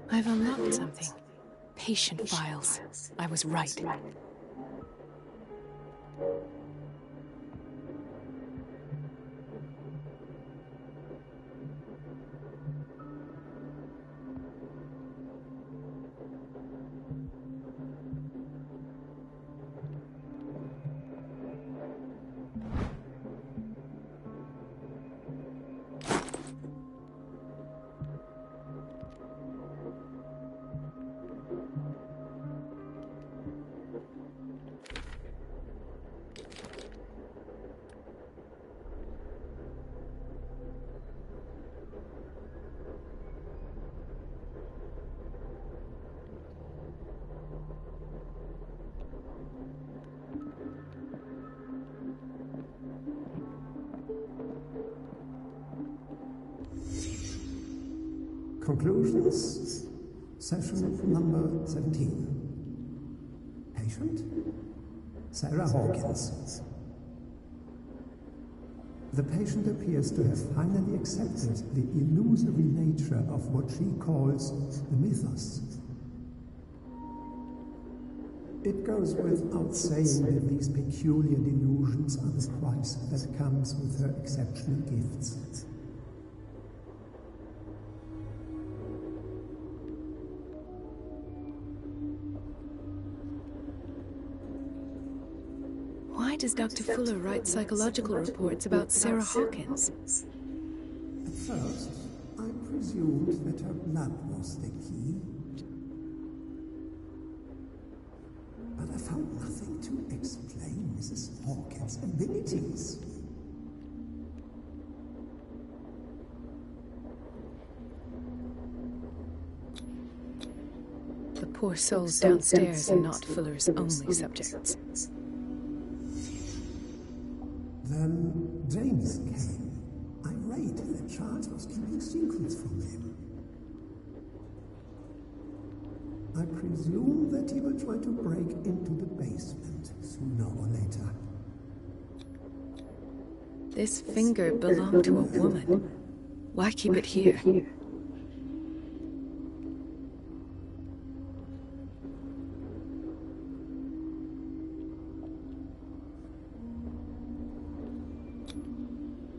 I've unlocked something. Patient files. I was right. Conclusions. Session number 17. Patient? Sarah Hawkins. The patient appears to have finally accepted the illusory nature of what she calls the mythos. It goes without saying that these peculiar delusions are the price that comes with her exceptional gifts. Why does Dr. Fuller write psychological reports about Sarah Hawkins? At first, I presumed that her blood was the key. But I found nothing to explain Mrs. Hawkins' abilities. The poor souls downstairs are not Fuller's only subjects. Then James came. Irate that Charles was keeping secrets from him. I presume that he will try to break into the basement sooner or later. This finger belonged to a woman. Why keep it here?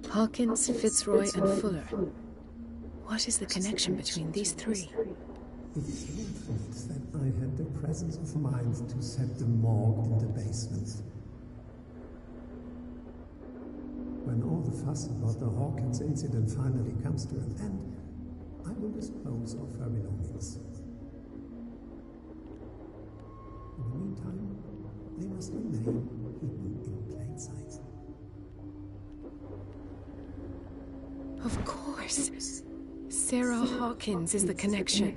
Hawkins, Fitzroy, and Fuller. What is the connection between these three? It is fortunate that I had the presence of mind to set the morgue in the basement. When all the fuss about the Hawkins incident finally comes to an end, I will dispose of her belongings. In the meantime, they must remain hidden in plain sight. Of course. Sarah Hawkins is the connection.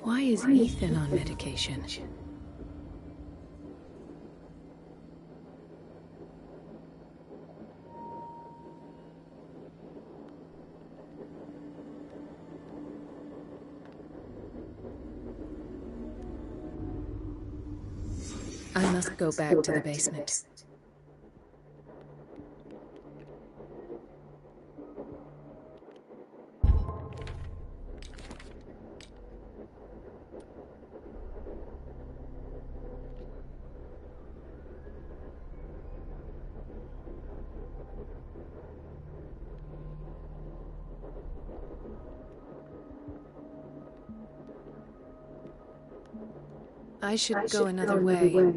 Why is Ethan on medication? I must go back to the basement. I should go another way.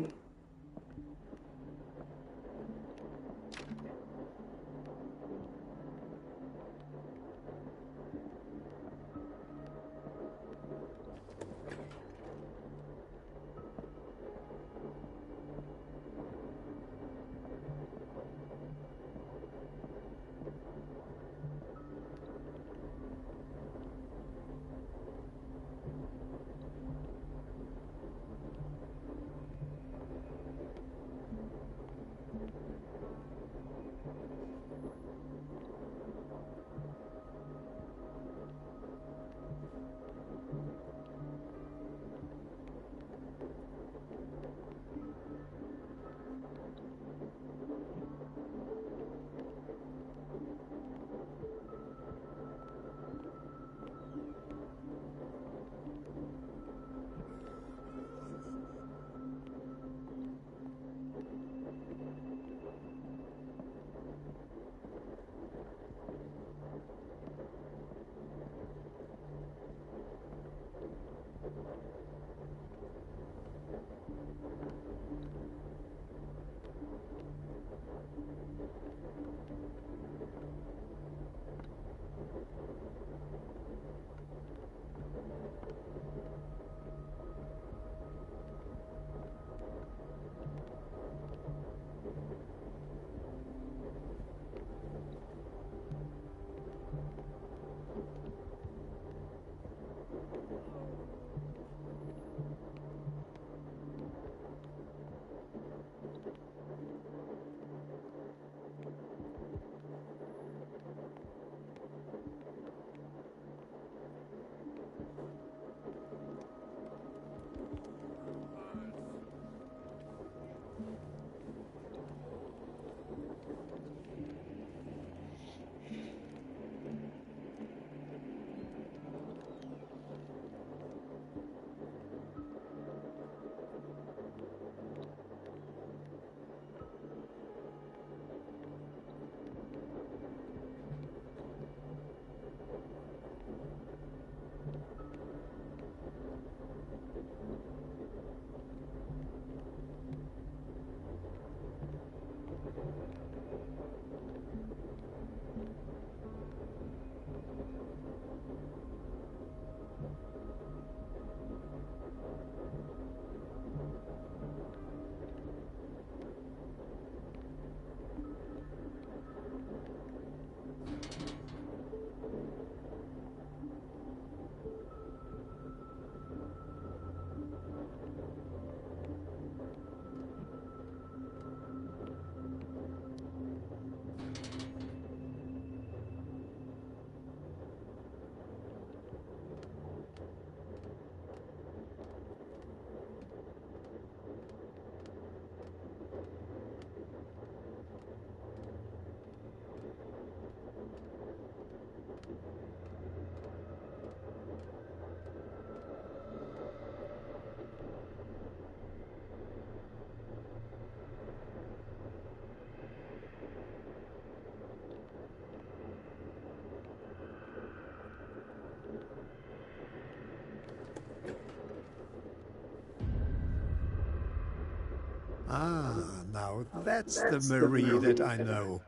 Ah, now that's the Marie that I know.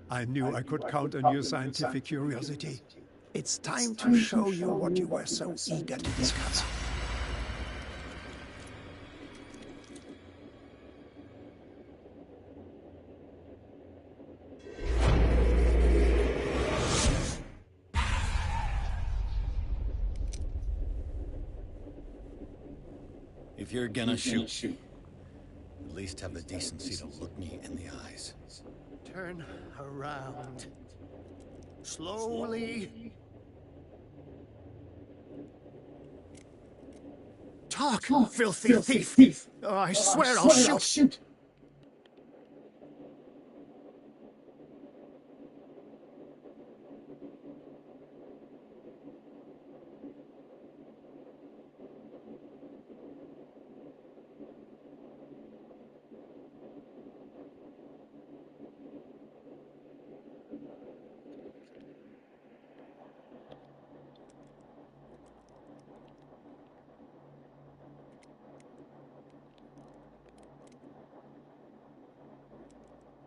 I knew I could count on your scientific curiosity. It's time to show you what you were so eager to discover. If you're gonna shoot, at least have the decency to look me in the eyes. Turn around. Slowly. Talk, filthy thief! Oh, I swear I'll shoot!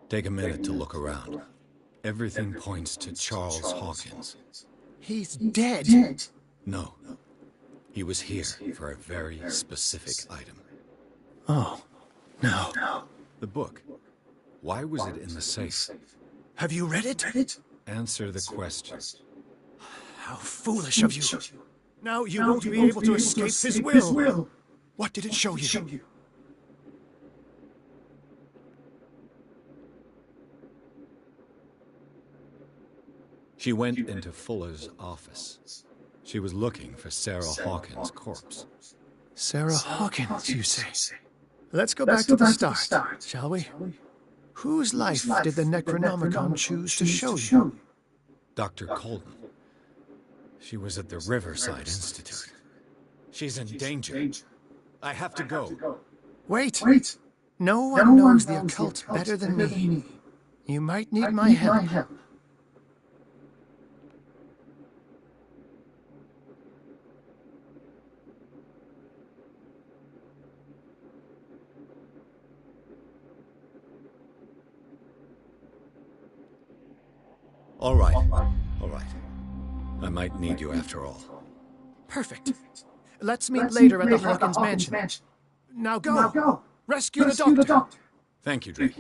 Take a minute to look around. Everything points to Charles Hawkins. He's dead. No. He was here for a very specific item. Oh, no. The book. Why was it in the safe? Have you read it? Answer the question. How foolish of you. Now you won't be able to escape his will. What did it show you? She went into Fuller's office. She was looking for Sarah Hawkins' corpse. Sarah Hawkins, you say? Let's go back to the start, shall we? Whose life did the Necronomicon choose to show you? Dr. Colden. She was at the Riverside Institute. She's in danger. I have to go. Wait. No one knows the occult better than me. You might need my help. All right. I might need you after all. Perfect. Let's meet later at the Hawkins mansion. Now go. Rescue the doctor. Thank you, Drake.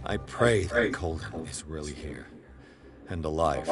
I pray that Colden is really here and alive.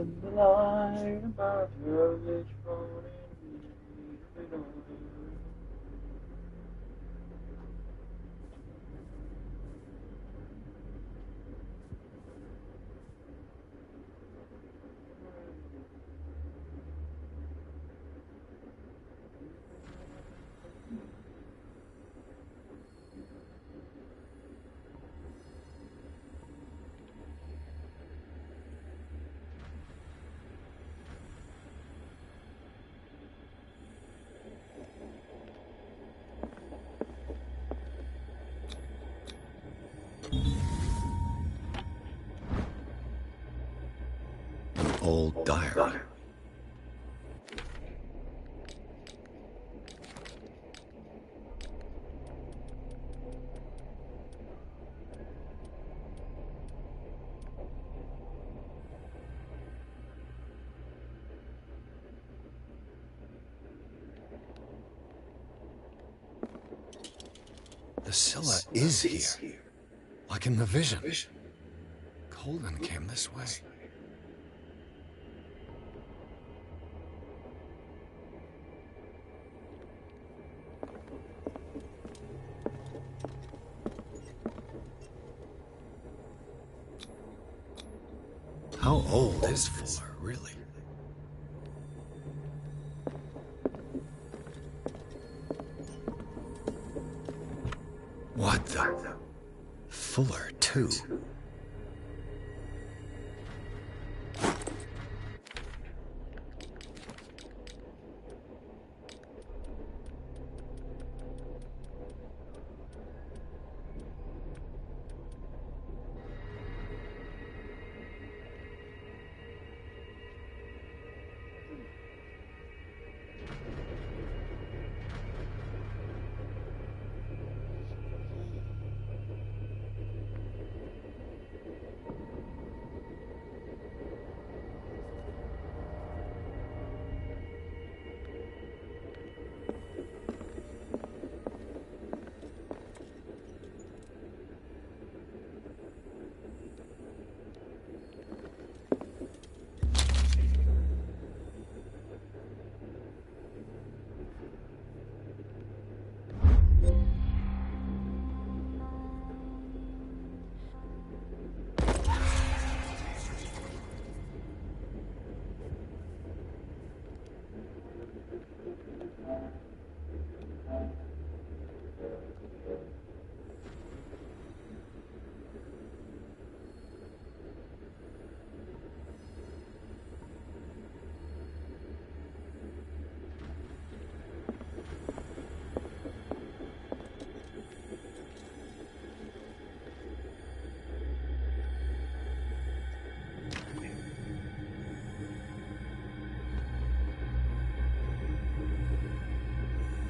in the light above your this morning. An old diary. The Scylla is here, like in the vision. Colden came this way. How old is Fuller, really? What the? Fuller, too.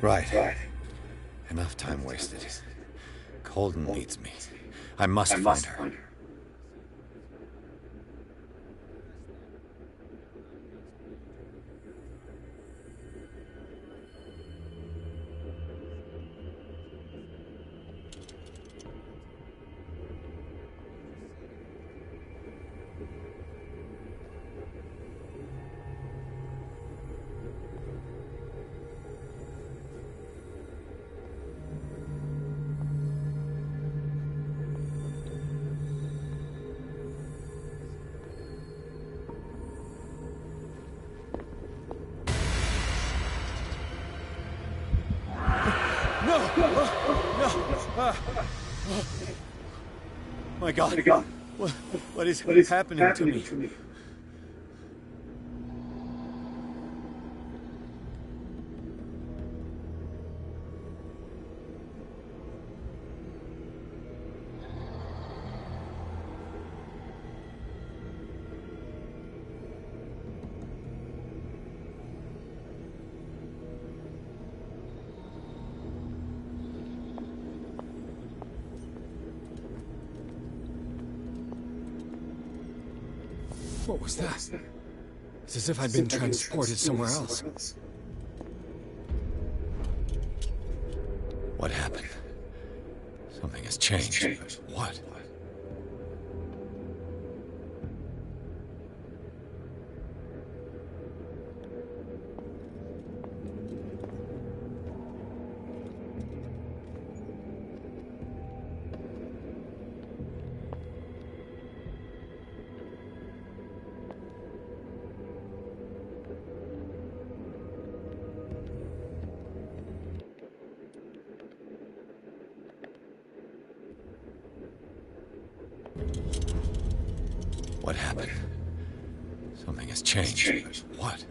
Right. Enough time wasted. Colden needs me. I must find her. My God. What is happening to me? What was that? It's as if I'd been transported somewhere else. What happened? Something has changed. But what? What happened? Something has changed. But what?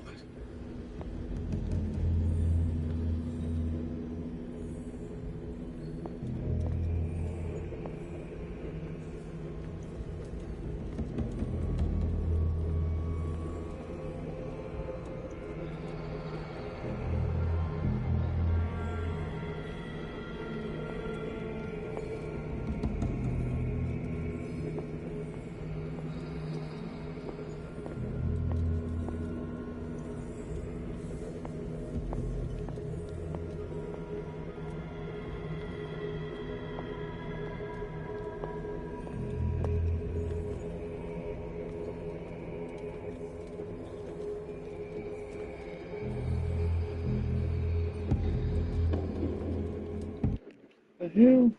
The hell?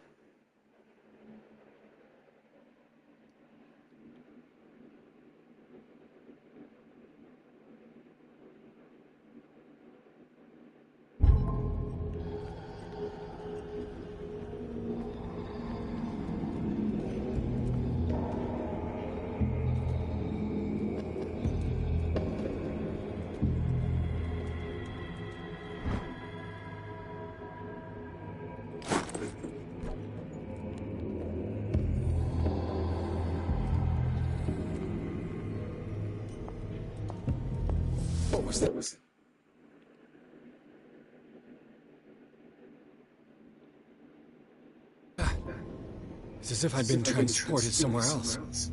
What was that? It's as if I'd been transported somewhere else.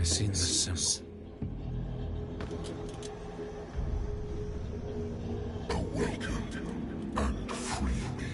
Seen this symbol. Awaken and free me.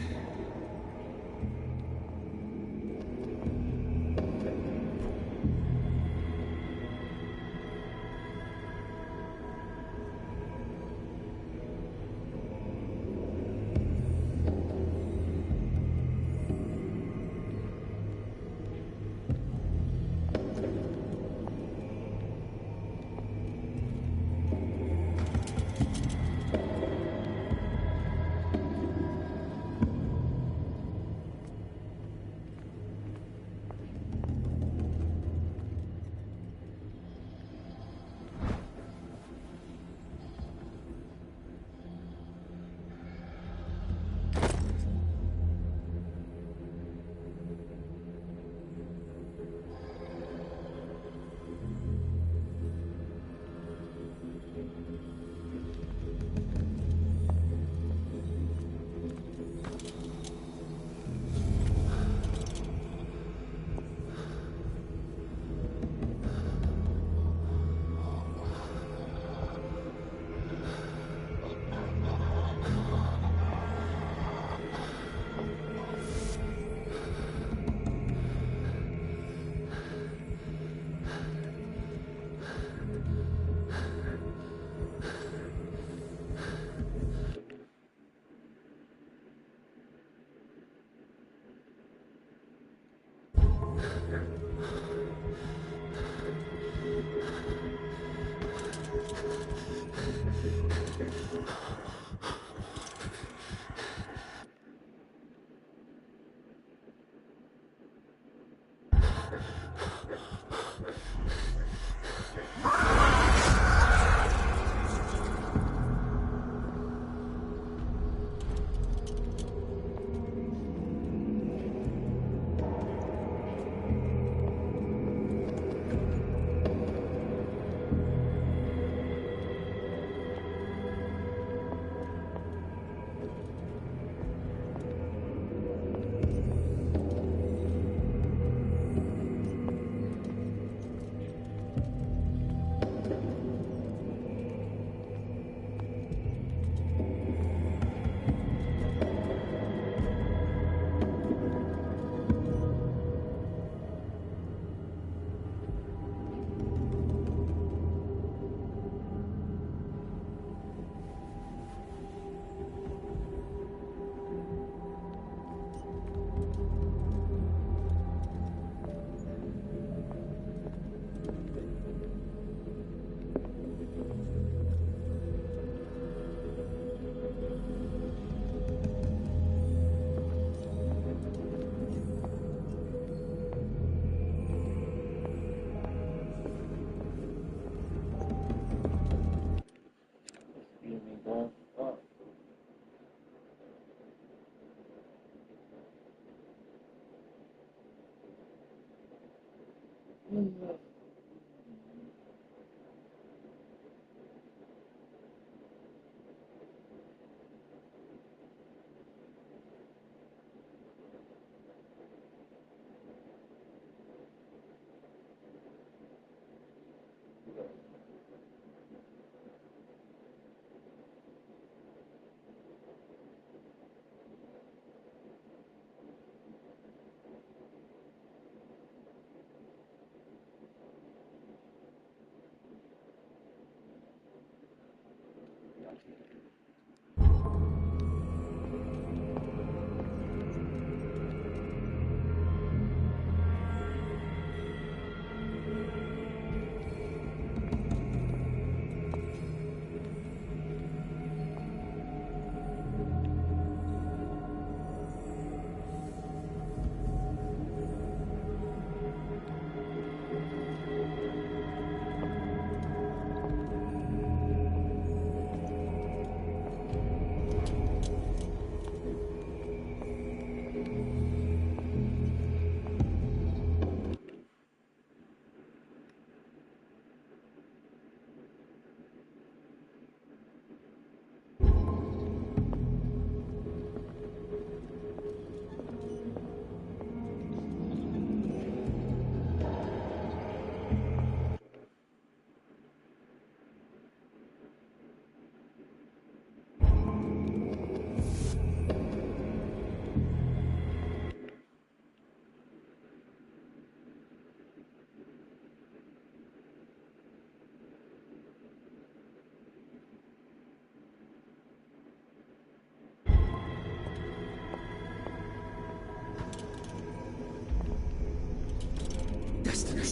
Destiny.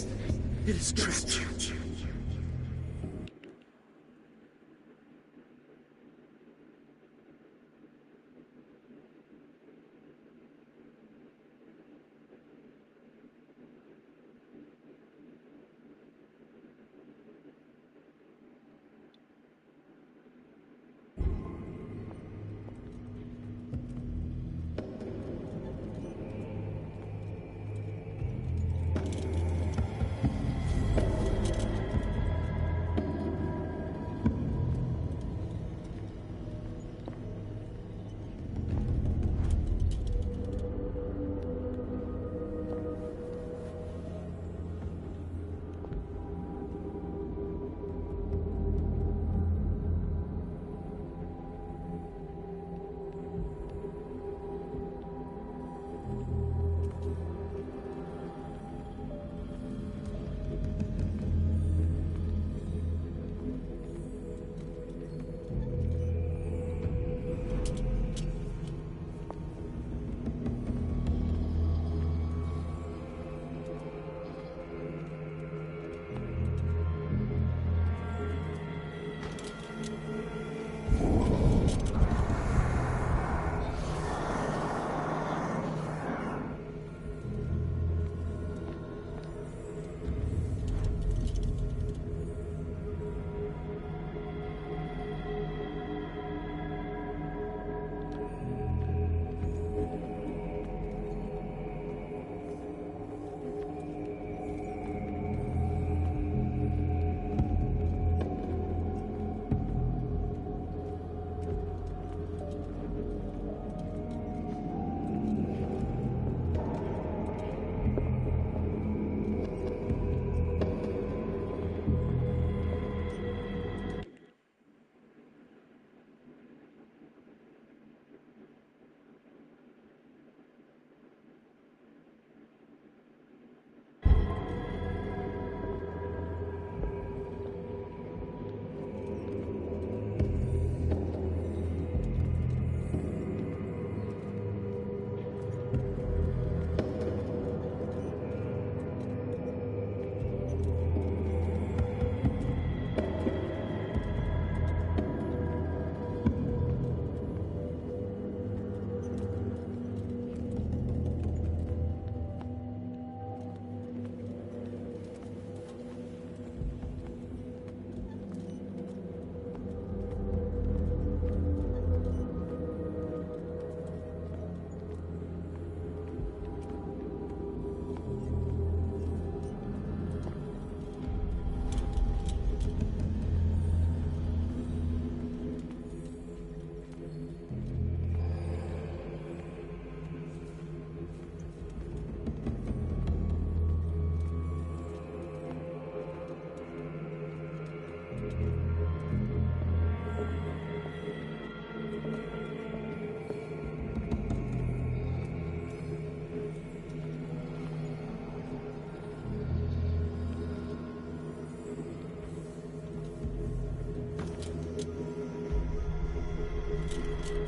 It is trapped you.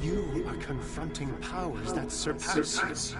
You are confronting powers that surpass you.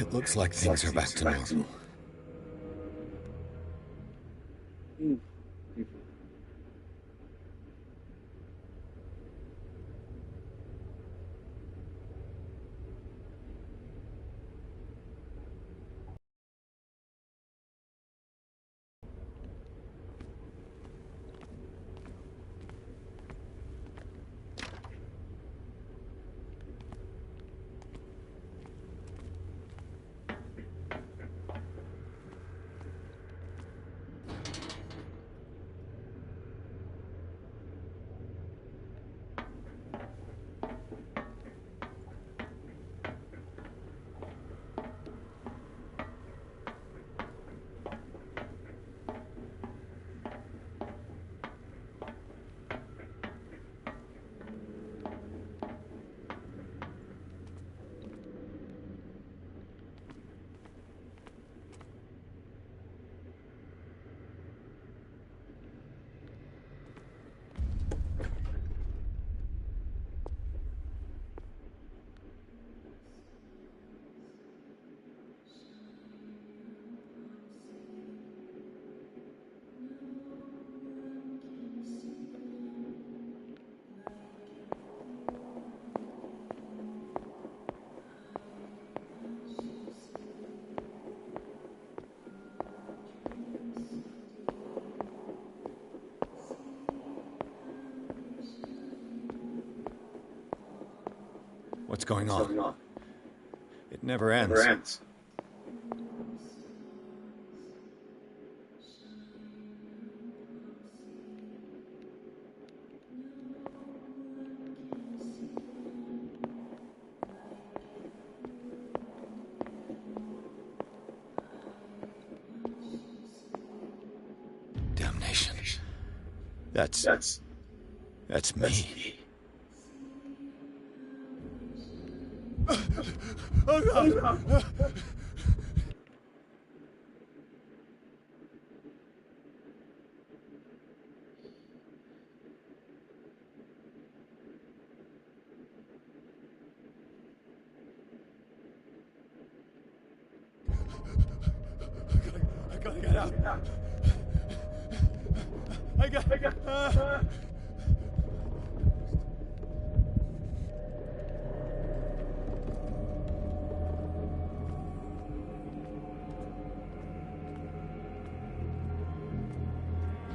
It looks like things are back to normal. What's going on? It never ends. Damnation. That's me. Oh God! I gotta get out. I got.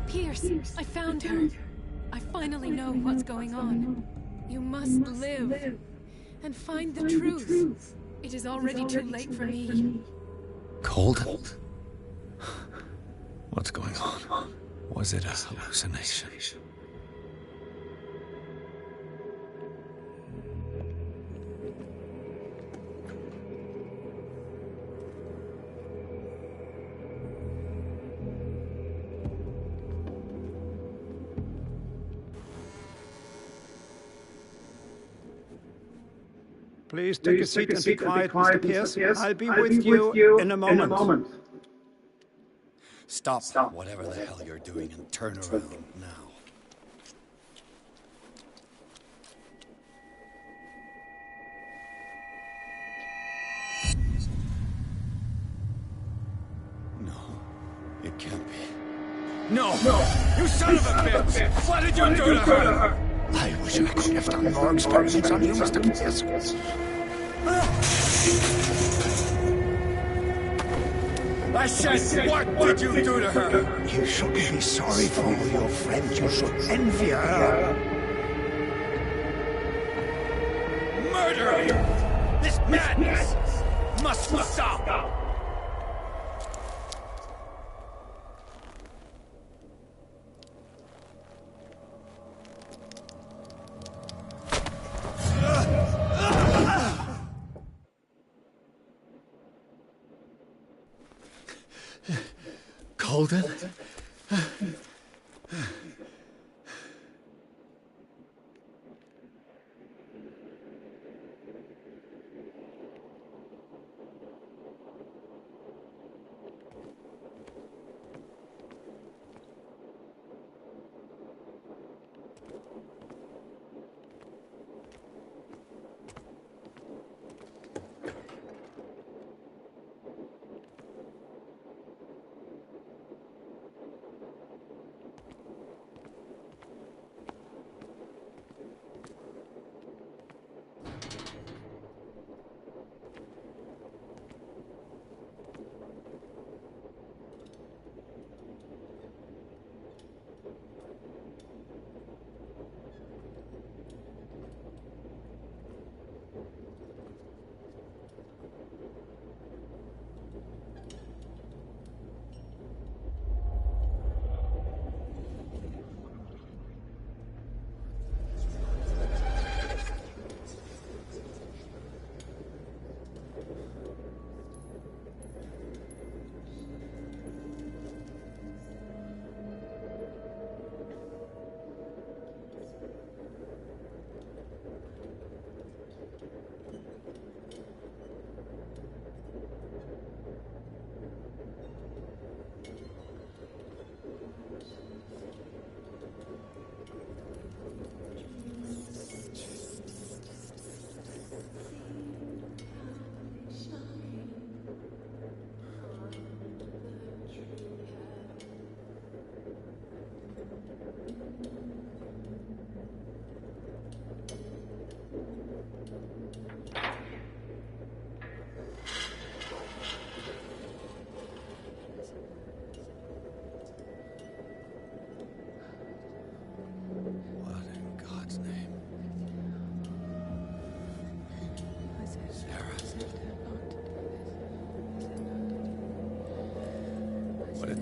Pierce, I found her. I finally know what's going on. You must live and find the truth. It is already too late for me. Cold? What's going on? Was it a hallucination? Please take a seat and be quiet, Mr. Pierce. I'll be with you in a moment. Stop whatever the hell you're doing and turn around now. No, it can't be. No! You son of a bitch! What did you do to her? I wish I could have done more experiments on you, Mr. Pierce. I said, what did you do to her? You shouldn't be sorry for your friend. You should envy her. Murder! This madness must stop! Golden?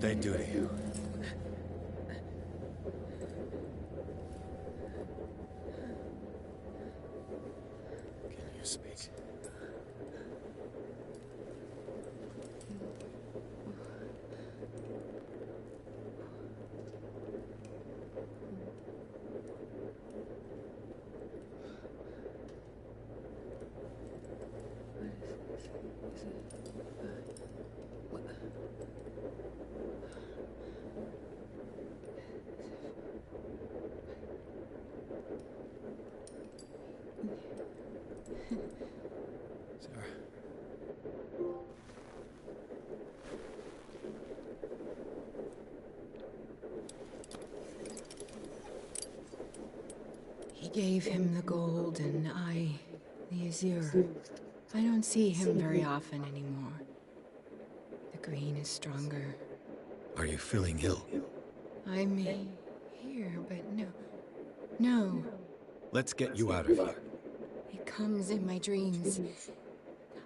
did they do to you? Can you speak? Sarah. He gave him the gold and I the azure. I don't see him very often anymore. The green is stronger. Are you feeling ill? I'm here, but no. No. Let's get you out of here. It comes in my dreams.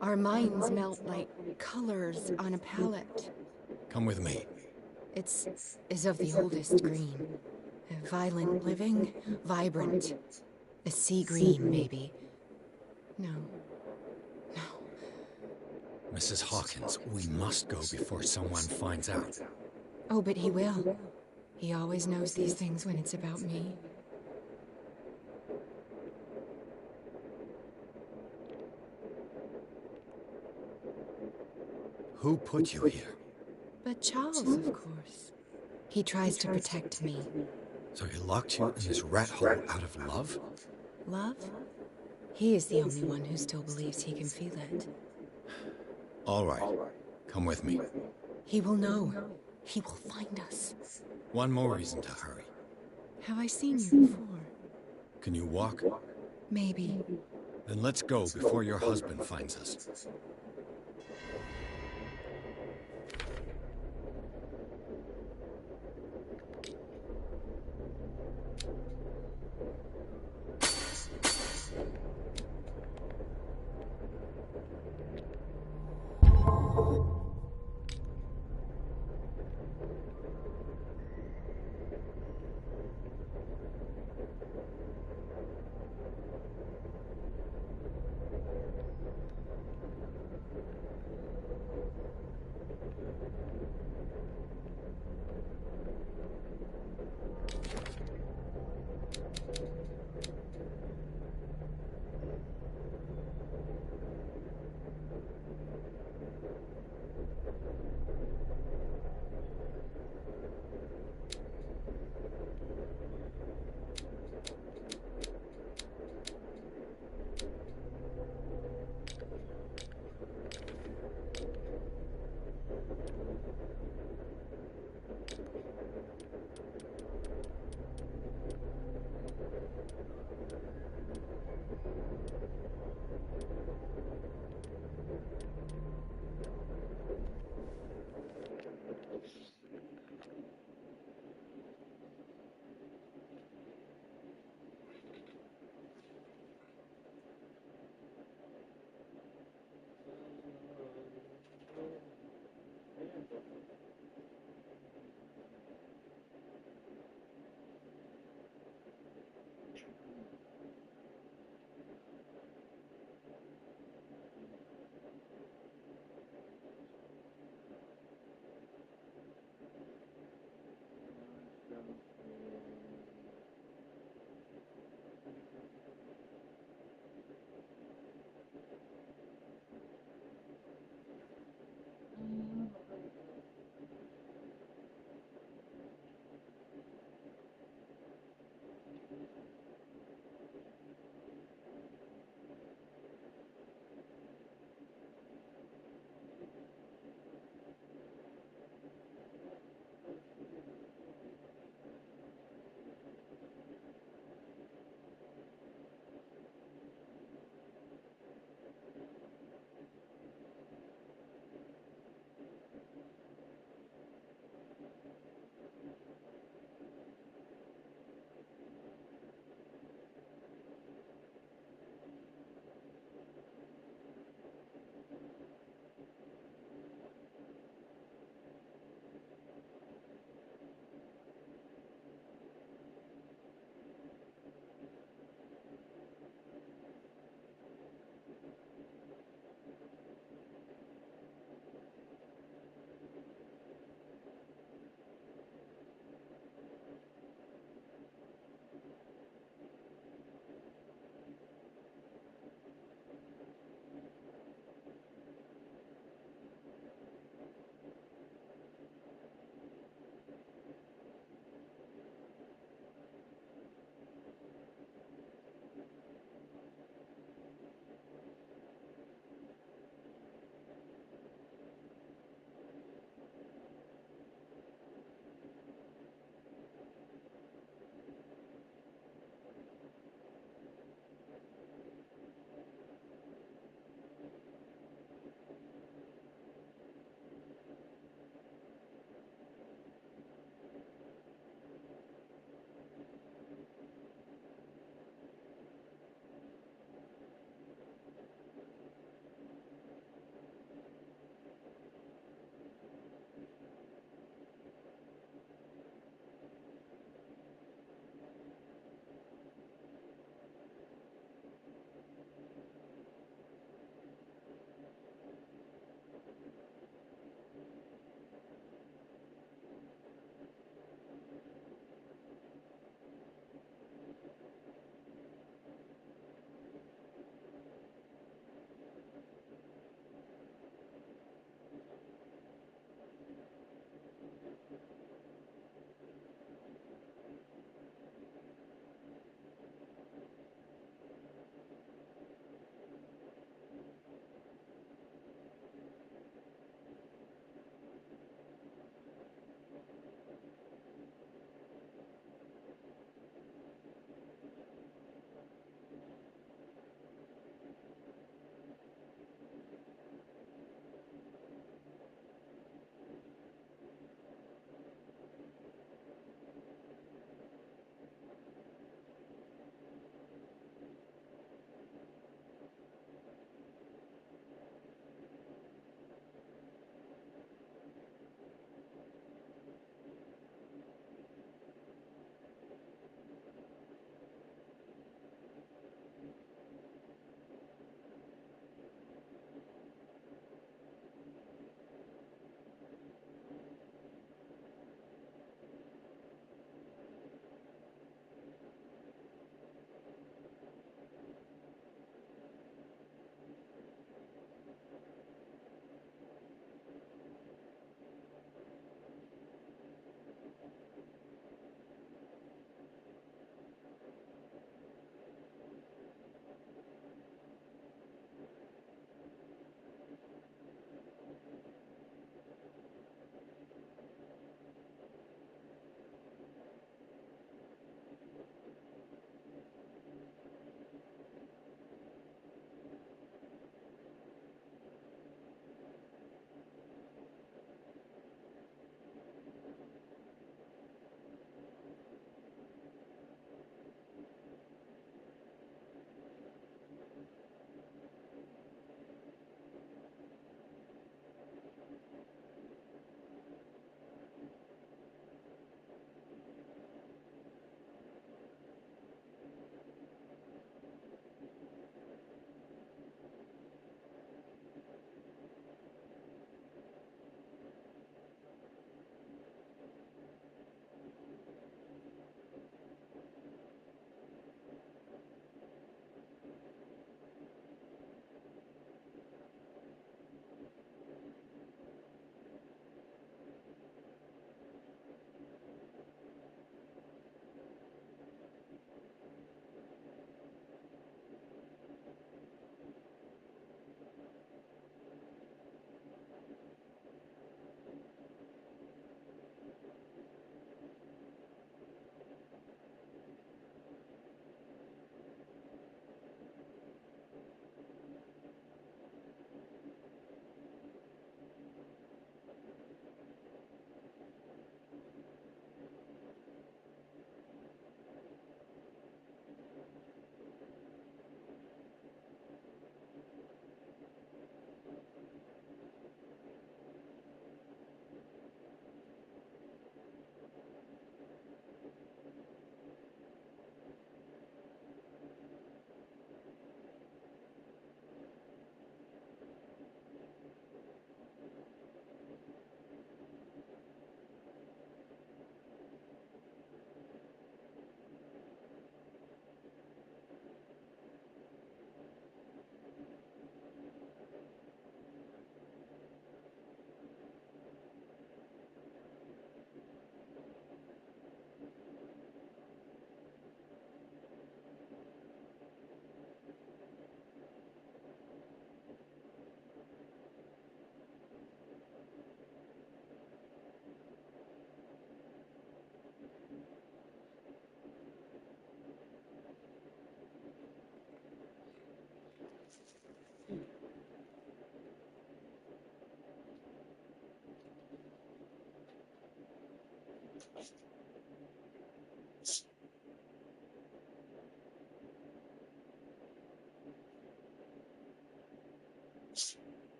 Our minds melt like colors on a palette. Come with me. It's of the oldest green. A violent living, vibrant. A sea green, maybe. No. Mrs. Hawkins, we must go before someone finds out. Oh, but he will. He always knows these things when it's about me. Who put you here? But Charles, of course. He tries to protect me. So he locked you in this rat hole out of love? Love? He is the only one who still believes he can feel it. All right. Come with me. He will know. He will find us. One more reason to hurry. Have I seen you before? Can you walk? Maybe. Then let's go before your husband finds us.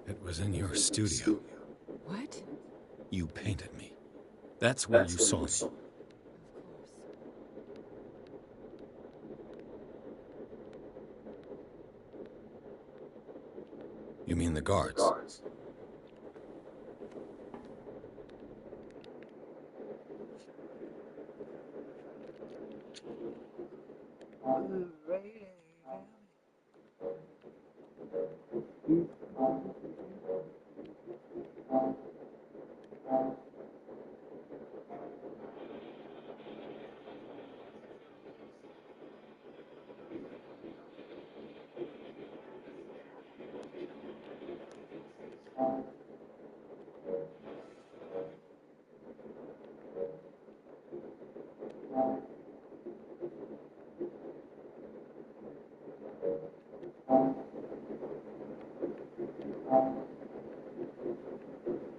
It was in your studio. What? You painted me. That's where you saw me. You mean the guards? Rating.